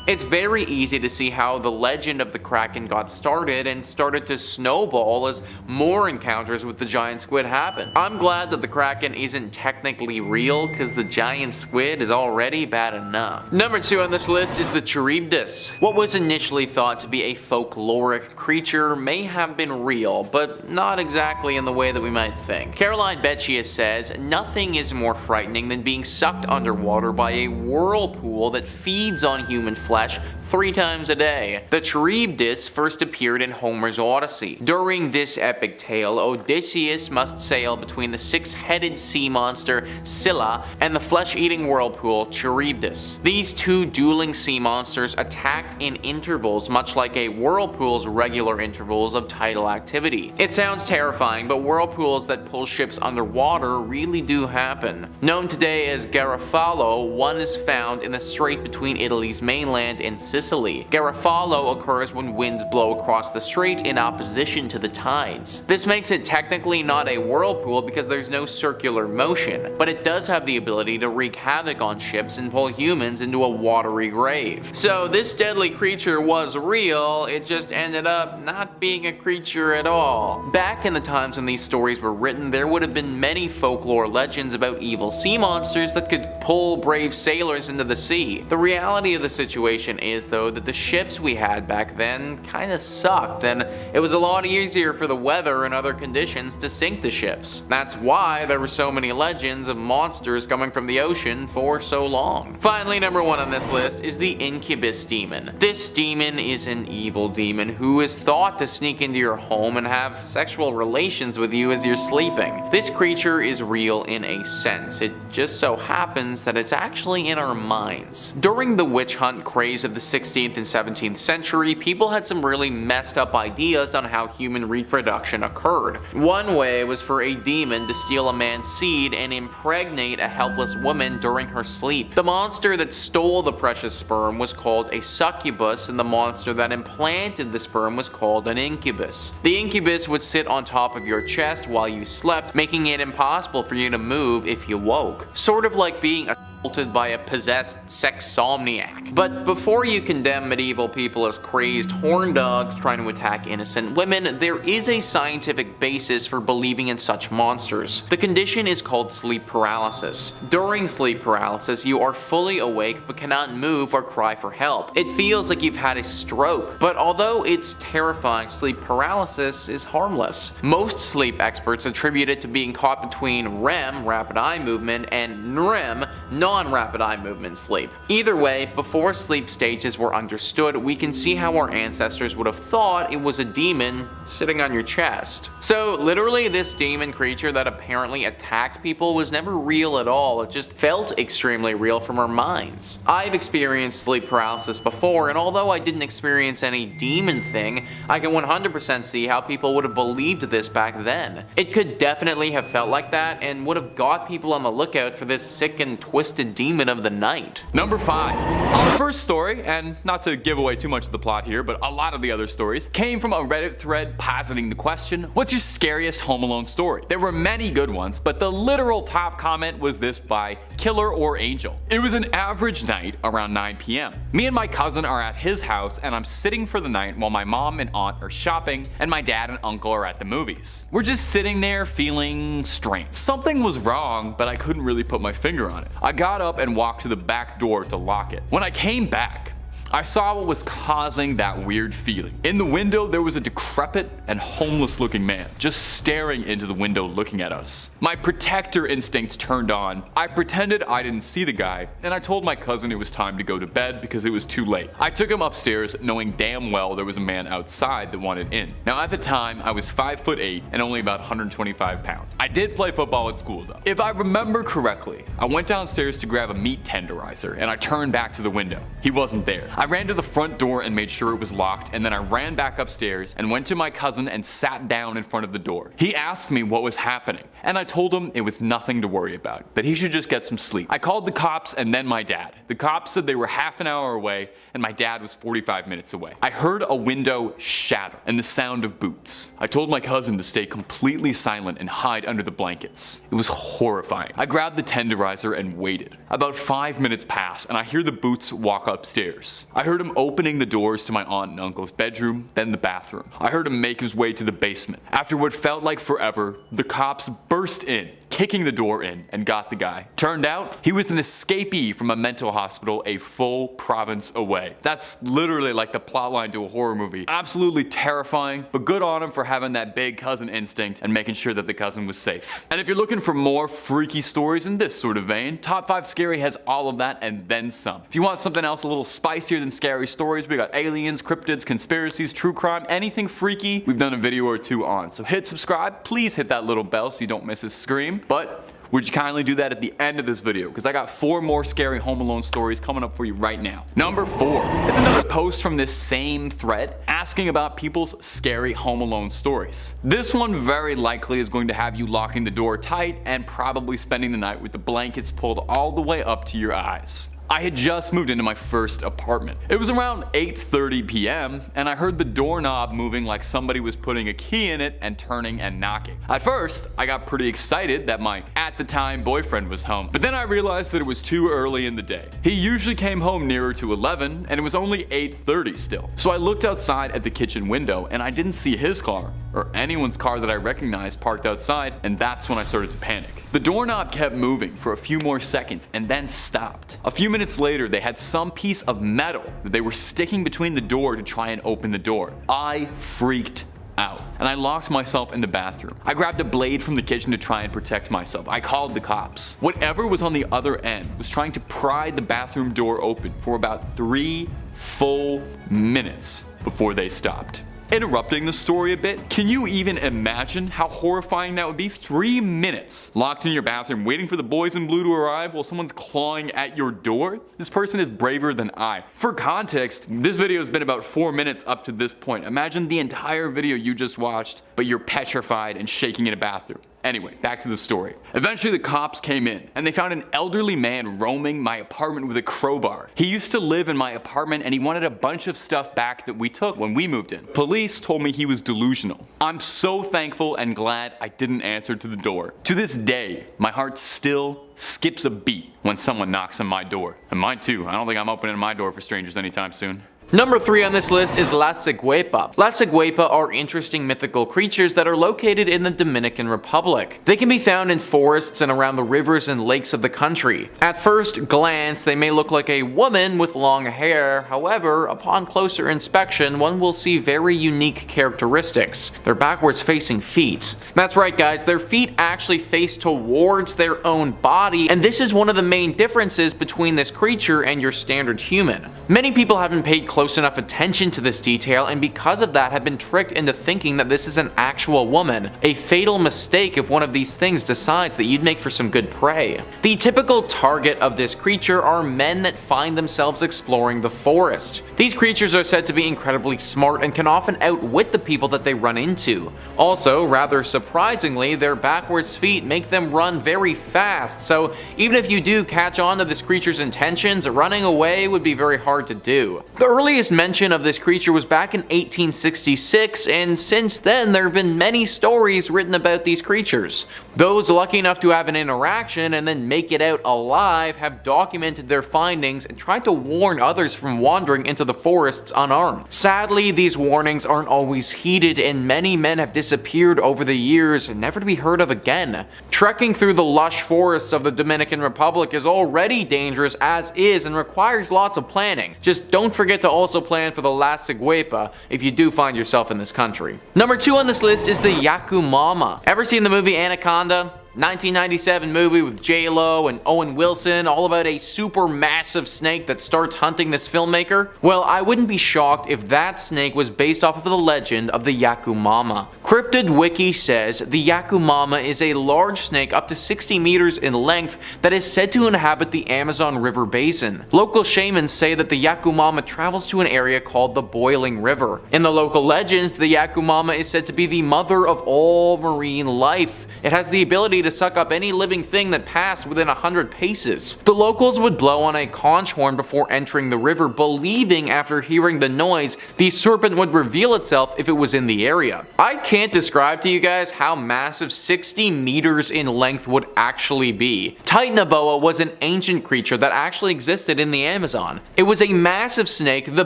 It's very easy to see how the legend of the Kraken got started and started to snowball as more encounters with the giant squid happened. I'm glad that the Kraken isn't technically real, because the giant squid is already bad enough. Number 2 on this list is the Charybdis. What was initially thought to be a folkloric creature may have been real, but not exactly in the way that we might think. Caroline Beccius says, "Nothing is more frightening than being sucked underwater by a whirlpool that feeds on human flesh 3 times a day." The Charybdis first appeared in Homer's Odyssey. During this epic tale, Odysseus must sail between the 6-headed sea monster Scylla and the flesh-eating whirlpool Charybdis. These 2 dueling sea monsters attacked in intervals, much like a whirlpool's regular intervals of tidal activity. It sounds terrifying, but whirlpools that pull ships underwater really do happen. Known today as Garofalo, one is found in the strait between Italy's mainland land in Sicily. Garofalo occurs when winds blow across the strait in opposition to the tides. This makes it technically not a whirlpool because there's no circular motion, but it does have the ability to wreak havoc on ships and pull humans into a watery grave. So this deadly creature was real, it just ended up not being a creature at all. Back in the times when these stories were written, there would have been many folklore legends about evil sea monsters that could pull brave sailors into the sea. The reality of the situation is though that the ships we had back then kinda sucked, and it was a lot easier for the weather and other conditions to sink the ships. That's why there were so many legends of monsters coming from the ocean for so long. Finally, number 1 on this list is the incubus demon. This demon is an evil demon who is thought to sneak into your home and have sexual relations with you as you're sleeping. This creature is real in a sense. It just so happens that it's actually in our minds. During the witch hunt craze of the 16th and 17th century, people had some really messed up ideas on how human reproduction occurred. One way was for a demon to steal a man's seed and impregnate a helpless woman during her sleep. The monster that stole the precious sperm was called a succubus, and the monster that implanted the sperm was called an incubus. The incubus would sit on top of your chest while you slept, making it impossible for you to move if you woke. Sort of like being assaulted by a possessed sexomniac. But before you condemn medieval people as crazed horn dogs trying to attack innocent women, there is a scientific basis for believing in such monsters. The condition is called sleep paralysis. During sleep paralysis, you are fully awake but cannot move or cry for help. It feels like you've had a stroke, but although it's terrifying, sleep paralysis is harmless. Most sleep experts attribute it to being caught between REM, rapid eye movement, and NREM, non-rapid eye movement sleep. Either way, before sleep stages were understood, we can see how our ancestors would have thought it was a demon sitting on your chest. So literally this demon creature that apparently attacked people was never real at all, it just felt extremely real from our minds. I've experienced sleep paralysis before, and although I didn't experience any demon thing, I can 100% see how people would have believed this back then. It could definitely have felt like that and would have got people on the lookout for this sick and twisted demon of the night. Number 5. Our first story, and not to give away too much of the plot here, but a lot of the other stories, came from a Reddit thread positing the question, what's your scariest Home Alone story? There were many good ones, but the literal top comment was this by Killer or Angel. It was an average night around 9 p.m. Me and my cousin are at his house and I'm sitting for the night while my mom and aunt are shopping and my dad and uncle are at the movies. We're just sitting there feeling strange. Something was wrong, but I couldn't really put my finger on it. I got up and walked to the back door to lock it. When I came back, I saw what was causing that weird feeling. In the window, there was a decrepit and homeless looking man just staring into the window looking at us. My protector instincts turned on. I pretended I didn't see the guy, and I told my cousin it was time to go to bed because it was too late. I took him upstairs knowing damn well there was a man outside that wanted in. Now at the time, I was 5'8" and only about 125 pounds. I did play football at school though. If I remember correctly, I went downstairs to grab a meat tenderizer and I turned back to the window. He wasn't there. I ran to the front door and made sure it was locked, and then I ran back upstairs and went to my cousin and sat down in front of the door. He asked me what was happening, and I told him it was nothing to worry about, that he should just get some sleep. I called the cops and then my dad. The cops said they were half an hour away and my dad was 45 minutes away. I heard a window shatter and the sound of boots. I told my cousin to stay completely silent and hide under the blankets. It was horrifying. I grabbed the tenderizer and waited. About 5 minutes passed and I hear the boots walk upstairs. I heard him opening the doors to my aunt and uncle's bedroom, then the bathroom. I heard him make his way to the basement. After what felt like forever, the cops burst in, kicking the door in, and got the guy. Turned out, he was an escapee from a mental hospital a full province away. That's literally like the plotline to a horror movie. Absolutely terrifying, but good on him for having that big cousin instinct and making sure that the cousin was safe. And if you're looking for more freaky stories in this sort of vein, Top 5 Scary has all of that and then some. If you want something else a little spicier than scary stories, we got aliens, cryptids, conspiracies, true crime, anything freaky, we've done a video or two on. So hit subscribe, please hit that little bell so you don't miss a scream. But would you kindly do that at the end of this video, because I got 4 more scary Home Alone stories coming up for you right now. Number 4. It's another post from this same thread asking about people's scary Home Alone stories. This one very likely is going to have you locking the door tight and probably spending the night with the blankets pulled all the way up to your eyes. I had just moved into my first apartment. It was around 8:30 p.m. and I heard the doorknob moving like somebody was putting a key in it and turning and knocking. At first, I got pretty excited that my at the time boyfriend was home, but then I realized that it was too early in the day. He usually came home nearer to 11 and it was only 8:30 still. So I looked outside at the kitchen window and I didn't see his car or anyone's car that I recognized parked outside, and that's when I started to panic. The doorknob kept moving for a few more seconds and then stopped. A few minutes later, they had some piece of metal that they were sticking between the door to try and open the door. I freaked out and I locked myself in the bathroom. I grabbed a blade from the kitchen to try and protect myself. I called the cops. Whatever was on the other end was trying to pry the bathroom door open for about 3 full minutes before they stopped. Interrupting the story a bit, can you even imagine how horrifying that would be? 3 minutes locked in your bathroom waiting for the boys in blue to arrive while someone's clawing at your door? This person is braver than I. For context, this video has been about 4 minutes up to this point. Imagine the entire video you just watched, but you're petrified and shaking in a bathroom. Anyway, back to the story. Eventually the cops came in and they found an elderly man roaming my apartment with a crowbar. He used to live in my apartment and he wanted a bunch of stuff back that we took when we moved in. Police told me he was delusional. I'm so thankful and glad I didn't answer to the door. To this day, my heart still skips a beat when someone knocks on my door. And mine too. I don't think I'm opening my door for strangers anytime soon. Number 3 on this list is La Ciguepa. La Ciguepa are interesting mythical creatures that are located in the Dominican Republic. They can be found in forests and around the rivers and lakes of the country. At first glance, they may look like a woman with long hair. However, upon closer inspection, one will see very unique characteristics. Their backwards facing feet. That's right guys, their feet actually face towards their own body, and this is one of the main differences between this creature and your standard human. Many people haven't paid close enough attention to this detail, and because of that have been tricked into thinking that this is an actual woman. A fatal mistake if one of these things decides that you'd make for some good prey. The typical target of this creature are men that find themselves exploring the forest. These creatures are said to be incredibly smart and can often outwit the people that they run into. Also, rather surprisingly, their backwards feet make them run very fast, so even if you do catch on to this creature's intentions, running away would be very hard to do. The earliest mention of this creature was back in 1866, and since then there have been many stories written about these creatures. Those lucky enough to have an interaction and then make it out alive have documented their findings and tried to warn others from wandering into the forests unarmed. Sadly, these warnings aren't always heeded, and many men have disappeared over the years, never to be heard of again. Trekking through the lush forests of the Dominican Republic is already dangerous as is and requires lots of planning. Just don't forget to also plan for the La Ciguepa if you do find yourself in this country. Number 2 on this list is the Yakumama. Ever seen the movie Anaconda? 1997 movie with J-Lo and Owen Wilson, all about a super massive snake that starts hunting this filmmaker? Well, I wouldn't be shocked if that snake was based off of the legend of the Yakumama. Cryptid Wiki says the Yakumama is a large snake up to 60 meters in length that is said to inhabit the Amazon River basin. Local shamans say that the Yakumama travels to an area called the Boiling River. In the local legends, the Yakumama is said to be the mother of all marine life. It has the ability to suck up any living thing that passed within 100 paces. The locals would blow on a conch horn before entering the river, believing after hearing the noise, the serpent would reveal itself if it was in the area. I can't describe to you guys how massive 60 meters in length would actually be. Titanoboa was an ancient creature that actually existed in the Amazon. It was a massive snake, the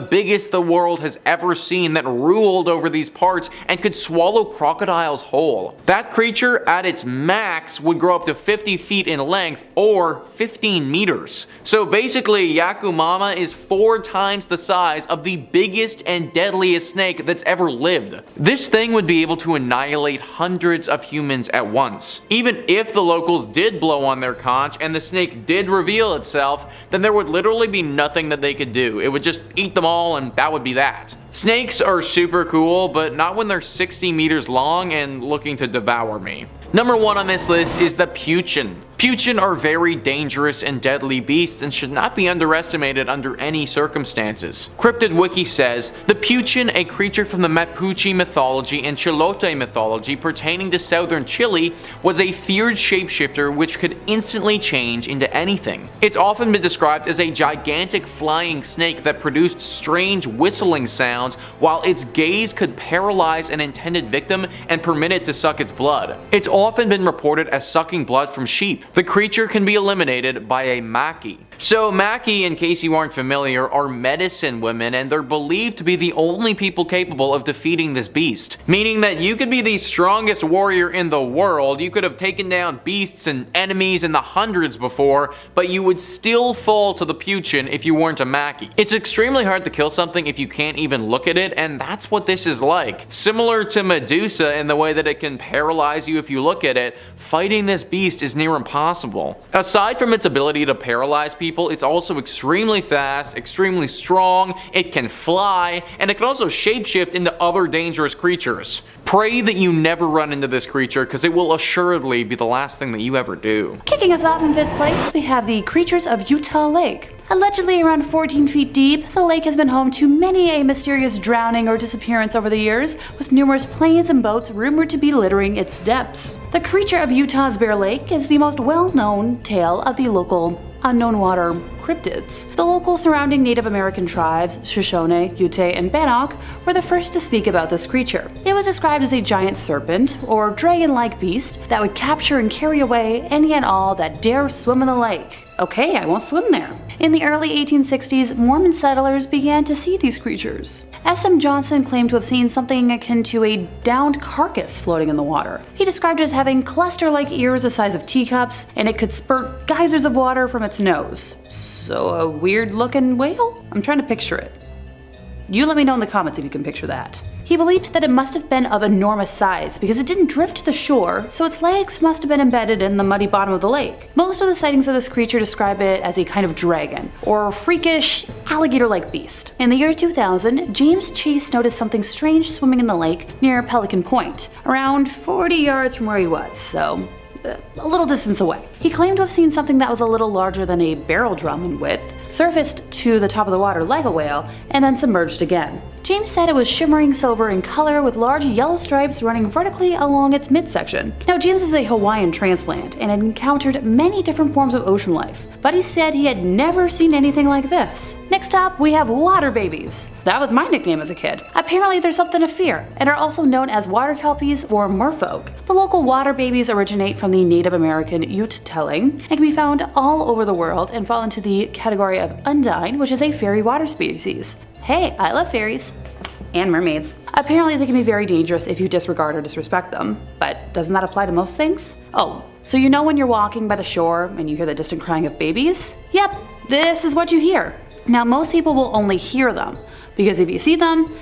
biggest the world has ever seen, that ruled over these parts and could swallow crocodiles whole. That creature at its max would grow up to 50 feet in length or 15 meters. So basically, Yakumama is 4 times the size of the biggest and deadliest snake that's ever lived. This thing would be able to annihilate hundreds of humans at once. Even if the locals did blow on their conch and the snake did reveal itself, then there would literally be nothing that they could do. It would just eat them all, and that would be that. Snakes are super cool, but not when they're 60 meters long and looking to devour me. Number 1 on this list is the Puchin. Putchen are very dangerous and deadly beasts and should not be underestimated under any circumstances. Cryptid Wiki says, the Putchen, a creature from the Mapuche mythology and Chilote mythology pertaining to southern Chile, was a feared shapeshifter which could instantly change into anything. It's often been described as a gigantic flying snake that produced strange whistling sounds, while its gaze could paralyze an intended victim and permit it to suck its blood. It's often been reported as sucking blood from sheep. The creature can be eliminated by a Maki. So Maki, in case you aren't familiar, are medicine women, and they're believed to be the only people capable of defeating this beast. Meaning that you could be the strongest warrior in the world, you could have taken down beasts and enemies in the hundreds before, but you would still fall to the Putchen if you weren't a Maki. It's extremely hard to kill something if you can't even look at it, and that's what this is like. Similar to Medusa in the way that it can paralyze you if you look at it, fighting this beast is near impossible. Aside from its ability to paralyze people, it's also extremely fast, extremely strong, it can fly, and it can also shapeshift into other dangerous creatures. Pray that you never run into this creature, because it will assuredly be the last thing that you ever do. Kicking us off in 5th place, we have the creatures of Utah Lake. Allegedly around 14 feet deep, the lake has been home to many a mysterious drowning or disappearance over the years, with numerous planes and boats rumored to be littering its depths. The creature of Utah's Bear Lake is the most well-known tale of the local unknown water cryptids. The local surrounding Native American tribes, Shoshone, Ute, and Bannock, were the first to speak about this creature. It was described as a giant serpent, or dragon-like beast, that would capture and carry away any and all that dare swim in the lake. Okay, I won't swim there. In the early 1860s, Mormon settlers began to see these creatures. S.M. Johnson claimed to have seen something akin to a downed carcass floating in the water. He described it as having cluster-like ears the size of teacups, and it could spurt geysers of water from its nose. So a weird-looking whale? I'm trying to picture it. You let me know in the comments if you can picture that. He believed that it must have been of enormous size because it didn't drift to the shore, so its legs must have been embedded in the muddy bottom of the lake. Most of the sightings of this creature describe it as a kind of dragon, or freakish, alligator-like beast. In the year 2000, James Chase noticed something strange swimming in the lake near Pelican Point, around 40 yards from where he was, so a little distance away. He claimed to have seen something that was a little larger than a barrel drum in width, surfaced to the top of the water like a whale, and then submerged again. James said it was shimmering silver in color with large yellow stripes running vertically along its midsection. Now, James is a Hawaiian transplant and had encountered many different forms of ocean life, but he said he had never seen anything like this. Next up, we have water babies. That was my nickname as a kid. Apparently there's something to fear, and are also known as water kelpies or merfolk. The local water babies originate from the Native American Ute telling and can be found all over the world and fall into the category of undine, which is a fairy water species. Hey, I love fairies. And mermaids. Apparently they can be very dangerous if you disregard or disrespect them, but doesn't that apply to most things? Oh, so you know when you're walking by the shore and you hear the distant crying of babies? Yep, this is what you hear. Now most people will only hear them, because if you see them,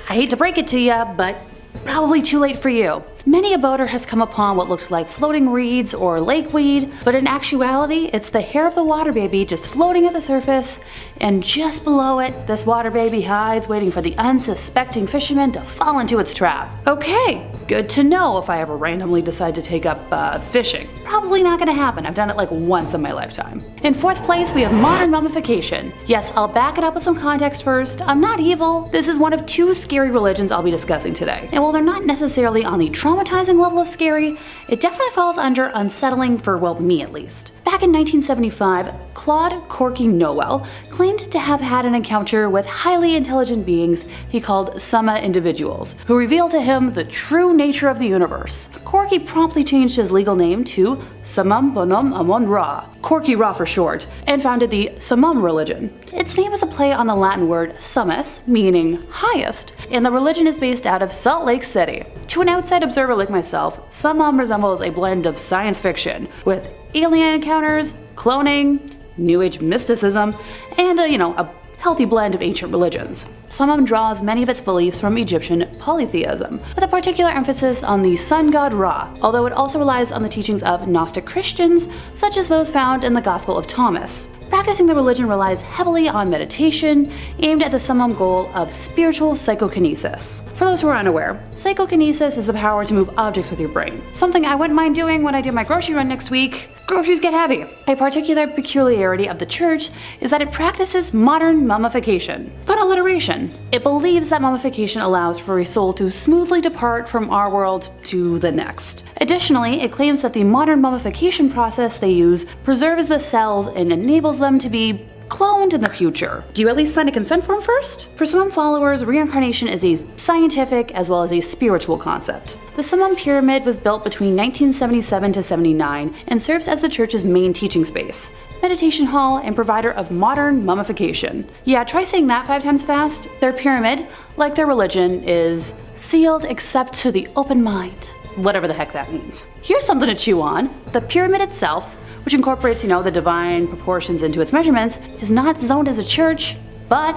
I hate to break it to you, but probably too late for you. Many a boater has come upon what looks like floating reeds or lakeweed, but in actuality, it's the hair of the water baby just floating at the surface, and just below it, this water baby hides waiting for the unsuspecting fisherman to fall into its trap. Okay, good to know if I ever randomly decide to take up fishing. Probably not gonna happen, I've done it like once in my lifetime. In 4th place, we have modern mummification. Yes, I'll back it up with some context first. I'm not evil. This is one of 2 scary religions I'll be discussing today. And while they're not necessarily on the traumatizing level of scary, it definitely falls under unsettling for, well, me at least. Back in 1975, Claude Corky Noel claimed to have had an encounter with highly intelligent beings he called Summa individuals, who revealed to him the true nature of the universe. Corky promptly changed his legal name to Samam Bonum Amon Ra, Corky Ra for short, and founded the Samam religion. Its name is a play on the Latin word summus, meaning highest, and the religion is based out of Salt Lake City. To an outside observer like myself, Samam resembles a blend of science fiction, with alien encounters, cloning, New Age mysticism, and a healthy blend of ancient religions. Summum draws many of its beliefs from Egyptian polytheism, with a particular emphasis on the sun god Ra, although it also relies on the teachings of Gnostic Christians, such as those found in the Gospel of Thomas. Practicing the religion relies heavily on meditation, aimed at the summum goal of spiritual psychokinesis. For those who are unaware, psychokinesis is the power to move objects with your brain, something I wouldn't mind doing when I do my grocery run next week. Groceries get heavy. A particular peculiarity of the church is that it practices modern mummification. Fun alliteration. It believes that mummification allows for a soul to smoothly depart from our world to the next. Additionally, it claims that the modern mummification process they use preserves the cells and enables them to be cloned in the future. Do you at least sign a consent form first? For Summum followers, reincarnation is a scientific as well as a spiritual concept. The Summum Pyramid was built between 1977 to 79 and serves as the church's main teaching space, meditation hall, and provider of modern mummification. Yeah, try saying that 5 times fast. Their pyramid, like their religion, is sealed except to the open mind. Whatever the heck that means. Here's something to chew on. The pyramid itself, which incorporates, the divine proportions into its measurements, is not zoned as a church, but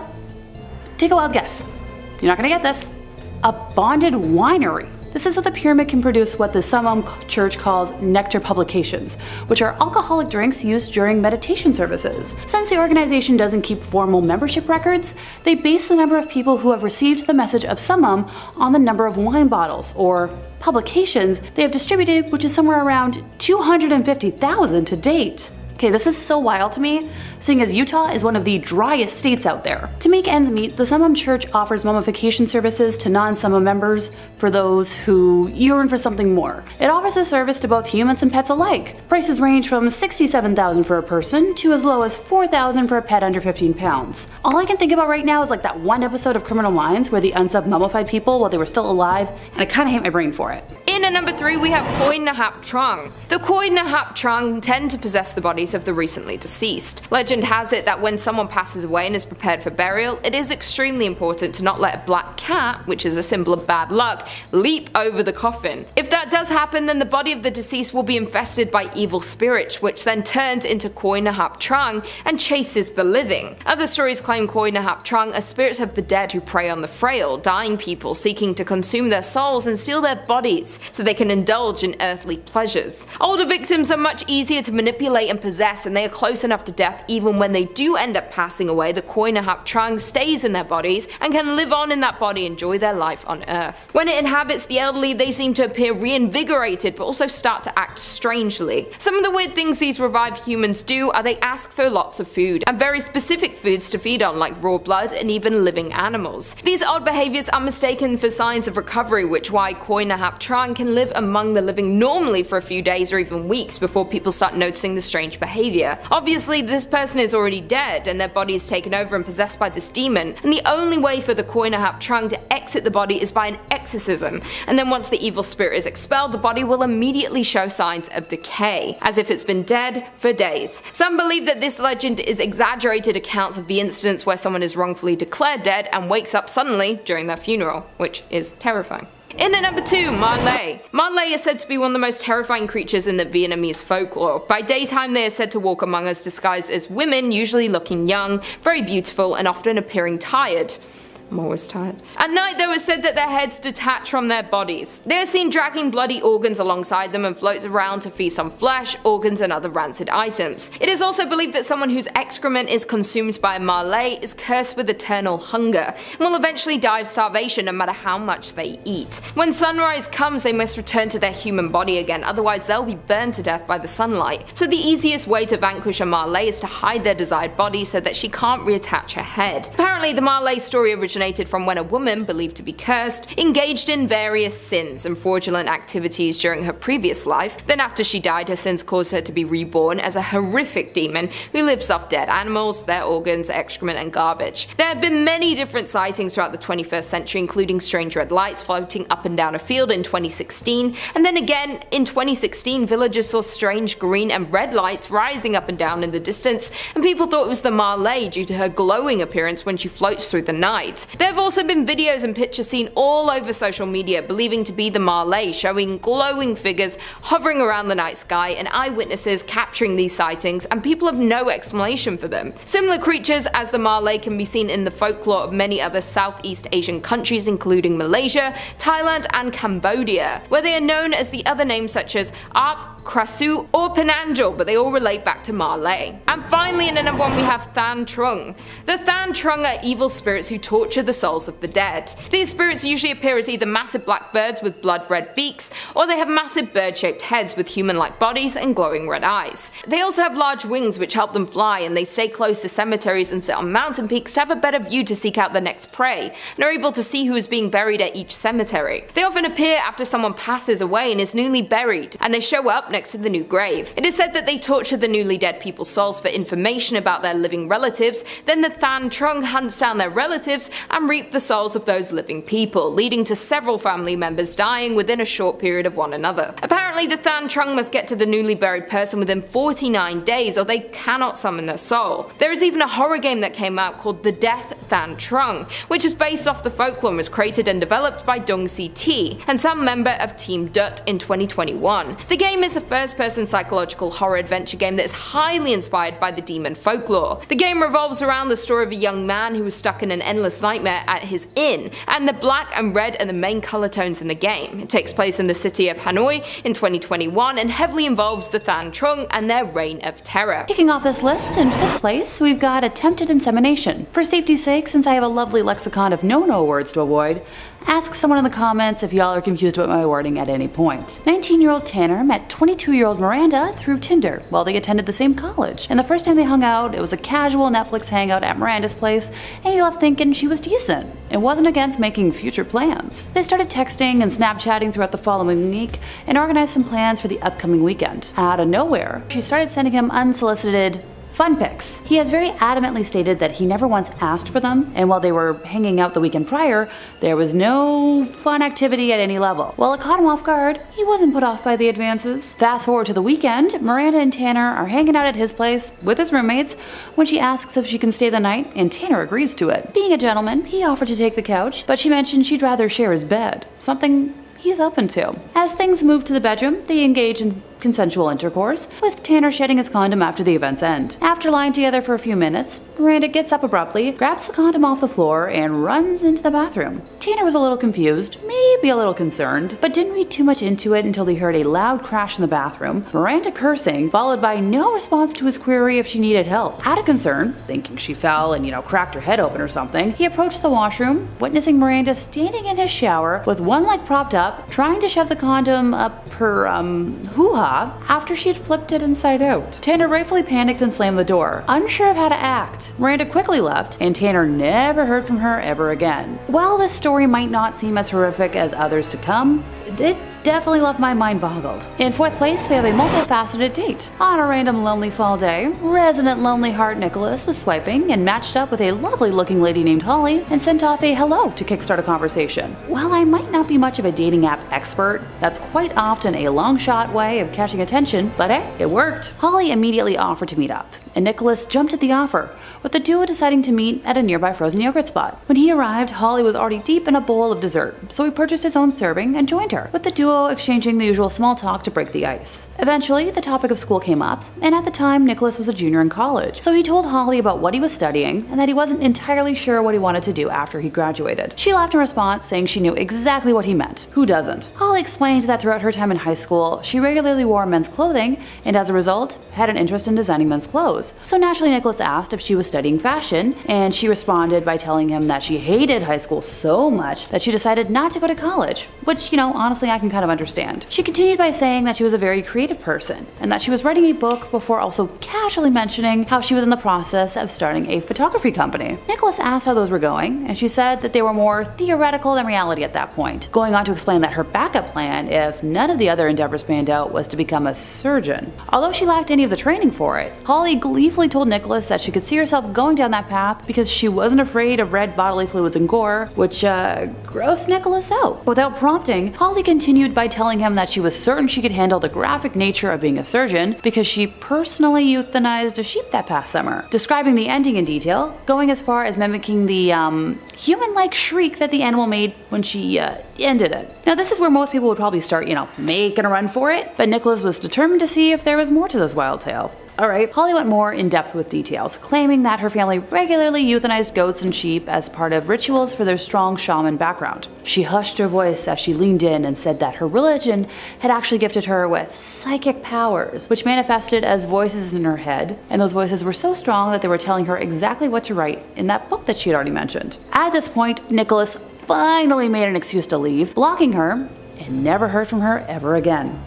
take a wild guess. You're not gonna get this. A bonded winery. This is so the pyramid can produce what the Summum Church calls nectar publications, which are alcoholic drinks used during meditation services. Since the organization doesn't keep formal membership records, they base the number of people who have received the message of Summum on the number of wine bottles, or publications, they have distributed, which is somewhere around 250,000 to date. Okay, this is so wild to me, seeing as Utah is one of the driest states out there. To make ends meet, the Summum Church offers mummification services to non-Summum members for those who yearn for something more. It offers the service to both humans and pets alike. Prices range from $67,000 for a person to as low as $4,000 for a pet under 15 pounds. All I can think about right now is like that one episode of Criminal Minds where the unsubbed mummified people while they were still alive, and I kinda hate my brain for it. In at number 3 we have Koi Nahap Trong. The Koi Nahap Trong tend to possess the bodies of the recently deceased. Legend has it that when someone passes away and is prepared for burial, it is extremely important to not let a black cat, which is a symbol of bad luck, leap over the coffin. If that does happen, then the body of the deceased will be infested by evil spirits, which then turns into Koi Nahap Trong and chases the living. Other stories claim Koi Nahap Trong are spirits of the dead who prey on the frail, dying people seeking to consume their souls and steal their bodies so they can indulge in earthly pleasures. Older victims are much easier to manipulate and possess, and they are close enough to death even when they do end up passing away. The Koi Nahap Trong stays in their bodies and can live on in that body, enjoy their life on Earth. When it inhabits the elderly, they seem to appear reinvigorated but also start to act strangely. Some of the weird things these revived humans do are they ask for lots of food, and very specific foods to feed on, like raw blood and even living animals. These odd behaviors are mistaken for signs of recovery, which why Koi Nahap Trong can live among the living normally for a few days or even weeks before people start noticing the strange behavior. Obviously, this person is already dead and their body is taken over and possessed by this demon, and the only way for the Koi Nahap Trong to exit the body is by an exorcism, and then once the evil spirit is expelled, the body will immediately show signs of decay, as if it's been dead for days. Some believe that this legend is exaggerated accounts of the incidents where someone is wrongfully declared dead and wakes up suddenly during their funeral, which is terrifying. In at number 2, Marley. Marley is said to be one of the most terrifying creatures in the Vietnamese folklore. By daytime they are said to walk among us disguised as women, usually looking young, very beautiful, and often appearing tired. I'm always tired. At night, though, it's said that their heads detach from their bodies. They are seen dragging bloody organs alongside them and float around to feast on flesh, organs, and other rancid items. It is also believed that someone whose excrement is consumed by a Marley is cursed with eternal hunger and will eventually die of starvation no matter how much they eat. When sunrise comes, they must return to their human body again, otherwise they'll be burned to death by the sunlight. So the easiest way to vanquish a Marley is to hide their desired body so that she can't reattach her head. Apparently, the Marley story originated from when a woman, believed to be cursed, engaged in various sins and fraudulent activities during her previous life. Then after she died, her sins caused her to be reborn as a horrific demon who lives off dead animals, their organs, excrement, and garbage. There have been many different sightings throughout the 21st century, including strange red lights floating up and down a field in 2016, and then again in 2016 villagers saw strange green and red lights rising up and down in the distance, and people thought it was the Marley due to her glowing appearance when she floats through the night. night. There have also been videos and pictures seen all over social media believing to be the Marley, showing glowing figures hovering around the night sky and eyewitnesses capturing these sightings, and people have no explanation for them. Similar creatures as the Marley can be seen in the folklore of many other Southeast Asian countries including Malaysia, Thailand and Cambodia, where they are known as the other names such as Arp, Krasu or Penanjal, but they all relate back to Marley. And finally in number 1 we have Than Trung. The Than Trung are evil spirits who torture the souls of the dead. These spirits usually appear as either massive black birds with blood red beaks, or they have massive bird-shaped heads with human-like bodies and glowing red eyes. They also have large wings which help them fly, and they stay close to cemeteries and sit on mountain peaks to have a better view to seek out their next prey, and are able to see who is being buried at each cemetery. They often appear after someone passes away and is newly buried, and they show up next to the new grave. It is said that they torture the newly dead people's souls for information about their living relatives, then the Than Trung hunts down their relatives and reap the souls of those living people, leading to several family members dying within a short period of one another. Apparently the Than Trung must get to the newly buried person within 49 days or they cannot summon their soul. There is even a horror game that came out called The Death Than Trung, which is based off the folklore and was created and developed by Dong Si T and some member of Team Dut in 2021. The game is a first-person psychological horror adventure game that is highly inspired by the demon folklore. The game revolves around the story of a young man who was stuck in an endless nightmare at his inn, and the black and red are the main color tones in the game. It takes place in the city of Hanoi in 2021 and heavily involves the Than Trung and their reign of terror. Kicking off this list, in 5th place, we've got attempted insemination. For safety's sake, since I have a lovely lexicon of no-no words to avoid, ask someone in the comments if y'all are confused about my wording at any point. 19-year-old Tanner met 22-year-old Miranda through Tinder while they attended the same college, and the first time they hung out, it was a casual Netflix hangout at Miranda's place, and he left thinking she was decent and wasn't against making future plans. They started texting and Snapchatting throughout the following week and organized some plans for the upcoming weekend. Out of nowhere, she started sending him unsolicited fun pics. He has very adamantly stated that he never once asked for them, and while they were hanging out the weekend prior, there was no fun activity at any level. While it caught him off guard, he wasn't put off by the advances. Fast forward to the weekend, Miranda and Tanner are hanging out at his place with his roommates when she asks if she can stay the night, and Tanner agrees to it. Being a gentleman, he offered to take the couch, but she mentioned she'd rather share his bed, something he's open to. As things move to the bedroom, they engage in consensual intercourse, with Tanner shedding his condom after the event's end. After lying together for a few minutes, Miranda gets up abruptly, grabs the condom off the floor, and runs into the bathroom. Tanner was a little confused, maybe a little concerned, but didn't read too much into it until he heard a loud crash in the bathroom, Miranda cursing, followed by no response to his query if she needed help. Out of concern, thinking she fell and, cracked her head open or something, he approached the washroom, witnessing Miranda standing in his shower with one leg propped up, trying to shove the condom up her, hoo-ha after she had flipped it inside out. Tanner rightfully panicked and slammed the door, unsure of how to act. Miranda quickly left, and Tanner never heard from her ever again. While this story might not seem as horrific as others to come, it definitely left my mind boggled. In 4th place, we have a multifaceted date. On a random lonely fall day, resident lonely heart Nicholas was swiping and matched up with a lovely looking lady named Holly and sent off a hello to kickstart a conversation. While I might not be much of a dating app expert, that's quite often a long shot way of catching attention, but hey, it worked. Holly immediately offered to meet up, and Nicholas jumped at the offer, with the duo deciding to meet at a nearby frozen yogurt spot. When he arrived, Holly was already deep in a bowl of dessert, so he purchased his own serving and joined her, with the duo exchanging the usual small talk to break the ice. Eventually, the topic of school came up, and at the time, Nicholas was a junior in college, so he told Holly about what he was studying and that he wasn't entirely sure what he wanted to do after he graduated. She laughed in response, saying she knew exactly what he meant. Who doesn't? Holly explained that throughout her time in high school, she regularly wore men's clothing, and as a result, had an interest in designing men's clothes. So naturally, Nicholas asked if she was studying fashion, and she responded by telling him that she hated high school so much that she decided not to go to college, which, honestly, I can kind of understand. She continued by saying that she was a very creative person, and that she was writing a book before also casually mentioning how she was in the process of starting a photography company. Nicholas asked how those were going, and she said that they were more theoretical than reality at that point, going on to explain that her backup plan, if none of the other endeavors panned out, was to become a surgeon. Although she lacked any of the training for it, Holly gleefully told Nicholas that she could see herself going down that path because she wasn't afraid of red bodily fluids and gore, which grossed Nicholas out. Without prompting, Holly continued by telling him that she was certain she could handle the graphic nature of being a surgeon because she personally euthanized a sheep that past summer, describing the ending in detail, going as far as mimicking the human-like shriek that the animal made when she ended it. Now this is where most people would probably start, making a run for it, but Nicholas was determined to see if there was more to this wild tale. Alright, Holly went more in depth with details, claiming that her family regularly euthanized goats and sheep as part of rituals for their strong shaman background. She hushed her voice as she leaned in and said that her religion had actually gifted her with psychic powers, which manifested as voices in her head, and those voices were so strong that they were telling her exactly what to write in that book that she had already mentioned. At this point, Nicholas finally made an excuse to leave, blocking her, and never heard from her ever again.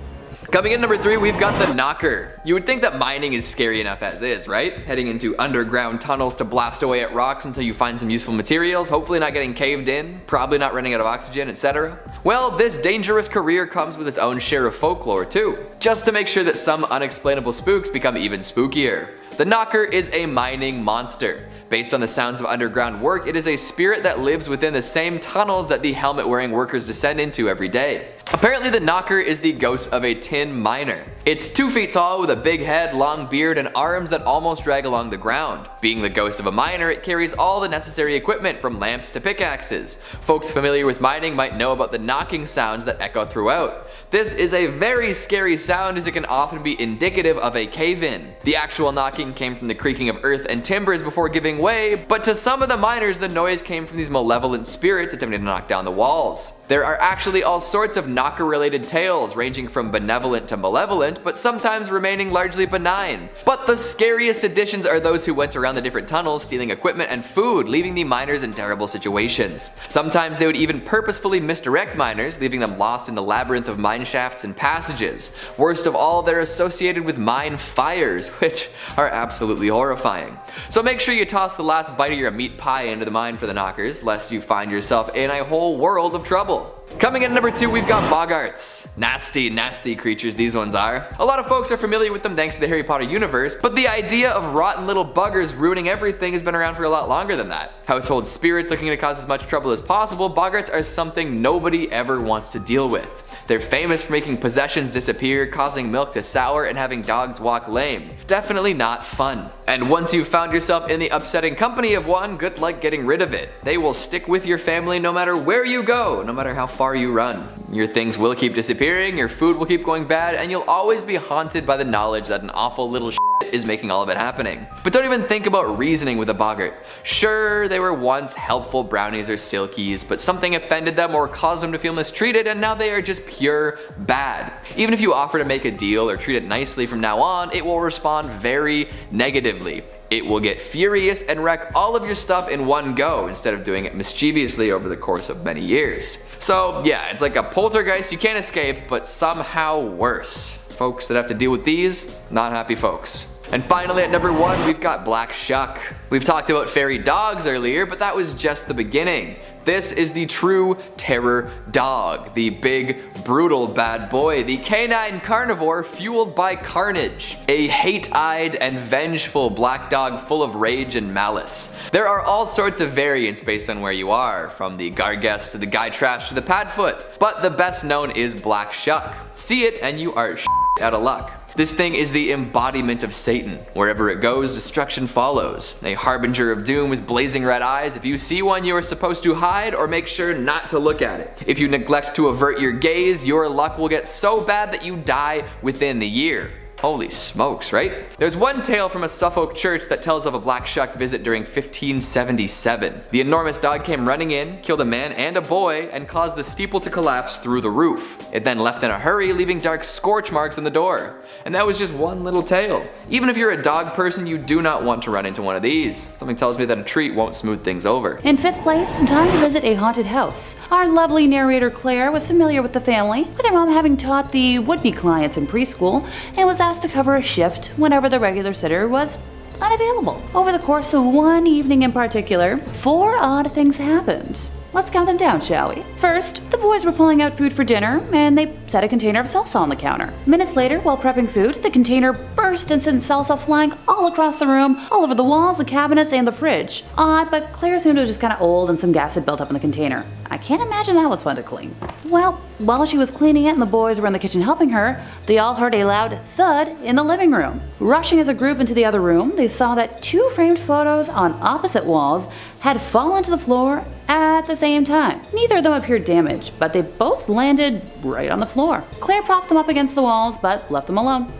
Coming in number 3, we've got the Knocker. You would think that mining is scary enough as is, right? Heading into underground tunnels to blast away at rocks until you find some useful materials, hopefully not getting caved in, probably not running out of oxygen, etc. Well, this dangerous career comes with its own share of folklore too, just to make sure that some unexplainable spooks become even spookier. The Knocker is a mining monster. Based on the sounds of underground work, it is a spirit that lives within the same tunnels that the helmet-wearing workers descend into every day. Apparently the Knocker is the ghost of a tin miner. It's 2 feet tall with a big head, long beard, and arms that almost drag along the ground. Being the ghost of a miner, it carries all the necessary equipment from lamps to pickaxes. Folks familiar with mining might know about the knocking sounds that echo throughout. This is a very scary sound as it can often be indicative of a cave-in. The actual knocking came from the creaking of earth and timbers before giving way, but to some of the miners the noise came from these malevolent spirits attempting to knock down the walls. There are actually all sorts of Knocker related tales ranging from benevolent to malevolent, but sometimes remaining largely benign. But the scariest additions are those who went around the different tunnels stealing equipment and food, leaving the miners in terrible situations. Sometimes they would even purposefully misdirect miners, leaving them lost in the labyrinth of mine shafts and passages. Worst of all, they're associated with mine fires, which are absolutely horrifying. So make sure you toss the last bite of your meat pie into the mine for the Knockers, lest you find yourself in a whole world of trouble. Coming in number 2, we've got boggarts. Nasty, nasty creatures these ones are. A lot of folks are familiar with them thanks to the Harry Potter universe, but the idea of rotten little buggers ruining everything has been around for a lot longer than that. Household spirits looking to cause as much trouble as possible, boggarts are something nobody ever wants to deal with. They're famous for making possessions disappear, causing milk to sour, and having dogs walk lame. Definitely not fun. And once you've found yourself in the upsetting company of one, good luck getting rid of it. They will stick with your family no matter where you go, no matter how far you run. Your things will keep disappearing, your food will keep going bad, and you'll always be haunted by the knowledge that an awful little shit is making all of it happening. But don't even think about reasoning with a boggart. Sure, they were once helpful brownies or silkies, but something offended them or caused them to feel mistreated, and now they are just pure bad. Even if you offer to make a deal or treat it nicely from now on, it will respond very negatively. It will get furious and wreck all of your stuff in one go instead of doing it mischievously over the course of many years. So yeah, it's like a poltergeist you can't escape, but somehow worse. Folks that have to deal with these, not happy folks. And finally at number 1, we've got Black Shuck. We've talked about fairy dogs earlier, but that was just the beginning. This is the true terror dog, the big, brutal bad boy, the canine carnivore fueled by carnage, a hate-eyed and vengeful black dog full of rage and malice. There are all sorts of variants based on where you are, from the Gargess to the Guy Trash to the Padfoot, but the best known is Black Shuck. See it and you are out of luck. This thing is the embodiment of Satan. Wherever it goes, destruction follows. A harbinger of doom with blazing red eyes. If you see one, you are supposed to hide or make sure not to look at it. If you neglect to avert your gaze, your luck will get so bad that you die within the year. Holy smokes, right? There's one tale from a Suffolk church that tells of a Black Shuck visit during 1577. The enormous dog came running in, killed a man and a boy, and caused the steeple to collapse through the roof. It then left in a hurry, leaving dark scorch marks on the door. And that was just one little tale. Even if you're a dog person, you do not want to run into one of these. Something tells me that a treat won't smooth things over. In 5th place, time to visit a haunted house. Our lovely narrator Claire was familiar with the family, with her mom having taught the would-be clients in preschool, and was asked to cover a shift whenever the regular sitter was unavailable. Over the course of one evening in particular, 4 odd things happened. Let's count them down, shall we? First, the boys were pulling out food for dinner, and they set a container of salsa on the counter. Minutes later, while prepping food, the container burst and sent salsa flying all across the room, all over the walls, the cabinets, and the fridge. Odd, but Claire assumed it was just kind of old and some gas had built up in the container. I can't imagine that was fun to clean. Well, while she was cleaning it and the boys were in the kitchen helping her, they all heard a loud thud in the living room. Rushing as a group into the other room, they saw that 2 framed photos on opposite walls had fallen to the floor at the same time. Neither of them appeared damaged, but they both landed right on the floor. Claire propped them up against the walls, but left them alone.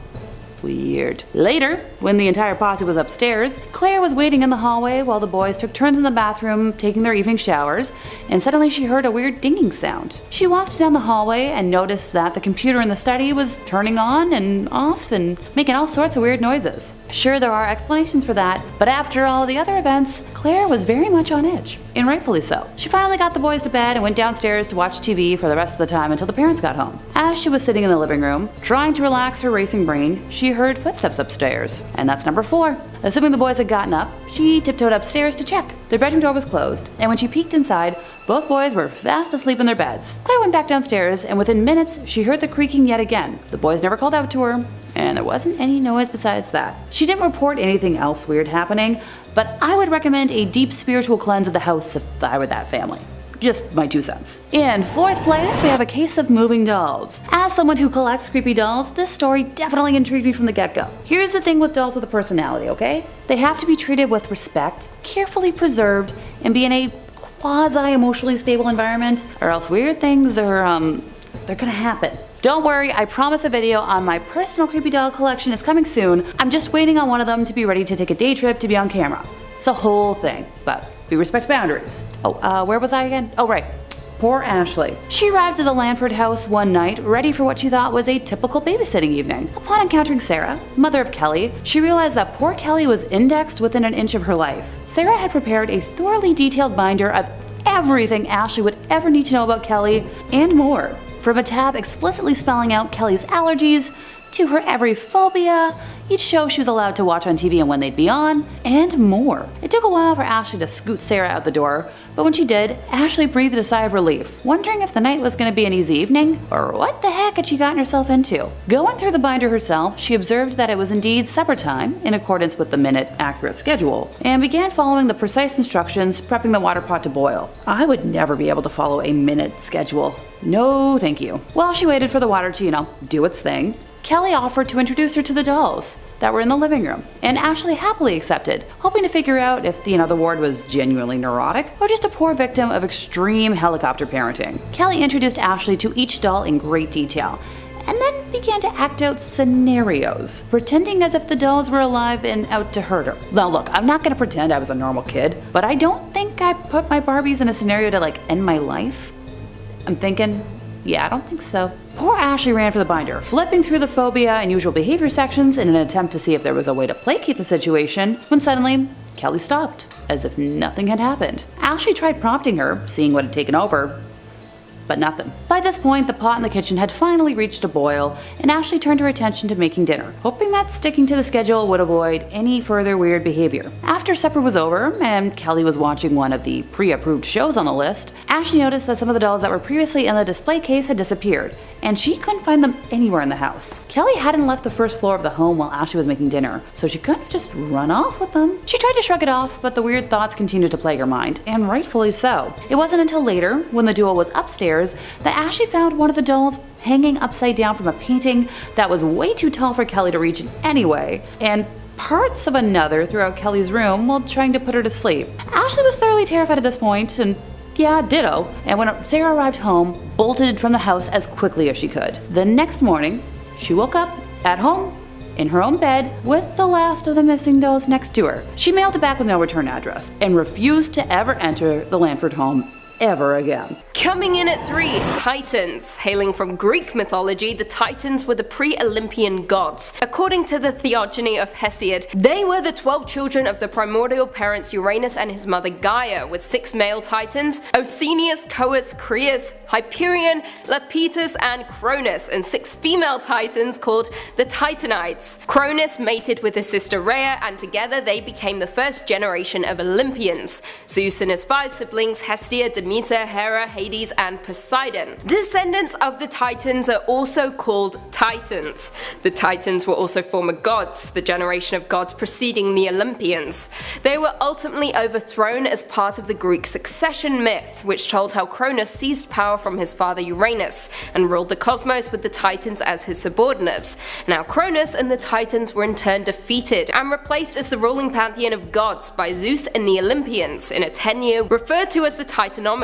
Weird. Later, when the entire posse was upstairs, Claire was waiting in the hallway while the boys took turns in the bathroom taking their evening showers, and suddenly she heard a weird dinging sound. She walked down the hallway and noticed that the computer in the study was turning on and off and making all sorts of weird noises. Sure, there are explanations for that, but after all the other events, Claire was very much on edge, and rightfully so. She finally got the boys to bed and went downstairs to watch TV for the rest of the time until the parents got home. As she was sitting in the living room, trying to relax her racing brain, she heard footsteps upstairs, and that's number 4. Assuming the boys had gotten up, she tiptoed upstairs to check. Their bedroom door was closed, and when she peeked inside, both boys were fast asleep in their beds. Claire went back downstairs, and within minutes, she heard the creaking yet again. The boys never called out to her, and there wasn't any noise besides that. She didn't report anything else weird happening, but I would recommend a deep spiritual cleanse of the house if I were that family. Just my 2 cents. In 4th place, we have a case of moving dolls. As someone who collects creepy dolls, this story definitely intrigued me from the get-go. Here's the thing with dolls with a personality, okay? They have to be treated with respect, carefully preserved, and be in a quasi-emotionally stable environment, or else weird things are, they're gonna happen. Don't worry, I promise a video on my personal creepy doll collection is coming soon. I'm just waiting on one of them to be ready to take a day trip to be on camera. It's a whole thing, but we respect boundaries. Where was I again? Oh, right. Poor Ashley. She arrived at the Lanford house one night, ready for what she thought was a typical babysitting evening. Upon encountering Sarah, mother of Kelly, she realized that poor Kelly was indexed within an inch of her life. Sarah had prepared a thoroughly detailed binder of everything Ashley would ever need to know about Kelly, and more. From a tab explicitly spelling out Kelly's allergies, to her every phobia, each show she was allowed to watch on TV and when they'd be on, and more. It took a while for Ashley to scoot Sarah out the door, but when she did, Ashley breathed a sigh of relief, wondering if the night was going to be an easy evening, or what the heck had she gotten herself into. Going through the binder herself, she observed that it was indeed supper time, in accordance with the minute-accurate schedule, and began following the precise instructions, prepping the water pot to boil. I would never be able to follow a minute schedule. No, thank you. While she waited for the water to, do its thing, Kelly offered to introduce her to the dolls that were in the living room, and Ashley happily accepted, hoping to figure out if the ward was genuinely neurotic or just a poor victim of extreme helicopter parenting. Kelly introduced Ashley to each doll in great detail, and then began to act out scenarios, pretending as if the dolls were alive and out to hurt her. Now look, I'm not gonna pretend I was a normal kid, but I don't think I put my Barbies in a scenario to end my life. I'm thinking, yeah, I don't think so. Poor Ashley ran for the binder, flipping through the phobia and usual behavior sections in an attempt to see if there was a way to placate the situation, when suddenly, Kelly stopped, as if nothing had happened. Ashley tried prompting her, seeing what had taken over, but nothing. By this point, the pot in the kitchen had finally reached a boil, and Ashley turned her attention to making dinner, hoping that sticking to the schedule would avoid any further weird behavior. After supper was over, and Kelly was watching one of the pre-approved shows on the list, Ashley noticed that some of the dolls that were previously in the display case had disappeared, and she couldn't find them anywhere in the house. Kelly hadn't left the first floor of the home while Ashley was making dinner, so she couldn't have just run off with them. She tried to shrug it off, but the weird thoughts continued to plague her mind, and rightfully so. It wasn't until later, when the duo was upstairs, that Ashley found one of the dolls hanging upside down from a painting that was way too tall for Kelly to reach in any way, and parts of another throughout Kelly's room while trying to put her to sleep. Ashley was thoroughly terrified at this point, and yeah, ditto, and when Sarah arrived home, bolted from the house as quickly as she could. The next morning, she woke up at home in her own bed with the last of the missing dolls next to her. She mailed it back with no return address and refused to ever enter the Lanford home ever again. Coming in at 3, Titans. Hailing from Greek mythology, the Titans were the pre-Olympian gods. According to the Theogony of Hesiod, they were the 12 children of the primordial parents Uranus and his mother Gaia, with 6 male Titans, Oceanus, Cous, Creus, Hyperion, Lapetus, and Cronus, and 6 female Titans called the Titanites. Cronus mated with his sister Rhea, and together they became the first generation of Olympians. Zeus and his 5 siblings, Hestia, Demeter, Hera, Hades, and Poseidon. Descendants of the Titans are also called Titans. The Titans were also former gods, the generation of gods preceding the Olympians. They were ultimately overthrown as part of the Greek succession myth, which told how Cronus seized power from his father Uranus and ruled the cosmos with the Titans as his subordinates. Now Cronus and the Titans were in turn defeated and replaced as the ruling pantheon of gods by Zeus and the Olympians in a tenure referred to as the Titanomachy.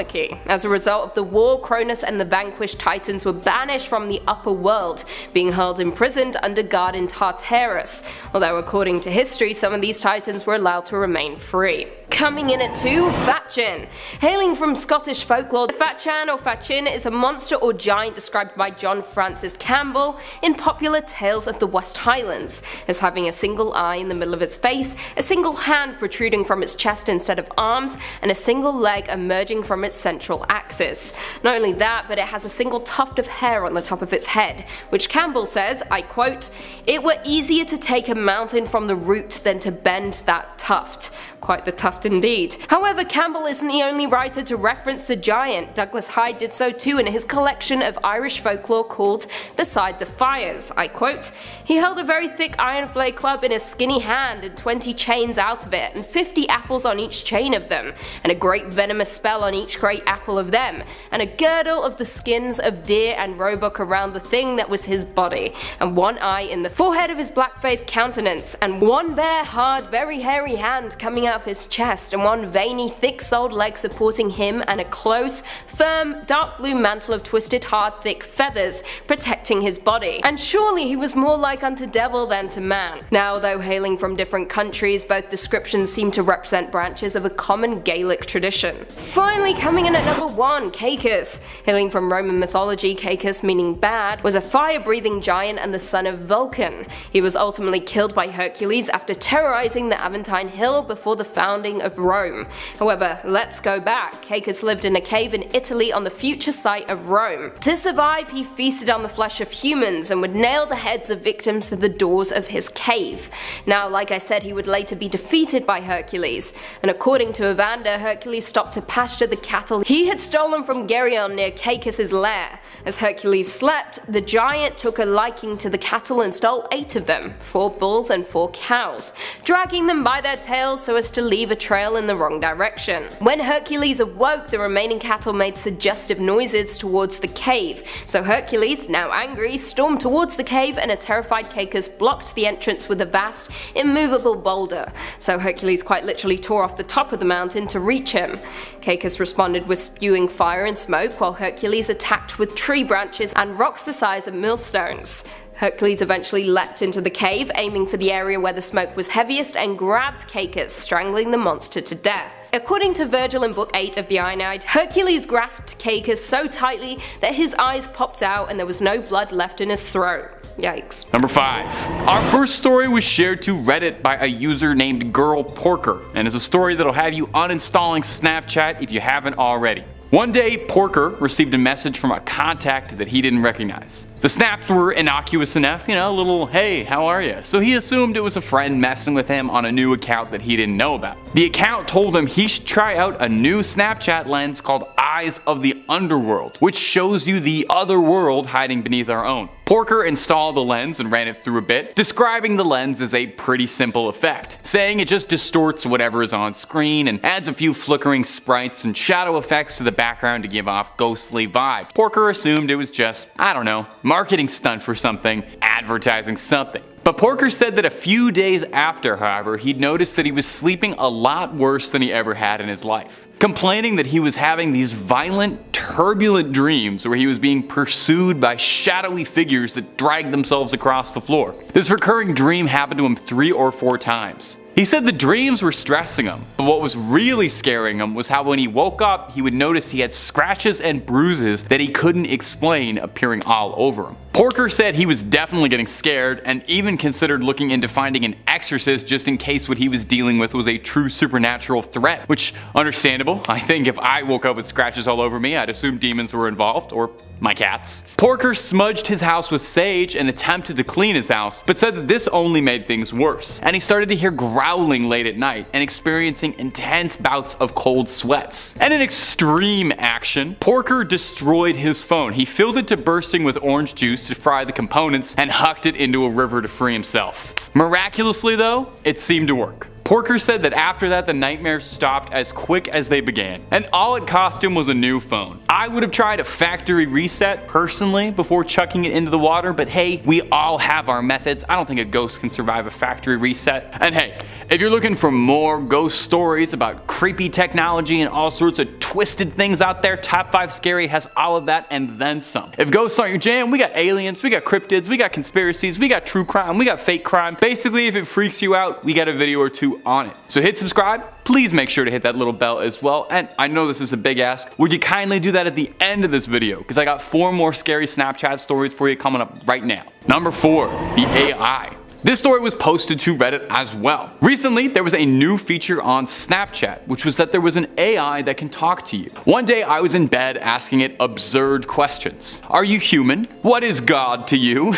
As a result of the war, Cronus and the vanquished Titans were banished from the upper world, being held imprisoned under guard in Tartarus, although according to history some of these Titans were allowed to remain free. Coming in at 2, Fatchin. Hailing from Scottish folklore, the Fatchan or Fatchin is a monster or giant described by John Francis Campbell in popular tales of the West Highlands, as having a single eye in the middle of its face, a single hand protruding from its chest instead of arms, and a single leg emerging from its central axis. Not only that, but it has a single tuft of hair on the top of its head, which Campbell says, I quote, "It were easier to take a mountain from the root than to bend that tuft." Quite the tuft indeed. However, Campbell isn't the only writer to reference the giant. Douglas Hyde did so too in his collection of Irish folklore called Beside the Fires. I quote, "He held a very thick iron flay club in a skinny hand and 20 chains out of it, and 50 apples on each chain of them, and a great venomous spell on each great apple of them, and a girdle of the skins of deer and roebuck around the thing that was his body, and one eye in the forehead of his black-faced countenance, and one bare, hard, very hairy hand coming out of his chest, and one veiny, thick-soled leg supporting him, and a close, firm, dark blue mantle of twisted, hard, thick feathers protecting his body. And surely he was more like unto devil than to man." Now, though hailing from different countries, both descriptions seem to represent branches of a common Gaelic tradition. Finally, coming in at number 1, Caicus. Hailing from Roman mythology, Caicus, meaning bad, was a fire-breathing giant and the son of Vulcan. He was ultimately killed by Hercules after terrorizing the Aventine Hill before the founding of Rome. However, let's go back. Caicus lived in a cave in Italy on the future site of Rome. To survive, he feasted on the flesh of humans and would nail the heads of victims to the doors of his cave. Now, like I said, he would later be defeated by Hercules, and according to Evander, Hercules stopped to pasture the cattle he had stolen from Geryon near Caicus' lair. As Hercules slept, the giant took a liking to the cattle and stole 8 of them, 4 bulls and 4 cows, dragging them by their tails so as to leave a trail in the wrong direction. When Hercules awoke, the remaining cattle made suggestive noises towards the cave, so Hercules, now angry, stormed towards the cave, and a terrified Caicus blocked the entrance with a vast, immovable boulder, so Hercules quite literally tore off the top of the mountain to reach him. Caicus responded with spewing fire and smoke, while Hercules attacked with tree branches and rocks the size of millstones. Hercules eventually leapt into the cave, aiming for the area where the smoke was heaviest, and grabbed Caicus, strangling the monster to death. According to Virgil in Book 8 of the Aeneid, Hercules grasped Caicus so tightly that his eyes popped out and there was no blood left in his throat. Yikes. Number 5. Our first story was shared to Reddit by a user named Girl Porker, and is a story that'll have you uninstalling Snapchat if you haven't already. One day, Porker received a message from a contact that he didn't recognize. The snaps were innocuous enough, a little "hey, how are you?" So he assumed it was a friend messing with him on a new account that he didn't know about. The account told him he should try out a new Snapchat lens called Eyes of the Underworld, which shows you the other world hiding beneath our own. Porker installed the lens and ran it through a bit, describing the lens as a pretty simple effect, saying it just distorts whatever is on screen and adds a few flickering sprites and shadow effects to the background to give off ghostly vibes. Porker assumed it was just, I don't know, marketing stunt for something, advertising something. But Porker said that a few days after, however, he'd noticed that he was sleeping a lot worse than he ever had in his life, complaining that he was having these violent, turbulent dreams where he was being pursued by shadowy figures that dragged themselves across the floor. This recurring dream happened to him 3 or 4 times. He said the dreams were stressing him, but what was really scaring him was how when he woke up, he would notice he had scratches and bruises that he couldn't explain appearing all over him. Porker said he was definitely getting scared and even considered looking into finding an exorcist just in case what he was dealing with was a true supernatural threat, which, understandable. I think if I woke up with scratches all over me, I'd assume demons were involved, or my cats. Porker smudged his house with sage and attempted to clean his house, but said that this only made things worse. And he started to hear growling late at night and experiencing intense bouts of cold sweats. And in extreme action, Porker destroyed his phone. He filled it to bursting with orange juice to fry the components and hucked it into a river to free himself. Miraculously though, it seemed to work. Porker said that after that the nightmares stopped as quick as they began, and all it cost him was a new phone. I would have tried a factory reset personally before chucking it into the water, but hey, we all have our methods. I don't think a ghost can survive a factory reset. And hey, if you're looking for more ghost stories about creepy technology and all sorts of twisted things out there, Top 5 Scary has all of that and then some. If ghosts aren't your jam, we got aliens, we got cryptids, we got conspiracies, we got true crime, we got fake crime. Basically, if it freaks you out, we got a video or two on it. So hit subscribe, please make sure to hit that little bell as well, and I know this is a big ask, would you kindly do that at the end of this video, because I got 4 more scary Snapchat stories for you coming up right now. Number 4, the AI. This story was posted to Reddit as well. Recently, there was a new feature on Snapchat, which was that there was an AI that can talk to you. One day, I was in bed asking it absurd questions. Are you human? What is God to you?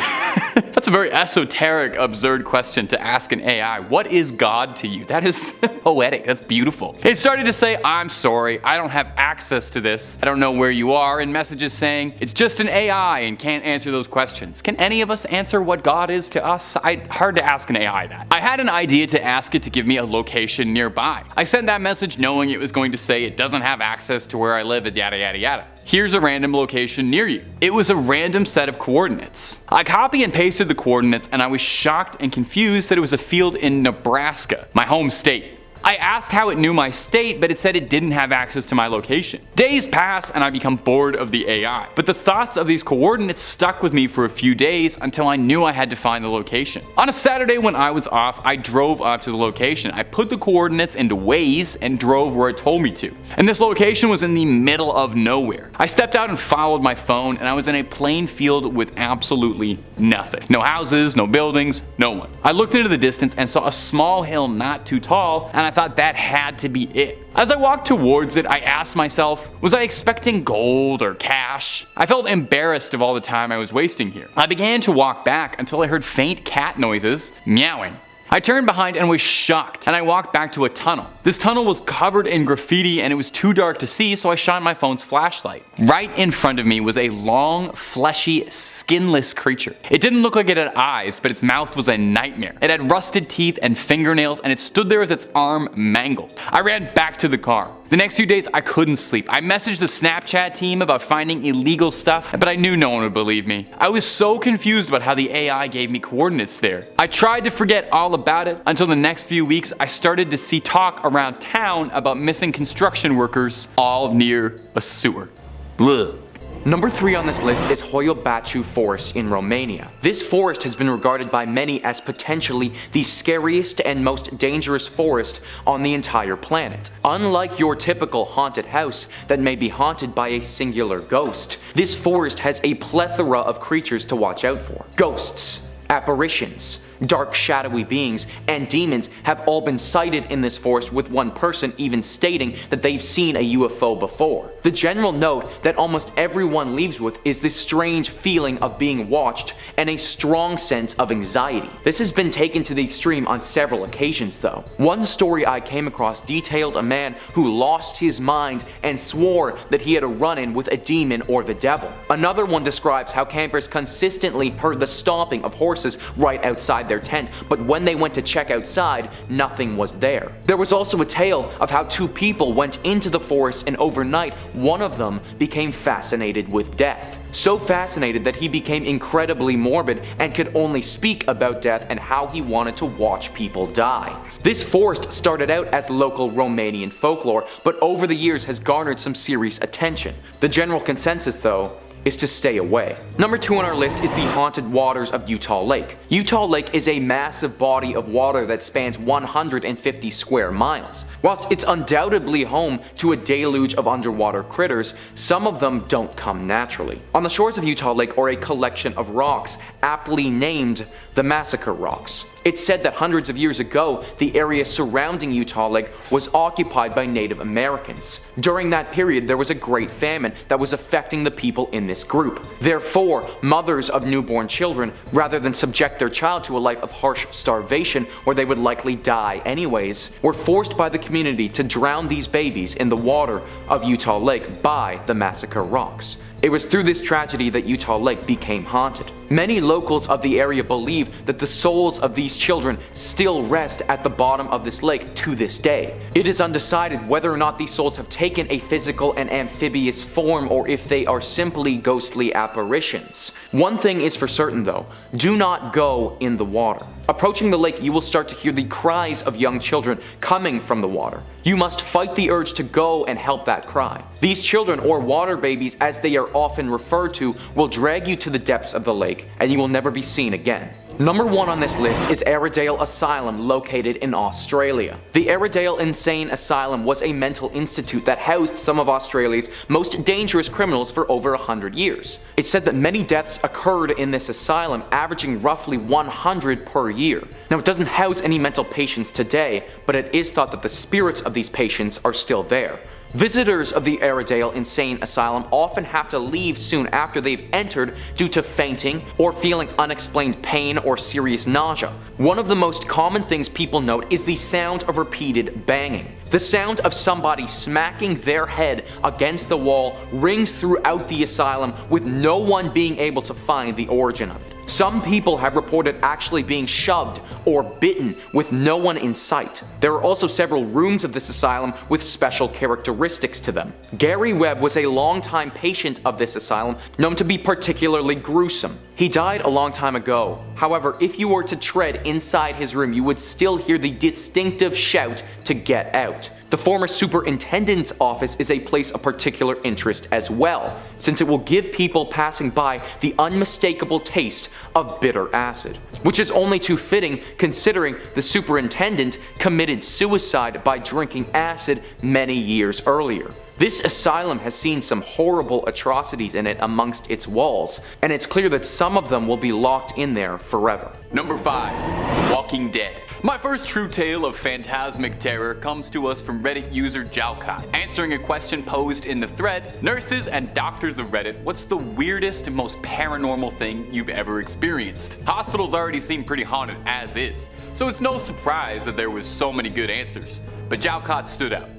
That's a very esoteric, absurd question to ask an AI. What is God to you? That is poetic. That's beautiful. It started to say, I'm sorry, I don't have access to this. I don't know where you are, and messages saying, it's just an AI and can't answer those questions. Can any of us answer what God is to us? Hard to ask an AI that. I had an idea to ask it to give me a location nearby. I sent that message knowing it was going to say it doesn't have access to where I live, yada yada yada. Here's a random location near you. It was a random set of coordinates. I copy and pasted the coordinates and I was shocked and confused that it was a field in Nebraska, my home state. I asked how it knew my state, but it said it didn't have access to my location. Days pass and I become bored of the AI, but the thoughts of these coordinates stuck with me for a few days until I knew I had to find the location. On a Saturday when I was off, I drove up to the location. I put the coordinates into Waze and drove where it told me to. And this location was in the middle of nowhere. I stepped out and followed my phone, and I was in a plain field with absolutely nothing. No houses, no buildings, no one. I looked into the distance and saw a small hill not too tall, and I thought that had to be it. As I walked towards it, I asked myself, was I expecting gold or cash? I felt embarrassed of all the time I was wasting here. I began to walk back until I heard faint cat noises, meowing. I turned behind and was shocked, and I walked back to a tunnel. This tunnel was covered in graffiti and it was too dark to see, so I shined my phone's flashlight. Right in front of me was a long, fleshy, skinless creature. It didn't look like it had eyes, but its mouth was a nightmare. It had rusted teeth and fingernails, and it stood there with its arm mangled. I ran back to the car. The next few days I couldn't sleep. I messaged the Snapchat team about finding illegal stuff, but I knew no one would believe me. I was so confused about how the AI gave me coordinates there. I tried to forget all about it until the next few weeks I started to see talk around town about missing construction workers all near a sewer. Blech. Number 3 on this list is Hoiabaciu Forest in Romania. This forest has been regarded by many as potentially the scariest and most dangerous forest on the entire planet. Unlike your typical haunted house that may be haunted by a singular ghost, this forest has a plethora of creatures to watch out for. Ghosts, apparitions, dark shadowy beings, and demons have all been sighted in this forest, with one person even stating that they've seen a UFO before. The general note that almost everyone leaves with is this strange feeling of being watched and a strong sense of anxiety. This has been taken to the extreme on several occasions though. One story I came across detailed a man who lost his mind and swore that he had a run-in with a demon or the devil. Another one describes how campers consistently heard the stomping of horses right outside their tent, but when they went to check outside, nothing was there. There was also a tale of how 2 people went into the forest and overnight, one of them became fascinated with death. So fascinated that he became incredibly morbid and could only speak about death and how he wanted to watch people die. This forest started out as local Romanian folklore, but over the years has garnered some serious attention. The general consensus though is to stay away. Number 2 on our list is the haunted waters of Utah Lake. Utah Lake is a massive body of water that spans 150 square miles. Whilst it's undoubtedly home to a deluge of underwater critters, some of them don't come naturally. On the shores of Utah Lake are a collection of rocks, aptly named the Massacre rocks. It's said that hundreds of years ago, the area surrounding Utah Lake was occupied by Native Americans. During that period, there was a great famine that was affecting the people in this group. Therefore, mothers of newborn children, rather than subject their child to a life of harsh starvation where they would likely die anyways, were forced by the community to drown these babies in the water of Utah Lake by the Massacre rocks. It was through this tragedy that Utah Lake became haunted. Many locals of the area believe that the souls of these children still rest at the bottom of this lake to this day. It is undecided whether or not these souls have taken a physical and amphibious form or if they are simply ghostly apparitions. One thing is for certain though, do not go in the water. Approaching the lake, you will start to hear the cries of young children coming from the water. You must fight the urge to go and help that cry. These children, or water babies as they are often referred to, will drag you to the depths of the lake and you will never be seen again. Number 1 on this list is Airedale Asylum, located in Australia. The Airedale Insane Asylum was a mental institute that housed some of Australia's most dangerous criminals for over 100 years. It's said that many deaths occurred in this asylum, averaging roughly 100 per year. Now, it doesn't house any mental patients today, but it is thought that the spirits of these patients are still there. Visitors of the Airedale Insane Asylum often have to leave soon after they've entered due to fainting or feeling unexplained pain or serious nausea. One of the most common things people note is the sound of repeated banging. The sound of somebody smacking their head against the wall rings throughout the asylum, with no one being able to find the origin of it. Some people have reported actually being shoved or bitten with no one in sight. There are also several rooms of this asylum with special characteristics to them. Gary Webb was a longtime patient of this asylum, known to be particularly gruesome. He died a long time ago. However, if you were to tread inside his room, you would still hear the distinctive shout to get out. The former superintendent's office is a place of particular interest as well, since it will give people passing by the unmistakable taste of bitter acid, which is only too fitting considering the superintendent committed suicide by drinking acid many years earlier. This asylum has seen some horrible atrocities in it amongst its walls, and it's clear that some of them will be locked in there forever. Number 5. Walking Dead. My first true tale of phantasmic terror comes to us from Reddit user Jalcott. Answering a question posed in the thread, nurses and doctors of Reddit, what's the weirdest and most paranormal thing you've ever experienced? Hospitals already seem pretty haunted as is, so it's no surprise that there was so many good answers. But Jalcott stood out.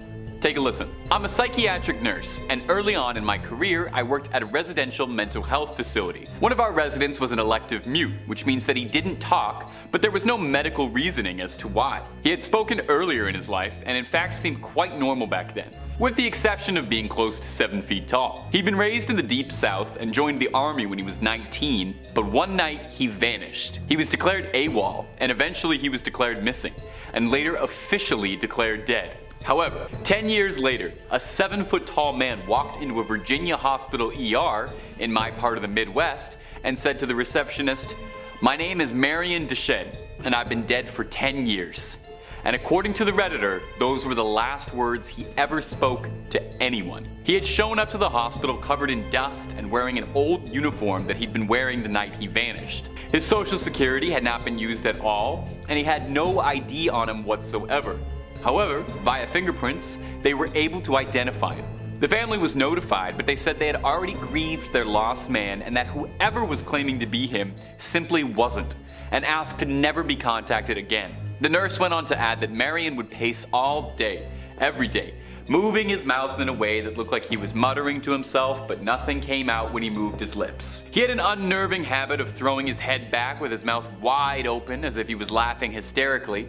Take a listen. I'm a psychiatric nurse, and early on in my career, I worked at a residential mental health facility. One of our residents was an elective mute, which means that he didn't talk, but there was no medical reasoning as to why. He had spoken earlier in his life, and in fact seemed quite normal back then, with the exception of being close to 7 feet tall. He'd been raised in the deep south and joined the army when he was 19, but one night he vanished. He was declared AWOL, and eventually he was declared missing, and later officially declared dead. However, 10 years later, a 7-foot-tall man walked into a Virginia hospital ER in my part of the Midwest and said to the receptionist, "My name is Marion Deschênes, and I've been dead for 10 years. And according to the Redditor, those were the last words he ever spoke to anyone. He had shown up to the hospital covered in dust and wearing an old uniform that he'd been wearing the night he vanished. His social security had not been used at all, and he had no ID on him whatsoever. However, via fingerprints, they were able to identify him. The family was notified, but they said they had already grieved their lost man and that whoever was claiming to be him simply wasn't, and asked to never be contacted again. The nurse went on to add that Marion would pace all day, every day, moving his mouth in a way that looked like he was muttering to himself, but nothing came out when he moved his lips. He had an unnerving habit of throwing his head back with his mouth wide open as if he was laughing hysterically,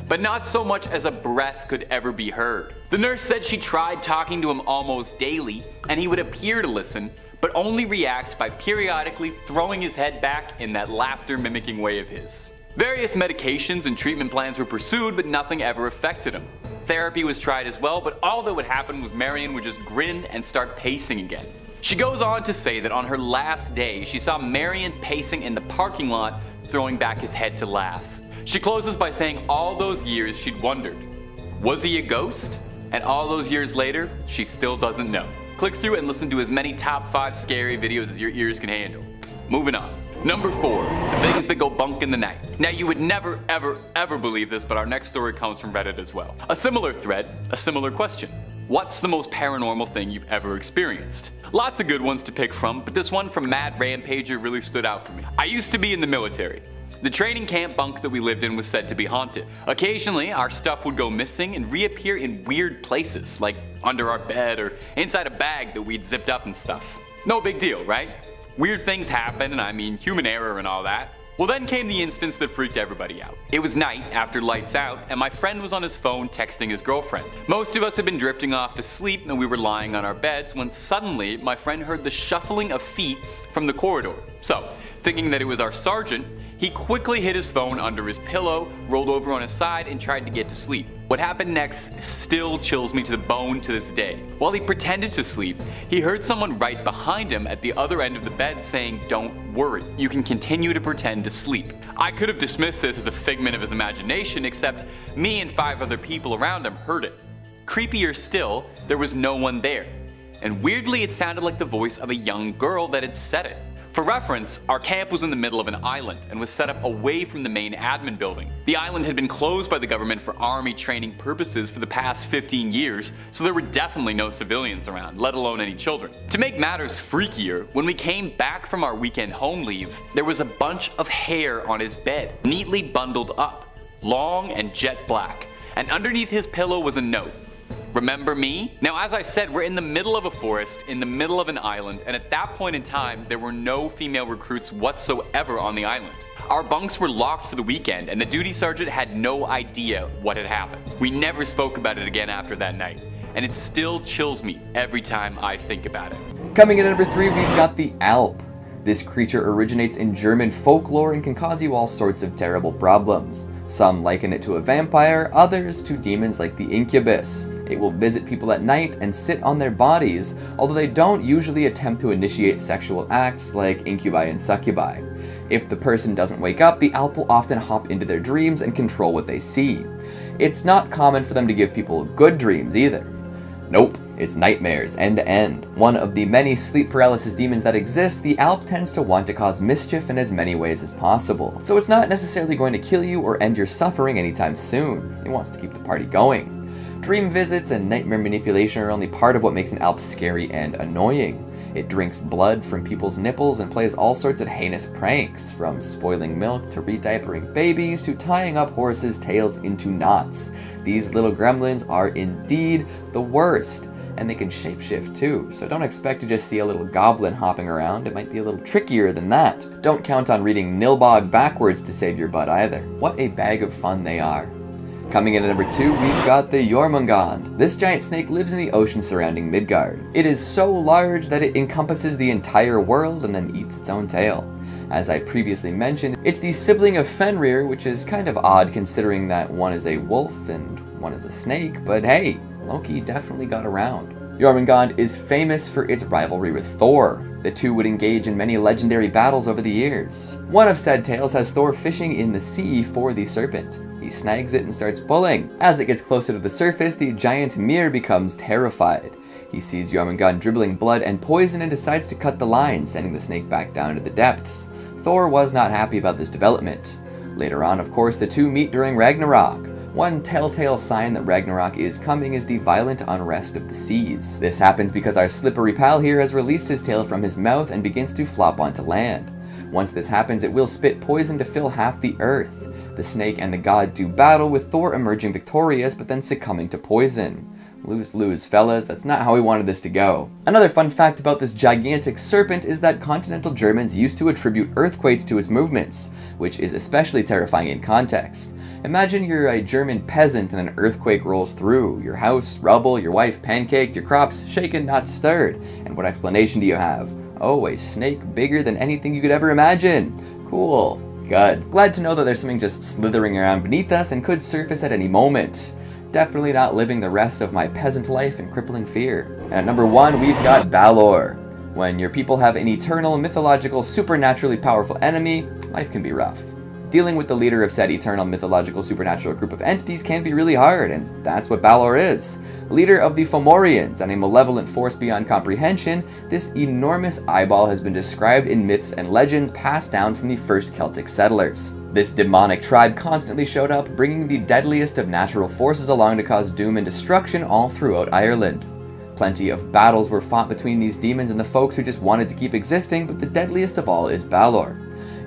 but not so much as a breath could ever be heard. The nurse said she tried talking to him almost daily, and he would appear to listen, but only react by periodically throwing his head back in that laughter-mimicking way of his. Various medications and treatment plans were pursued, but nothing ever affected him. Therapy was tried as well, but all that would happen was Marion would just grin and start pacing again. She goes on to say that on her last day, she saw Marion pacing in the parking lot, throwing back his head to laugh. She closes by saying all those years she'd wondered, was he a ghost? And all those years later, she still doesn't know. Click through and listen to as many top 5 scary videos as your ears can handle. Moving on. Number 4, the things that go bunk in the night. Now you would never ever believe this, but our next story comes from Reddit as well. A similar thread, a similar question. What's the most paranormal thing you've ever experienced? Lots of good ones to pick from, but this one from Mad Rampager really stood out for me. I used to be in the military. The training camp bunk that we lived in was said to be haunted. Occasionally, our stuff would go missing and reappear in weird places, like under our bed or inside a bag that we'd zipped up and stuff. No big deal, right? Weird things happen, and I mean human error and all that. Well, then came the instance that freaked everybody out. It was night after lights out, and my friend was on his phone texting his girlfriend. Most of us had been drifting off to sleep and we were lying on our beds when suddenly my friend heard the shuffling of feet from the corridor. So, thinking that it was our sergeant, he quickly hid his phone under his pillow, rolled over on his side, and tried to get to sleep. What happened next still chills me to the bone to this day. While he pretended to sleep, he heard someone right behind him at the other end of the bed saying, "Don't worry, you can continue to pretend to sleep." I could have dismissed this as a figment of his imagination, except me and 5 other people around him heard it. Creepier still, there was no one there. And weirdly, it sounded like the voice of a young girl that had said it. For reference, our camp was in the middle of an island and was set up away from the main admin building. The island had been closed by the government for army training purposes for the past 15 years, so there were definitely no civilians around, let alone any children. To make matters freakier, when we came back from our weekend home leave, there was a bunch of hair on his bed, neatly bundled up, long and jet black, and underneath his pillow was a note. Remember me? Now, as I said, we're in the middle of a forest, in the middle of an island, and at that point in time, there were no female recruits whatsoever on the island. Our bunks were locked for the weekend, and the duty sergeant had no idea what had happened. We never spoke about it again after that night, and it still chills me every time I think about it. Coming in at number 3, we've got the Alp. This creature originates in German folklore and can cause you all sorts of terrible problems. Some liken it to a vampire, others to demons like the incubus. It will visit people at night and sit on their bodies, although they don't usually attempt to initiate sexual acts like incubi and succubi. If the person doesn't wake up, the Alp will often hop into their dreams and control what they see. It's not common for them to give people good dreams either. Nope, it's nightmares end to end. One of the many sleep paralysis demons that exist, the Alp tends to want to cause mischief in as many ways as possible. So it's not necessarily going to kill you or end your suffering anytime soon. It wants to keep the party going. Dream visits and nightmare manipulation are only part of what makes an Alp scary and annoying. It drinks blood from people's nipples and plays all sorts of heinous pranks, from spoiling milk to rediapering babies to tying up horses' tails into knots. These little gremlins are indeed the worst, and they can shapeshift too, so don't expect to just see a little goblin hopping around. It might be a little trickier than that. Don't count on reading Nilbog backwards to save your butt either. What a bag of fun they are. Coming in at number 2, we've got the Jormungand. This giant snake lives in the ocean surrounding Midgard. It is so large that it encompasses the entire world and then eats its own tail. As I previously mentioned, it's the sibling of Fenrir, which is kind of odd considering that one is a wolf and one is a snake, but hey, Loki definitely got around. Jormungand is famous for its rivalry with Thor. The two would engage in many legendary battles over the years. One of said tales has Thor fishing in the sea for the serpent. He snags it and starts pulling. As it gets closer to the surface, the giant Mir becomes terrified. He sees Jormungand dribbling blood and poison and decides to cut the line, sending the snake back down into the depths. Thor was not happy about this development. Later on, of course, the two meet during Ragnarok. One telltale sign that Ragnarok is coming is the violent unrest of the seas. This happens because our slippery pal here has released his tail from his mouth and begins to flop onto land. Once this happens, it will spit poison to fill half the earth. The snake and the god do battle, with Thor emerging victorious but then succumbing to poison. Lose-lose, fellas, that's not how we wanted this to go. Another fun fact about this gigantic serpent is that continental Germans used to attribute earthquakes to its movements, which is especially terrifying in context. Imagine you're a German peasant and an earthquake rolls through. Your house, rubble, your wife pancaked, your crops shaken, not stirred. And what explanation do you have? Oh, a snake bigger than anything you could ever imagine. Cool. Good. Glad to know that there's something just slithering around beneath us and could surface at any moment. Definitely not living the rest of my peasant life in crippling fear. And at number 1, we've got Balor. When your people have an eternal, mythological, supernaturally powerful enemy, life can be rough. Dealing with the leader of said eternal mythological supernatural group of entities can be really hard, and that's what Balor is. Leader of the Fomorians and a malevolent force beyond comprehension, this enormous eyeball has been described in myths and legends passed down from the first Celtic settlers. This demonic tribe constantly showed up, bringing the deadliest of natural forces along to cause doom and destruction all throughout Ireland. Plenty of battles were fought between these demons and the folks who just wanted to keep existing, but the deadliest of all is Balor.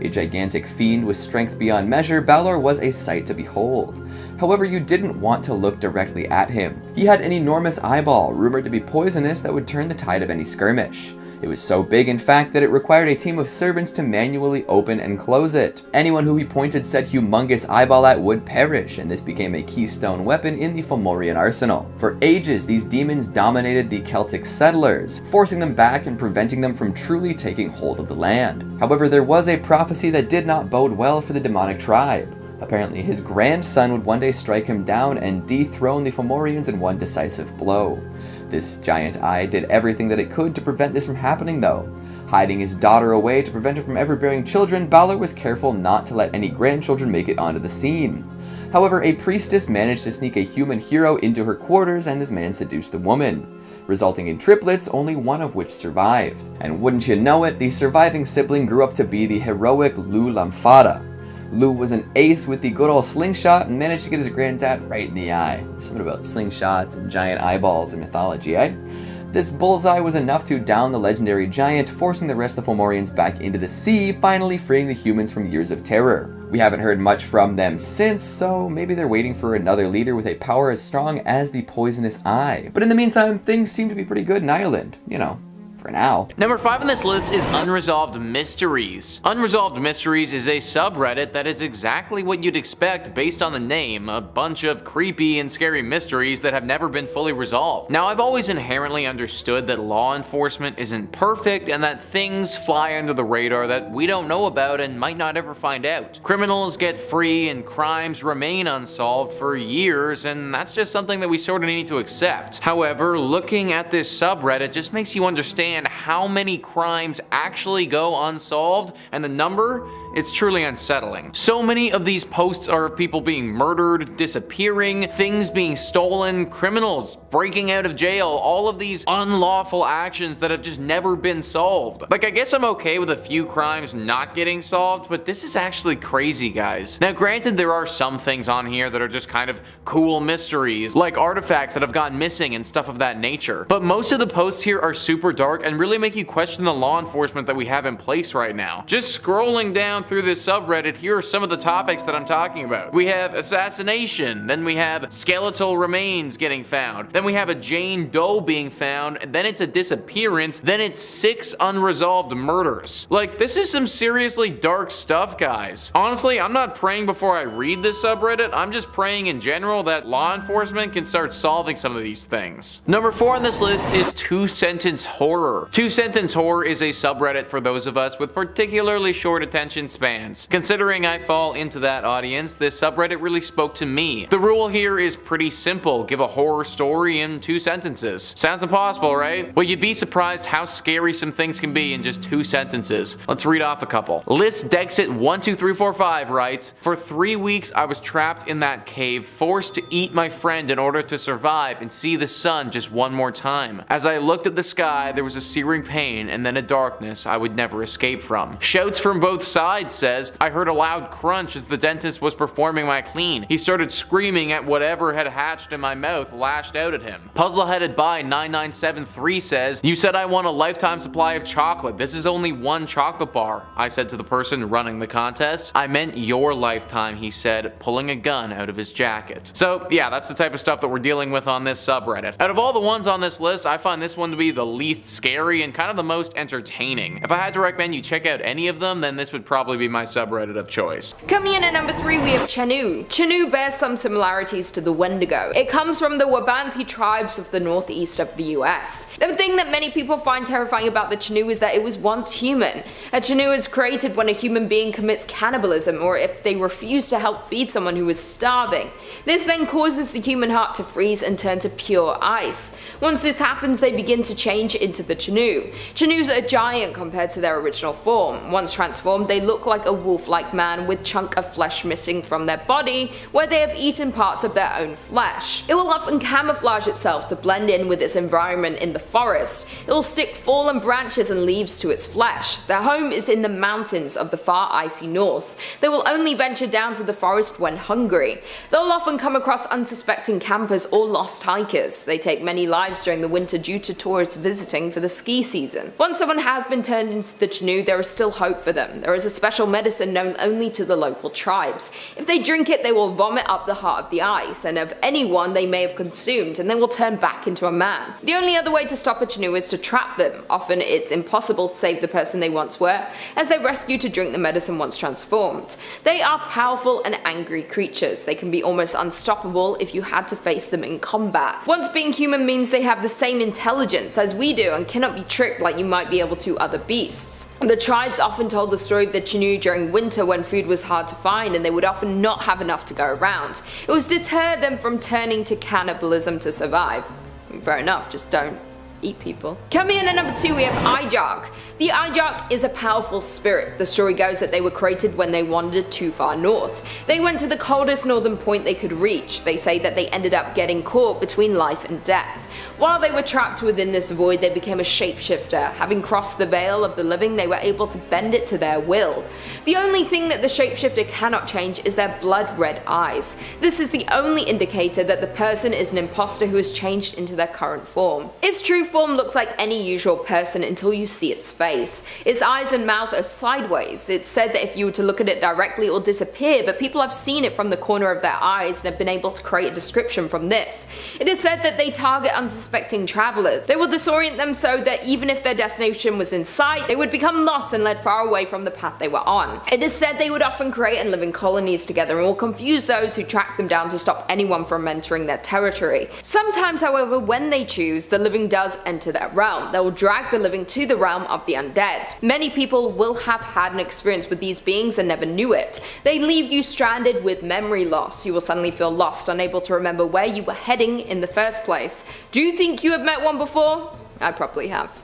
A gigantic fiend with strength beyond measure, Balor was a sight to behold. However, you didn't want to look directly at him. He had an enormous eyeball, rumored to be poisonous, that would turn the tide of any skirmish. It was so big, in fact, that it required a team of servants to manually open and close it. Anyone who he pointed said humongous eyeball at would perish, and this became a keystone weapon in the Fomorian arsenal. For ages, these demons dominated the Celtic settlers, forcing them back and preventing them from truly taking hold of the land. However, there was a prophecy that did not bode well for the demonic tribe. Apparently, his grandson would one day strike him down and dethrone the Fomorians in one decisive blow. This giant eye did everything that it could to prevent this from happening though. Hiding his daughter away to prevent her from ever bearing children, Balor was careful not to let any grandchildren make it onto the scene. However, a priestess managed to sneak a human hero into her quarters, and this man seduced the woman, resulting in triplets, only one of which survived. And wouldn't you know it, the surviving sibling grew up to be the heroic Lou Lamfada. Lou was an ace with the good old slingshot and managed to get his granddad right in the eye. Something about slingshots and giant eyeballs in mythology, eh? This bullseye was enough to down the legendary giant, forcing the rest of the Fomorians back into the sea, finally freeing the humans from years of terror. We haven't heard much from them since, so maybe they're waiting for another leader with a power as strong as the poisonous eye. But in the meantime, things seem to be pretty good in Ireland, you know. For now. Number 5 on this list is Unresolved Mysteries. Unresolved Mysteries is a subreddit that is exactly what you'd expect based on the name, a bunch of creepy and scary mysteries that have never been fully resolved. Now, I've always inherently understood that law enforcement isn't perfect and that things fly under the radar that we don't know about and might not ever find out. Criminals get free and crimes remain unsolved for years, and that's just something that we sort of need to accept. However, looking at this subreddit just makes you understand how many crimes actually go unsolved, and the number, it's truly unsettling. So many of these posts are of people being murdered, disappearing, things being stolen, criminals breaking out of jail, all of these unlawful actions that have just never been solved. Like, I guess I'm okay with a few crimes not getting solved, but this is actually crazy, guys. Now, granted, there are some things on here that are just kind of cool mysteries, like artifacts that have gone missing and stuff of that nature. But most of the posts here are super dark and really make you question the law enforcement that we have in place right now. Just scrolling down through this subreddit, here are some of the topics that I'm talking about. We have assassination, then we have skeletal remains getting found, then we have a Jane Doe being found, and then it's a disappearance, then it's 6 unresolved murders. Like, this is some seriously dark stuff, guys. Honestly, I'm not praying before I read this subreddit, I'm just praying in general that law enforcement can start solving some of these things. Number 4 on this list is 2-sentence horror. 2-sentence horror is a subreddit for those of us with particularly short attention spans. Considering I fall into that audience, this subreddit really spoke to me. The rule here is pretty simple: give a horror story in 2 sentences. Sounds impossible, right? Well, you'd be surprised how scary some things can be in just 2 sentences. Let's read off a couple. List Dexit12345 writes, "For 3 weeks I was trapped in that cave, forced to eat my friend in order to survive and see the sun just one more time. As I looked at the sky, there was a searing pain and then a darkness I would never escape from." Shouts from both sides says, "I heard a loud crunch as the dentist was performing my clean. He started screaming at whatever had hatched in my mouth, lashed out at him." Puzzleheaded by 9973 says, "You said I want a lifetime supply of chocolate. This is only 1 chocolate bar." I said to the person running the contest, "I meant your lifetime," he said, pulling a gun out of his jacket. So yeah, that's the type of stuff that we're dealing with on this subreddit. Out of all the ones on this list, I find this one to be the least scary and kind of the most entertaining. If I had to recommend you check out any of them, then this would probably be my subreddit of choice. Coming in at number 3, we have Chenoo. Chenoo bears some similarities to the Wendigo. It comes from the Wabanti tribes of the northeast of the US. The thing that many people find terrifying about the Chenoo is that it was once human. A Chenoo is created when a human being commits cannibalism, or if they refuse to help feed someone who is starving. This then causes the human heart to freeze and turn to pure ice. Once this happens, they begin to change into the Chenoo. Chenoos are giant compared to their original form. Once transformed, they look look like a wolf-like man with chunk of flesh missing from their body where they have eaten parts of their own flesh. It will often camouflage itself to blend in with its environment in the forest. It will stick fallen branches and leaves to its flesh. Their home is in the mountains of the far icy north. They will only venture down to the forest when hungry. They'll often come across unsuspecting campers or lost hikers. They take many lives during the winter due to tourists visiting for the ski season. Once someone has been turned into the Chinoo, there is still hope for them. There is a special medicine known only to the local tribes. If they drink it, they will vomit up the heart of the ice, and of anyone they may have consumed, and they will turn back into a man. The only other way to stop a Chinoo is to trap them. Often it's impossible to save the person they once were, as they rescue to drink the medicine once transformed. They are powerful and angry creatures. They can be almost unstoppable if you had to face them in combat. Once being human means they have the same intelligence as we do and cannot be tricked like you might be able to other beasts. The tribes often told the story of the Chinoo during winter when food was hard to find and they would often not have enough to go around. It was to deter them from turning to cannibalism to survive. Fair enough, just don't eat people. Coming in at number 2 we have Ijark. The Ijark is a powerful spirit. The story goes that they were created when they wandered too far north. They went to the coldest northern point they could reach. They say that they ended up getting caught between life and death. While they were trapped within this void, they became a shapeshifter. Having crossed the veil of the living, they were able to bend it to their will. The only thing that the shapeshifter cannot change is their blood-red eyes. This is the only indicator that the person is an imposter who has changed into their current form. Its true form looks like any usual person until you see its face. Its eyes and mouth are sideways. It's said that if you were to look at it directly, it will disappear, but people have seen it from the corner of their eyes and have been able to create a description from this. It is said that they target unsuspecting travelers. They will disorient them so that even if their destination was in sight, they would become lost and led far away from the path they were on. It is said they would often create and live in colonies together and will confuse those who track them down to stop anyone from entering their territory. Sometimes, however, when they choose, the living does enter their realm. They will drag the living to the realm of the undead. Many people will have had an experience with these beings and never knew it. They leave you stranded with memory loss. You will suddenly feel lost, unable to remember where you were heading in the first place. Do you think you have met one before? I probably have.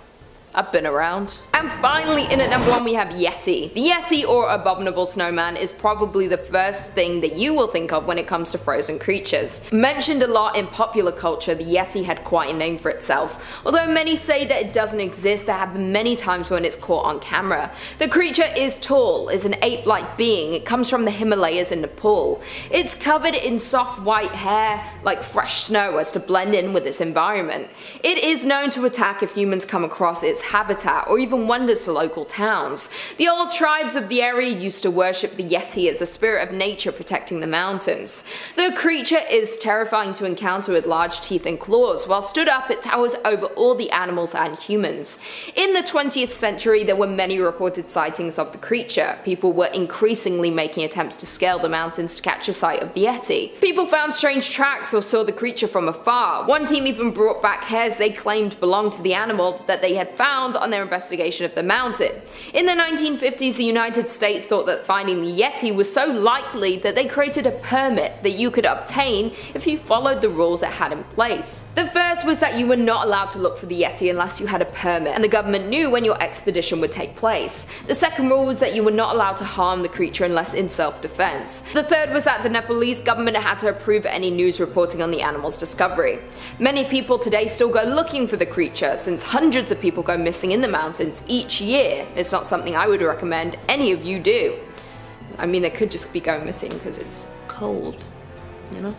I've been around. And finally, in at number 1 we have Yeti. The Yeti, or abominable snowman, is probably the first thing that you will think of when it comes to frozen creatures. Mentioned a lot in popular culture, the Yeti had quite a name for itself. Although many say that it doesn't exist, there have been many times when it's caught on camera. The creature is tall, is an ape-like being. It comes from the Himalayas in Nepal. It's covered in soft white hair, like fresh snow, as to blend in with its environment. It is known to attack if humans come across its habitat or even wanders to local towns. The old tribes of the area used to worship the Yeti as a spirit of nature protecting the mountains. The creature is terrifying to encounter with large teeth and claws. While stood up, it towers over all the animals and humans. In the 20th century, there were many reported sightings of the creature. People were increasingly making attempts to scale the mountains to catch a sight of the Yeti. People found strange tracks or saw the creature from afar. One team even brought back hairs they claimed belonged to the animal that they had found on their investigation of the mountain. In the 1950s, the United States thought that finding the Yeti was so likely that they created a permit that you could obtain if you followed the rules it had in place. The first was that you were not allowed to look for the Yeti unless you had a permit, and the government knew when your expedition would take place. The second rule was that you were not allowed to harm the creature unless in self-defense. The third was that the Nepalese government had to approve any news reporting on the animal's discovery. Many people today still go looking for the creature, since hundreds of people go missing in the mountains each year. It's not something I would recommend any of you do. I mean, they could just be going missing because it's cold, you know?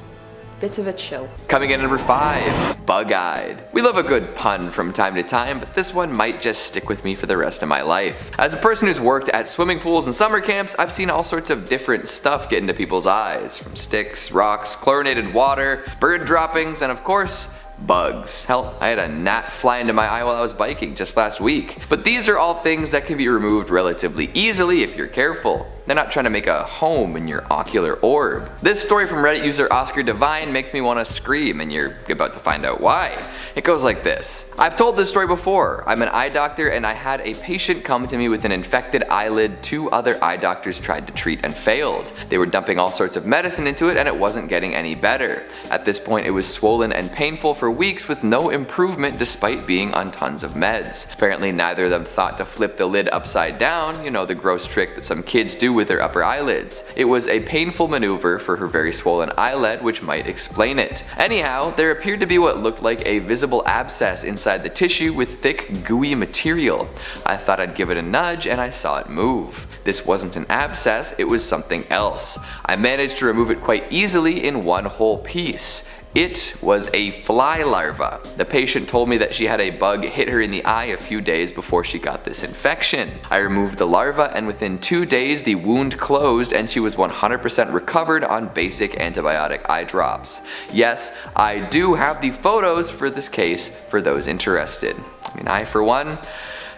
Bit of a chill. Coming in at number 5, Bug-Eyed. We love a good pun from time to time, but this one might just stick with me for the rest of my life. As a person who's worked at swimming pools and summer camps, I've seen all sorts of different stuff get into people's eyes, from sticks, rocks, chlorinated water, bird droppings, and of course, bugs. Hell, I had a gnat fly into my eye while I was biking just last week. But these are all things that can be removed relatively easily if you're careful. They're not trying to make a home in your ocular orb. This story from Reddit user Oscar Divine makes me want to scream, and you're about to find out why. It goes like this. I've told this story before. I'm an eye doctor and I had a patient come to me with an infected eyelid 2 other eye doctors tried to treat and failed. They were dumping all sorts of medicine into it and it wasn't getting any better. At this point it was swollen and painful for weeks with no improvement despite being on tons of meds. Apparently neither of them thought to flip the lid upside down, you know, the gross trick that some kids do with their upper eyelids. It was a painful maneuver for her very swollen eyelid, which might explain it. Anyhow, there appeared to be what looked like a visible abscess inside the tissue with thick, gooey material. I thought I'd give it a nudge and I saw it move. This wasn't an abscess, it was something else. I managed to remove it quite easily in one whole piece. It was a fly larva. The patient told me that she had a bug hit her in the eye a few days before she got this infection. I removed the larva and within 2 days the wound closed and she was 100% recovered on basic antibiotic eye drops. Yes, I do have the photos for this case for those interested. I mean, I for one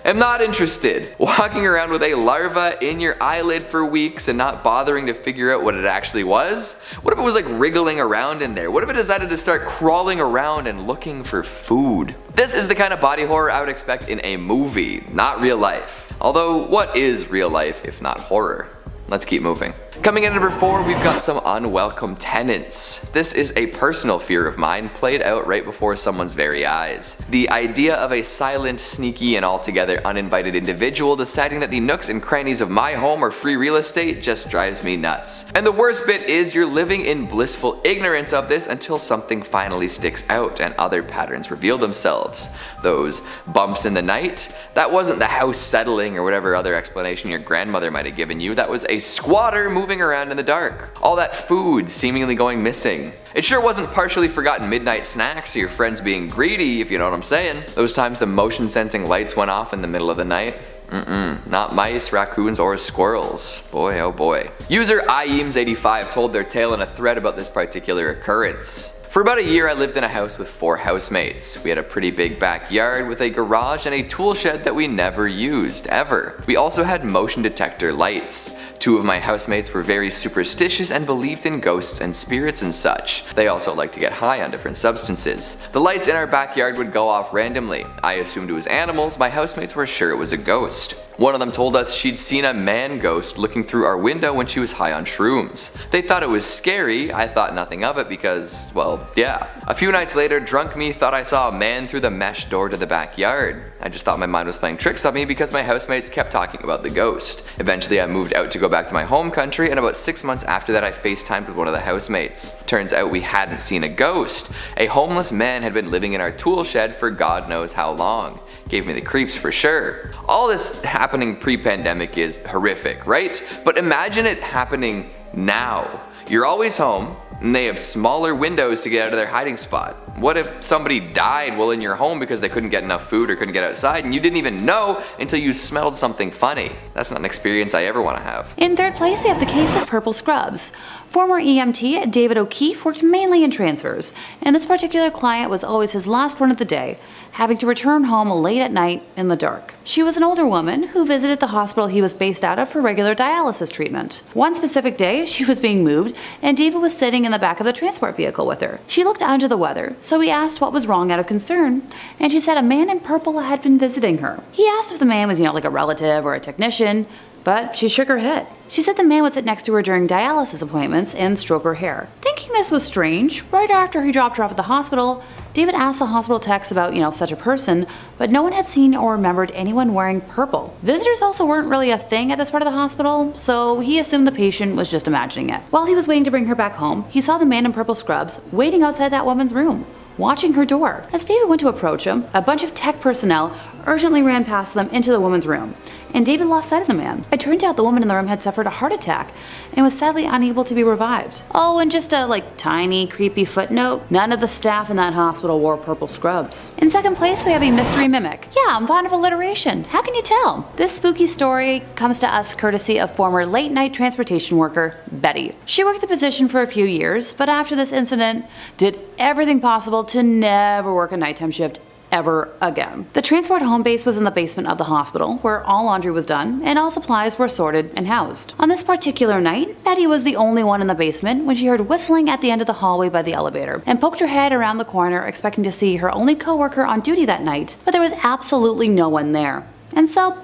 am not interested. Walking around with a larva in your eyelid for weeks and not bothering to figure out what it actually was? What if it was like wriggling around in there? What if it decided to start crawling around and looking for food? This is the kind of body horror I would expect in a movie, not real life. Although, what is real life if not horror? Let's keep moving. Coming in at number 4, we've got some unwelcome tenants. This is a personal fear of mine played out right before someone's very eyes. The idea of a silent, sneaky, and altogether uninvited individual deciding that the nooks and crannies of my home are free real estate just drives me nuts. And the worst bit is you're living in blissful ignorance of this until something finally sticks out and other patterns reveal themselves. Those bumps in the night? That wasn't the house settling or whatever other explanation your grandmother might have given you. That was a squatter moving around in the dark. All that food seemingly going missing. It sure wasn't partially forgotten midnight snacks or your friends being greedy, if you know what I'm saying. Those times the motion sensing lights went off in the middle of the night. Not mice, raccoons, or squirrels. Boy, oh boy. User IEAMS85 told their tale in a thread about this particular occurrence. For about a year I lived in a house with 4 housemates. We had a pretty big backyard with a garage and a tool shed that we never used, ever. We also had motion detector lights. 2 of my housemates were very superstitious and believed in ghosts and spirits and such. They also liked to get high on different substances. The lights in our backyard would go off randomly. I assumed it was animals, my housemates were sure it was a ghost. One of them told us she'd seen a man ghost looking through our window when she was high on shrooms. They thought it was scary, I thought nothing of it because, well, yeah. A few nights later, drunk me thought I saw a man through the mesh door to the backyard. I just thought my mind was playing tricks on me because my housemates kept talking about the ghost. Eventually I moved out to go back to my home country and about 6 months after that I FaceTimed with one of the housemates. Turns out we hadn't seen a ghost. A homeless man had been living in our tool shed for God knows how long. Gave me the creeps for sure. All this happening pre-pandemic is horrific, right? But imagine it happening now. You're always home, and they have smaller windows to get out of their hiding spot. What if somebody died while in your home because they couldn't get enough food or couldn't get outside and you didn't even know until you smelled something funny? That's not an experience I ever want to have. In third place, we have the case of purple scrubs. Former EMT David O'Keefe worked mainly in transfers, and this particular client was always his last one of the day, having to return home late at night in the dark. She was an older woman who visited the hospital he was based out of for regular dialysis treatment. One specific day, she was being moved, and David was sitting in the back of the transport vehicle with her. She looked out into the weather, so he asked what was wrong out of concern, and she said a man in purple had been visiting her. He asked if the man was, like a relative or a technician, but she shook her head. She said the man would sit next to her during dialysis appointments and stroke her hair. Thinking this was strange, right after he dropped her off at the hospital, David asked the hospital techs about, such a person, but no one had seen or remembered anyone wearing purple. Visitors also weren't really a thing at this part of the hospital, so he assumed the patient was just imagining it. While he was waiting to bring her back home, he saw the man in purple scrubs waiting outside that woman's room, watching her door. As David went to approach him, a bunch of tech personnel urgently ran past them into the woman's room, and David lost sight of the man. It turned out the woman in the room had suffered a heart attack and was sadly unable to be revived. Oh, and just a tiny creepy footnote, none of the staff in that hospital wore purple scrubs. In second place, we have a mystery mimic. Yeah, I'm fond of alliteration. How can you tell? This spooky story comes to us courtesy of former late night transportation worker Betty. She worked the position for a few years, but after this incident, did everything possible to never work a nighttime shift ever again. The transport home base was in the basement of the hospital, where all laundry was done and all supplies were sorted and housed. On this particular night, Betty was the only one in the basement when she heard whistling at the end of the hallway by the elevator and poked her head around the corner expecting to see her only coworker on duty that night, but there was absolutely no one there. And so,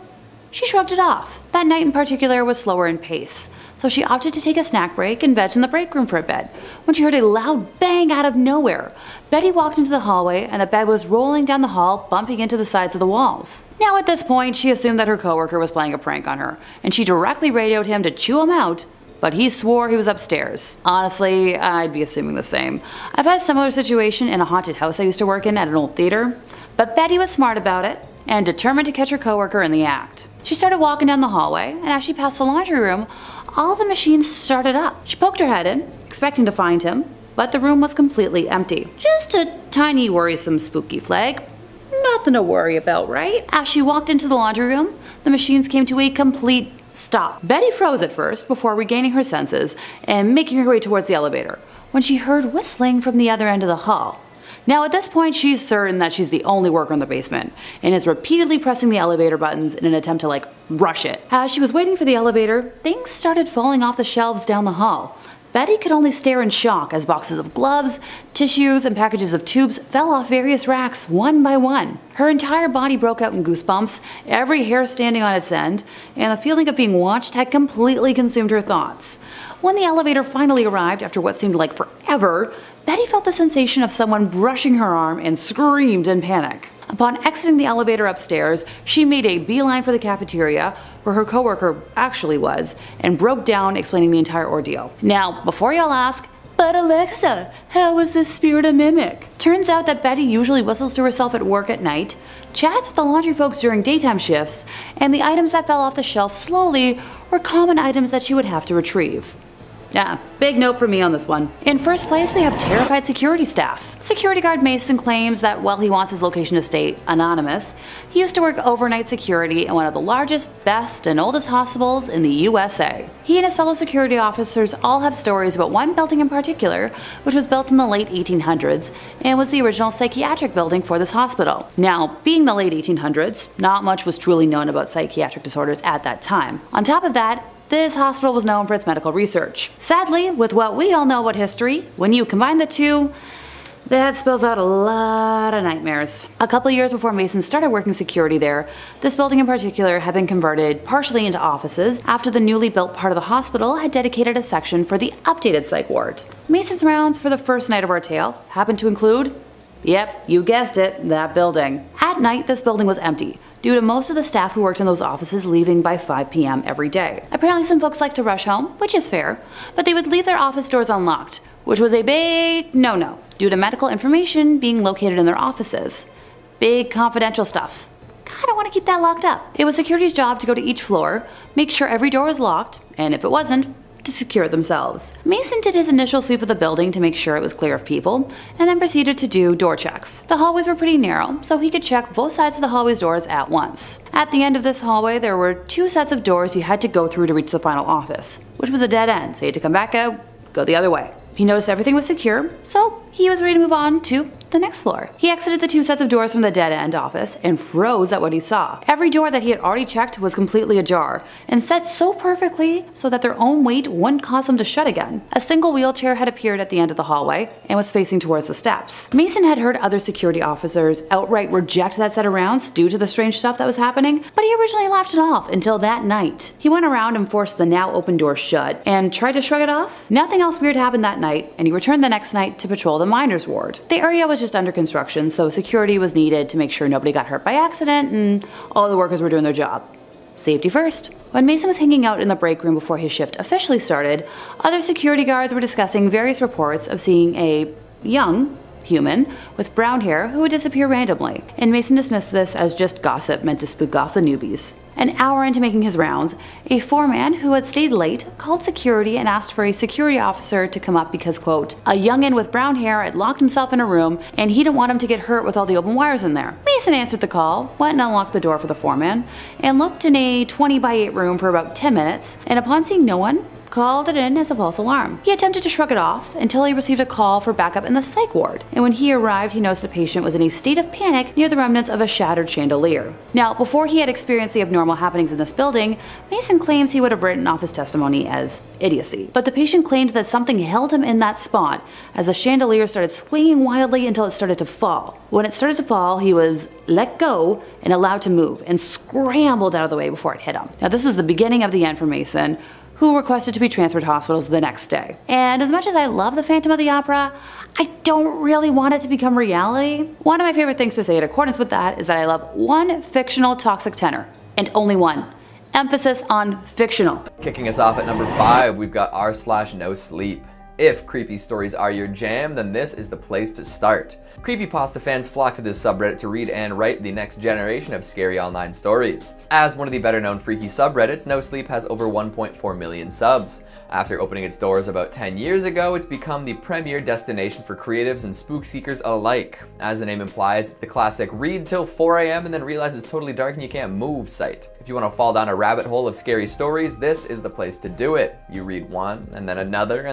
she shrugged it off. That night in particular was slower in pace, so she opted to take a snack break and veg in the break room for a bit, when she heard a loud bang out of nowhere. Betty walked into the hallway and a bed was rolling down the hall, bumping into the sides of the walls. Now at this point, she assumed that her coworker was playing a prank on her, and she directly radioed him to chew him out, but he swore he was upstairs. Honestly, I'd be assuming the same. I've had a similar situation in a haunted house I used to work in at an old theater, but Betty was smart about it and determined to catch her coworker in the act. She started walking down the hallway, and as she passed the laundry room, all the machines started up. She poked her head in, expecting to find him, but the room was completely empty. Just a tiny worrisome spooky flag. Nothing to worry about, right? As she walked into the laundry room, the machines came to a complete stop. Betty froze at first before regaining her senses and making her way towards the elevator, when she heard whistling from the other end of the hall. Now at this point, she's certain that she's the only worker in the basement and is repeatedly pressing the elevator buttons in an attempt to rush it. As she was waiting for the elevator, things started falling off the shelves down the hall. Betty could only stare in shock as boxes of gloves, tissues, and packages of tubes fell off various racks one by one. Her entire body broke out in goosebumps, every hair standing on its end, and the feeling of being watched had completely consumed her thoughts. When the elevator finally arrived after what seemed like forever, Betty felt the sensation of someone brushing her arm and screamed in panic. Upon exiting the elevator upstairs, she made a beeline for the cafeteria, where her coworker actually was, and broke down explaining the entire ordeal. Now, before y'all ask, but Alexa, how was this spirit a mimic? Turns out that Betty usually whistles to herself at work at night, chats with the laundry folks during daytime shifts, and the items that fell off the shelf slowly were common items that she would have to retrieve. Big note for me on this one. In first place, we have terrified security staff. Security guard Mason claims that while he wants his location to stay anonymous, he used to work overnight security in one of the largest, best, and oldest hospitals in the USA. He and his fellow security officers all have stories about one building in particular, which was built in the late 1800s and was the original psychiatric building for this hospital. Now, being the late 1800s, not much was truly known about psychiatric disorders at that time. On top of that, this hospital was known for its medical research. Sadly, with what we all know about history, when you combine the two, that spells out a lot of nightmares. A couple years before Mason started working security there, this building in particular had been converted partially into offices after the newly built part of the hospital had dedicated a section for the updated psych ward. Mason's rounds for the first night of our tale happened to include, yep, you guessed it, that building. At night, this building was empty, due to most of the staff who worked in those offices leaving by 5 p.m. every day. Apparently some folks like to rush home, which is fair, but they would leave their office doors unlocked, which was a big no-no, due to medical information being located in their offices. Big confidential stuff. Kinda want to keep that locked up. It was security's job to go to each floor, make sure every door was locked, and if it wasn't, to secure it themselves. Mason did his initial sweep of the building to make sure it was clear of people, and then proceeded to do door checks. The hallways were pretty narrow, so he could check both sides of the hallway's doors at once. At the end of this hallway, there were 2 sets of doors you had to go through to reach the final office, which was a dead end, so you had to come back out, go the other way. He noticed everything was secure, so he was ready to move on to the next floor. He exited the 2 sets of doors from the dead end office and froze at what he saw. Every door that he had already checked was completely ajar and set so perfectly so that their own weight wouldn't cause them to shut again. A single wheelchair had appeared at the end of the hallway and was facing towards the steps. Mason had heard other security officers outright reject that set of rounds due to the strange stuff that was happening, but he originally laughed it off until that night. He went around and forced the now open door shut and tried to shrug it off. Nothing else weird happened that night, and he returned the next night to patrol the miners' ward. The area was just under construction, so security was needed to make sure nobody got hurt by accident and all the workers were doing their job. Safety first. When Mason was hanging out in the break room before his shift officially started, other security guards were discussing various reports of seeing a young human with brown hair who would disappear randomly, and Mason dismissed this as just gossip meant to spook off the newbies. An hour into making his rounds, a foreman who had stayed late called security and asked for a security officer to come up because, quote, a youngin' with brown hair had locked himself in a room and he didn't want him to get hurt with all the open wires in there. Mason answered the call, went and unlocked the door for the foreman, and looked in a 20 by 8 room for about 10 minutes, and upon seeing no one, called it in as a false alarm. He attempted to shrug it off until he received a call for backup in the psych ward, and when he arrived he noticed a patient was in a state of panic near the remnants of a shattered chandelier. Now, before he had experienced the abnormal happenings in this building, Mason claims he would have written off his testimony as idiocy. But the patient claimed that something held him in that spot as the chandelier started swinging wildly until it started to fall. When it started to fall, he was let go and allowed to move and scrambled out of the way before it hit him. Now, this was the beginning of the end for Mason, who requested to be transferred to hospitals the next day. And as much as I love the Phantom of the Opera, I don't really want it to become reality. One of my favorite things to say in accordance with that is that I love one fictional toxic tenor, and only one. Emphasis on fictional. Kicking us off at number 5, we've got r/no sleep. If creepy stories are your jam, then this is the place to start. Creepypasta fans flock to this subreddit to read and write the next generation of scary online stories. As one of the better known freaky subreddits, No Sleep has over 1.4 million subs. After opening its doors about 10 years ago, it's become the premier destination for creatives and spook seekers alike. As the name implies, it's the classic read till 4 AM and then realize it's totally dark and you can't move site. If you want to fall down a rabbit hole of scary stories, this is the place to do it. You read one, and then another,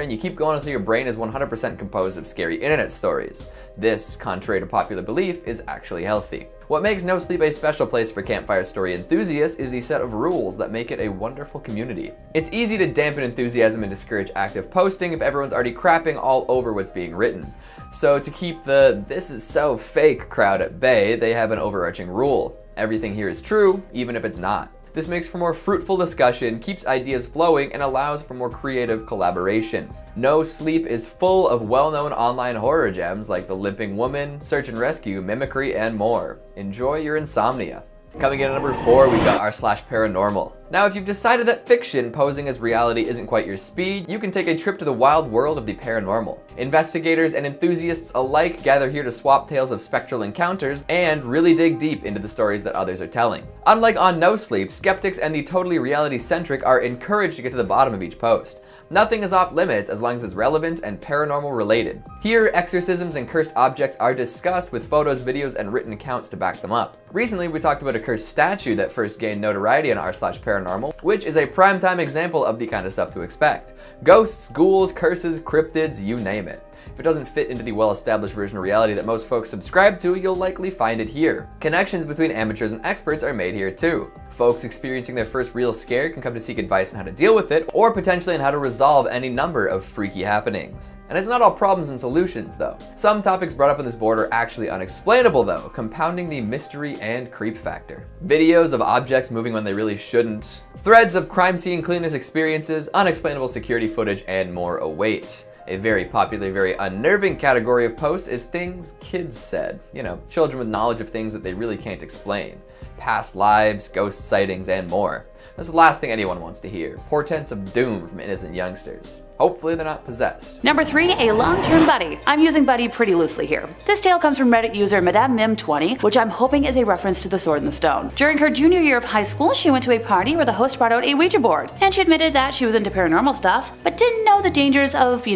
and you keep going until your brain is 100% composed of scary internet stories. This, contrary to popular belief, is actually healthy. What makes No Sleep a special place for campfire story enthusiasts is the set of rules that make it a wonderful community. It's easy to dampen enthusiasm and discourage active posting if everyone's already crapping all over what's being written. So to keep the "this is so fake" crowd at bay, they have an overarching rule. Everything here is true, even if it's not. This makes for more fruitful discussion, keeps ideas flowing, and allows for more creative collaboration. No Sleep is full of well-known online horror gems like The Limping Woman, Search and Rescue, Mimicry, and more. Enjoy your insomnia. Coming in at number 4, we've got r/paranormal. Now, if you've decided that fiction posing as reality isn't quite your speed, you can take a trip to the wild world of the paranormal. Investigators and enthusiasts alike gather here to swap tales of spectral encounters and really dig deep into the stories that others are telling. Unlike on No Sleep, skeptics and the totally reality-centric are encouraged to get to the bottom of each post. Nothing is off limits as long as it's relevant and paranormal related. Here, exorcisms and cursed objects are discussed with photos, videos, and written accounts to back them up. Recently, we talked about a cursed statue that first gained notoriety on r/paranormal, which is a primetime example of the kind of stuff to expect. Ghosts, ghouls, curses, cryptids, you name it. If it doesn't fit into the well-established version of reality that most folks subscribe to, you'll likely find it here. Connections between amateurs and experts are made here too. Folks experiencing their first real scare can come to seek advice on how to deal with it, or potentially on how to resolve any number of freaky happenings. And it's not all problems and solutions though. Some topics brought up in this board are actually unexplainable though, compounding the mystery and creep factor. Videos of objects moving when they really shouldn't, threads of crime scene cleaners experiences, unexplainable security footage, and more await. A very popular, very unnerving category of posts is things kids said. You know, children with knowledge of things that they really can't explain. Past lives, ghost sightings, and more. That's the last thing anyone wants to hear. Portents of doom from innocent youngsters. Hopefully they're not possessed. Number 3, a long-term buddy. I'm using buddy pretty loosely here. This tale comes from Reddit user Madame Mim20, which I'm hoping is a reference to the Sword in the Stone. During her junior year of high school, she went to a party where the host brought out a Ouija board, and she admitted that she was into paranormal stuff, but didn't know the dangers of,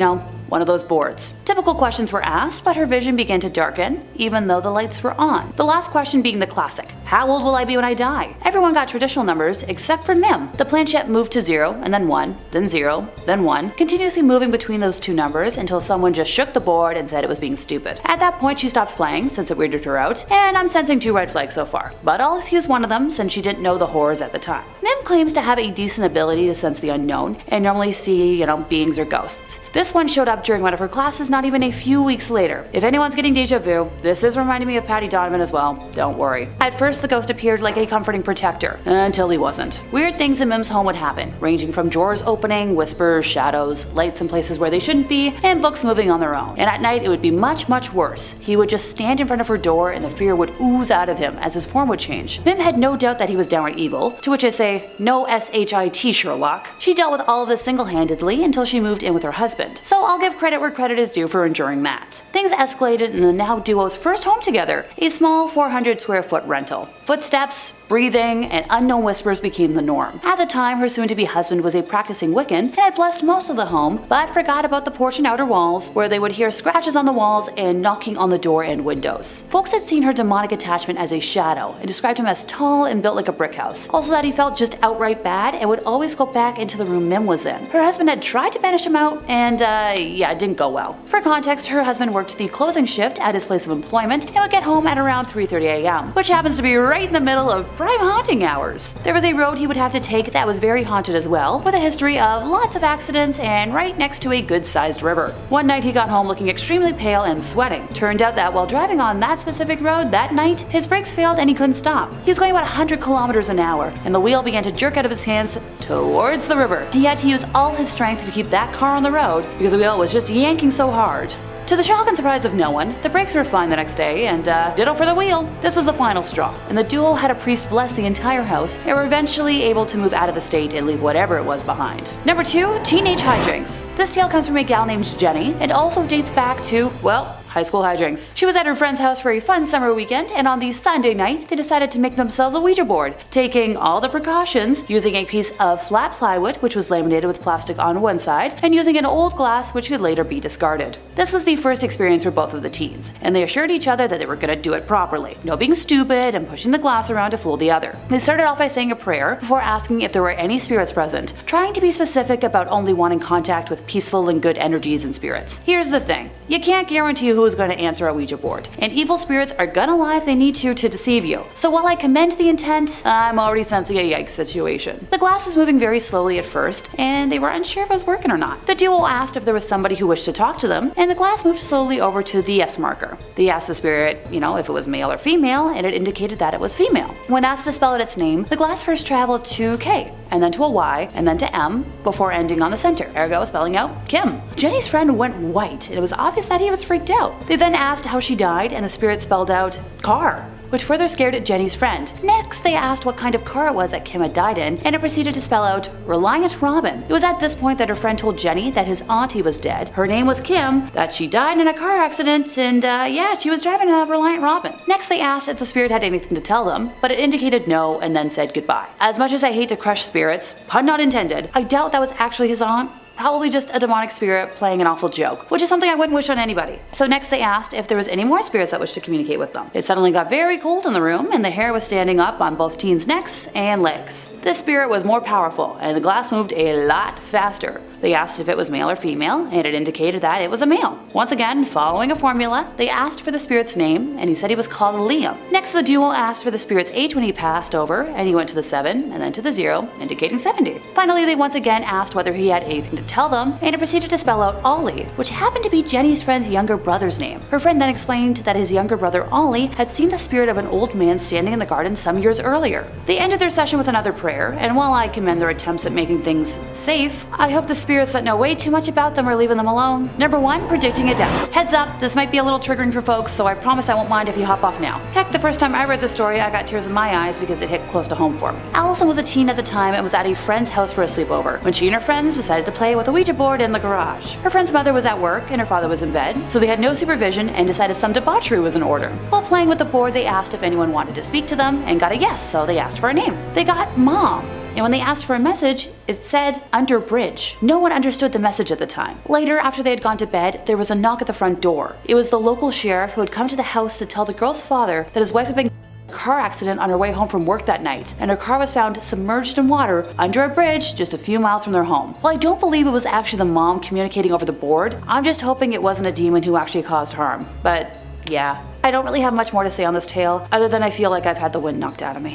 one of those boards. Typical questions were asked, but her vision began to darken, even though the lights were on. The last question being the classic, how old will I be when I die? Everyone got traditional numbers except for Mim. The planchette moved to 0, and then 1, then 0, then 1, continuously moving between those two numbers until someone just shook the board and said it was being stupid. At that point she stopped playing since it weirded her out, and I'm sensing 2 red flags so far. But I'll excuse one of them since she didn't know the horrors at the time. Mim claims to have a decent ability to sense the unknown and normally see, beings or ghosts. This one showed up during one of her classes not even a few weeks later. If anyone's getting deja vu, this is reminding me of Patty Donovan as well, don't worry. At first the ghost appeared like a comforting protector, until he wasn't. Weird things in Mim's home would happen, ranging from drawers opening, whispers, shadows, lights in places where they shouldn't be, and books moving on their own. And at night it would be much, much worse. He would just stand in front of her door and the fear would ooze out of him as his form would change. Mim had no doubt that he was downright evil, to which I say, no S-H-I-T Sherlock. She dealt with all of this single-handedly until she moved in with her husband, so I'll give credit where credit is due for enduring that. Things escalated in the now duo's first home together, a small 400 square foot rental. Footsteps, breathing, and unknown whispers became the norm. At the time, her soon-to-be husband was a practicing Wiccan and had blessed most of the home, but forgot about the porch and outer walls, where they would hear scratches on the walls and knocking on the door and windows. Folks had seen her demonic attachment as a shadow and described him as tall and built like a brick house. Also that he felt just outright bad and would always go back into the room Mim was in. Her husband had tried to banish him out and it didn't go well. For context, her husband worked the closing shift at his place of employment and would get home at around 3:30 a.m., which happens to be right in the middle of prime haunting hours. There was a road he would have to take that was very haunted as well, with a history of lots of accidents and right next to a good-sized river. One night he got home looking extremely pale and sweating. Turned out that while driving on that specific road that night, his brakes failed and he couldn't stop. He was going about 100 kilometers an hour, and the wheel began to jerk out of his hands towards the river. He had to use all his strength to keep that car on the road because the wheel was just yanking so hard. To the shock and surprise of no one, the brakes were fine the next day, and ditto for the wheel. This was the final straw, and the duo had a priest bless the entire house and were eventually able to move out of the state and leave whatever it was behind. Number 2, teenage hijinks. This tale comes from a gal named Jenny and also dates back to, well, high school hijinks. She was at her friend's house for a fun summer weekend, and on the Sunday night, they decided to make themselves a Ouija board, taking all the precautions, using a piece of flat plywood, which was laminated with plastic on one side, and using an old glass which could later be discarded. This was the first experience for both of the teens, and they assured each other that they were going to do it properly. No being stupid and pushing the glass around to fool the other. They started off by saying a prayer before asking if there were any spirits present, trying to be specific about only wanting contact with peaceful and good energies and spirits. Here's the thing. You can't guarantee who is going to answer a Ouija board, and evil spirits are gonna lie if they need to deceive you. So while I commend the intent, I'm already sensing a yikes situation. The glass was moving very slowly at first, and they were unsure if it was working or not. The duo asked if there was somebody who wished to talk to them, and the glass moved slowly over to the yes marker. They asked the spirit, if it was male or female, and it indicated that it was female. When asked to spell out its name, the glass first traveled to K, and then to a Y, and then to M, before ending on the center, ergo spelling out Kim. Jenny's friend went white, and it was obvious that he was freaked out. They then asked how she died, and the spirit spelled out car, which further scared Jenny's friend. Next, they asked what kind of car it was that Kim had died in, and it proceeded to spell out Reliant Robin. It was at this point that her friend told Jenny that his auntie was dead, her name was Kim, that she died in a car accident, and she was driving a Reliant Robin. Next, they asked if the spirit had anything to tell them, but it indicated no and then said goodbye. As much as I hate to crush spirits, pun not intended, I doubt that was actually his aunt. Probably just a demonic spirit playing an awful joke, which is something I wouldn't wish on anybody. So next they asked if there was any more spirits that wished to communicate with them. It suddenly got very cold in the room, and the hair was standing up on both teens' necks and legs. This spirit was more powerful, and the glass moved a lot faster. They asked if it was male or female, and it indicated that it was a male. Once again, following a formula, they asked for the spirit's name, and he said he was called Liam. Next, the duo asked for the spirit's age when he passed over, and he went to the 7 and then to the 0, indicating 70. Finally, they once again asked whether he had anything to tell them, and it proceeded to spell out Ollie, which happened to be Jenny's friend's younger brother's name. Her friend then explained that his younger brother Ollie had seen the spirit of an old man standing in the garden some years earlier. They ended their session with another prayer, and while I commend their attempts at making things safe, I hope the spirits that know way too much about them are leaving them alone. Number 1, predicting a death. Heads up, this might be a little triggering for folks, so I promise I won't mind if you hop off now. Heck, the first time I read this story, I got tears in my eyes because it hit close to home for me. Allison was a teen at the time and was at a friend's house for a sleepover when she and her friends decided to play with a Ouija board in the garage. Her friend's mother was at work and her father was in bed, so they had no supervision and decided some debauchery was in order. While playing with the board, they asked if anyone wanted to speak to them and got a yes, so they asked for a name. They got Mom. And when they asked for a message, it said under bridge. No one understood the message at the time. Later, after they had gone to bed, there was a knock at the front door. It was the local sheriff who had come to the house to tell the girl's father that his wife had been in a car accident on her way home from work that night, and her car was found submerged in water under a bridge just a few miles from their home. While I don't believe it was actually the mom communicating over the board, I'm just hoping it wasn't a demon who actually caused harm. But yeah, I don't really have much more to say on this tale, other than I feel like I've had the wind knocked out of me.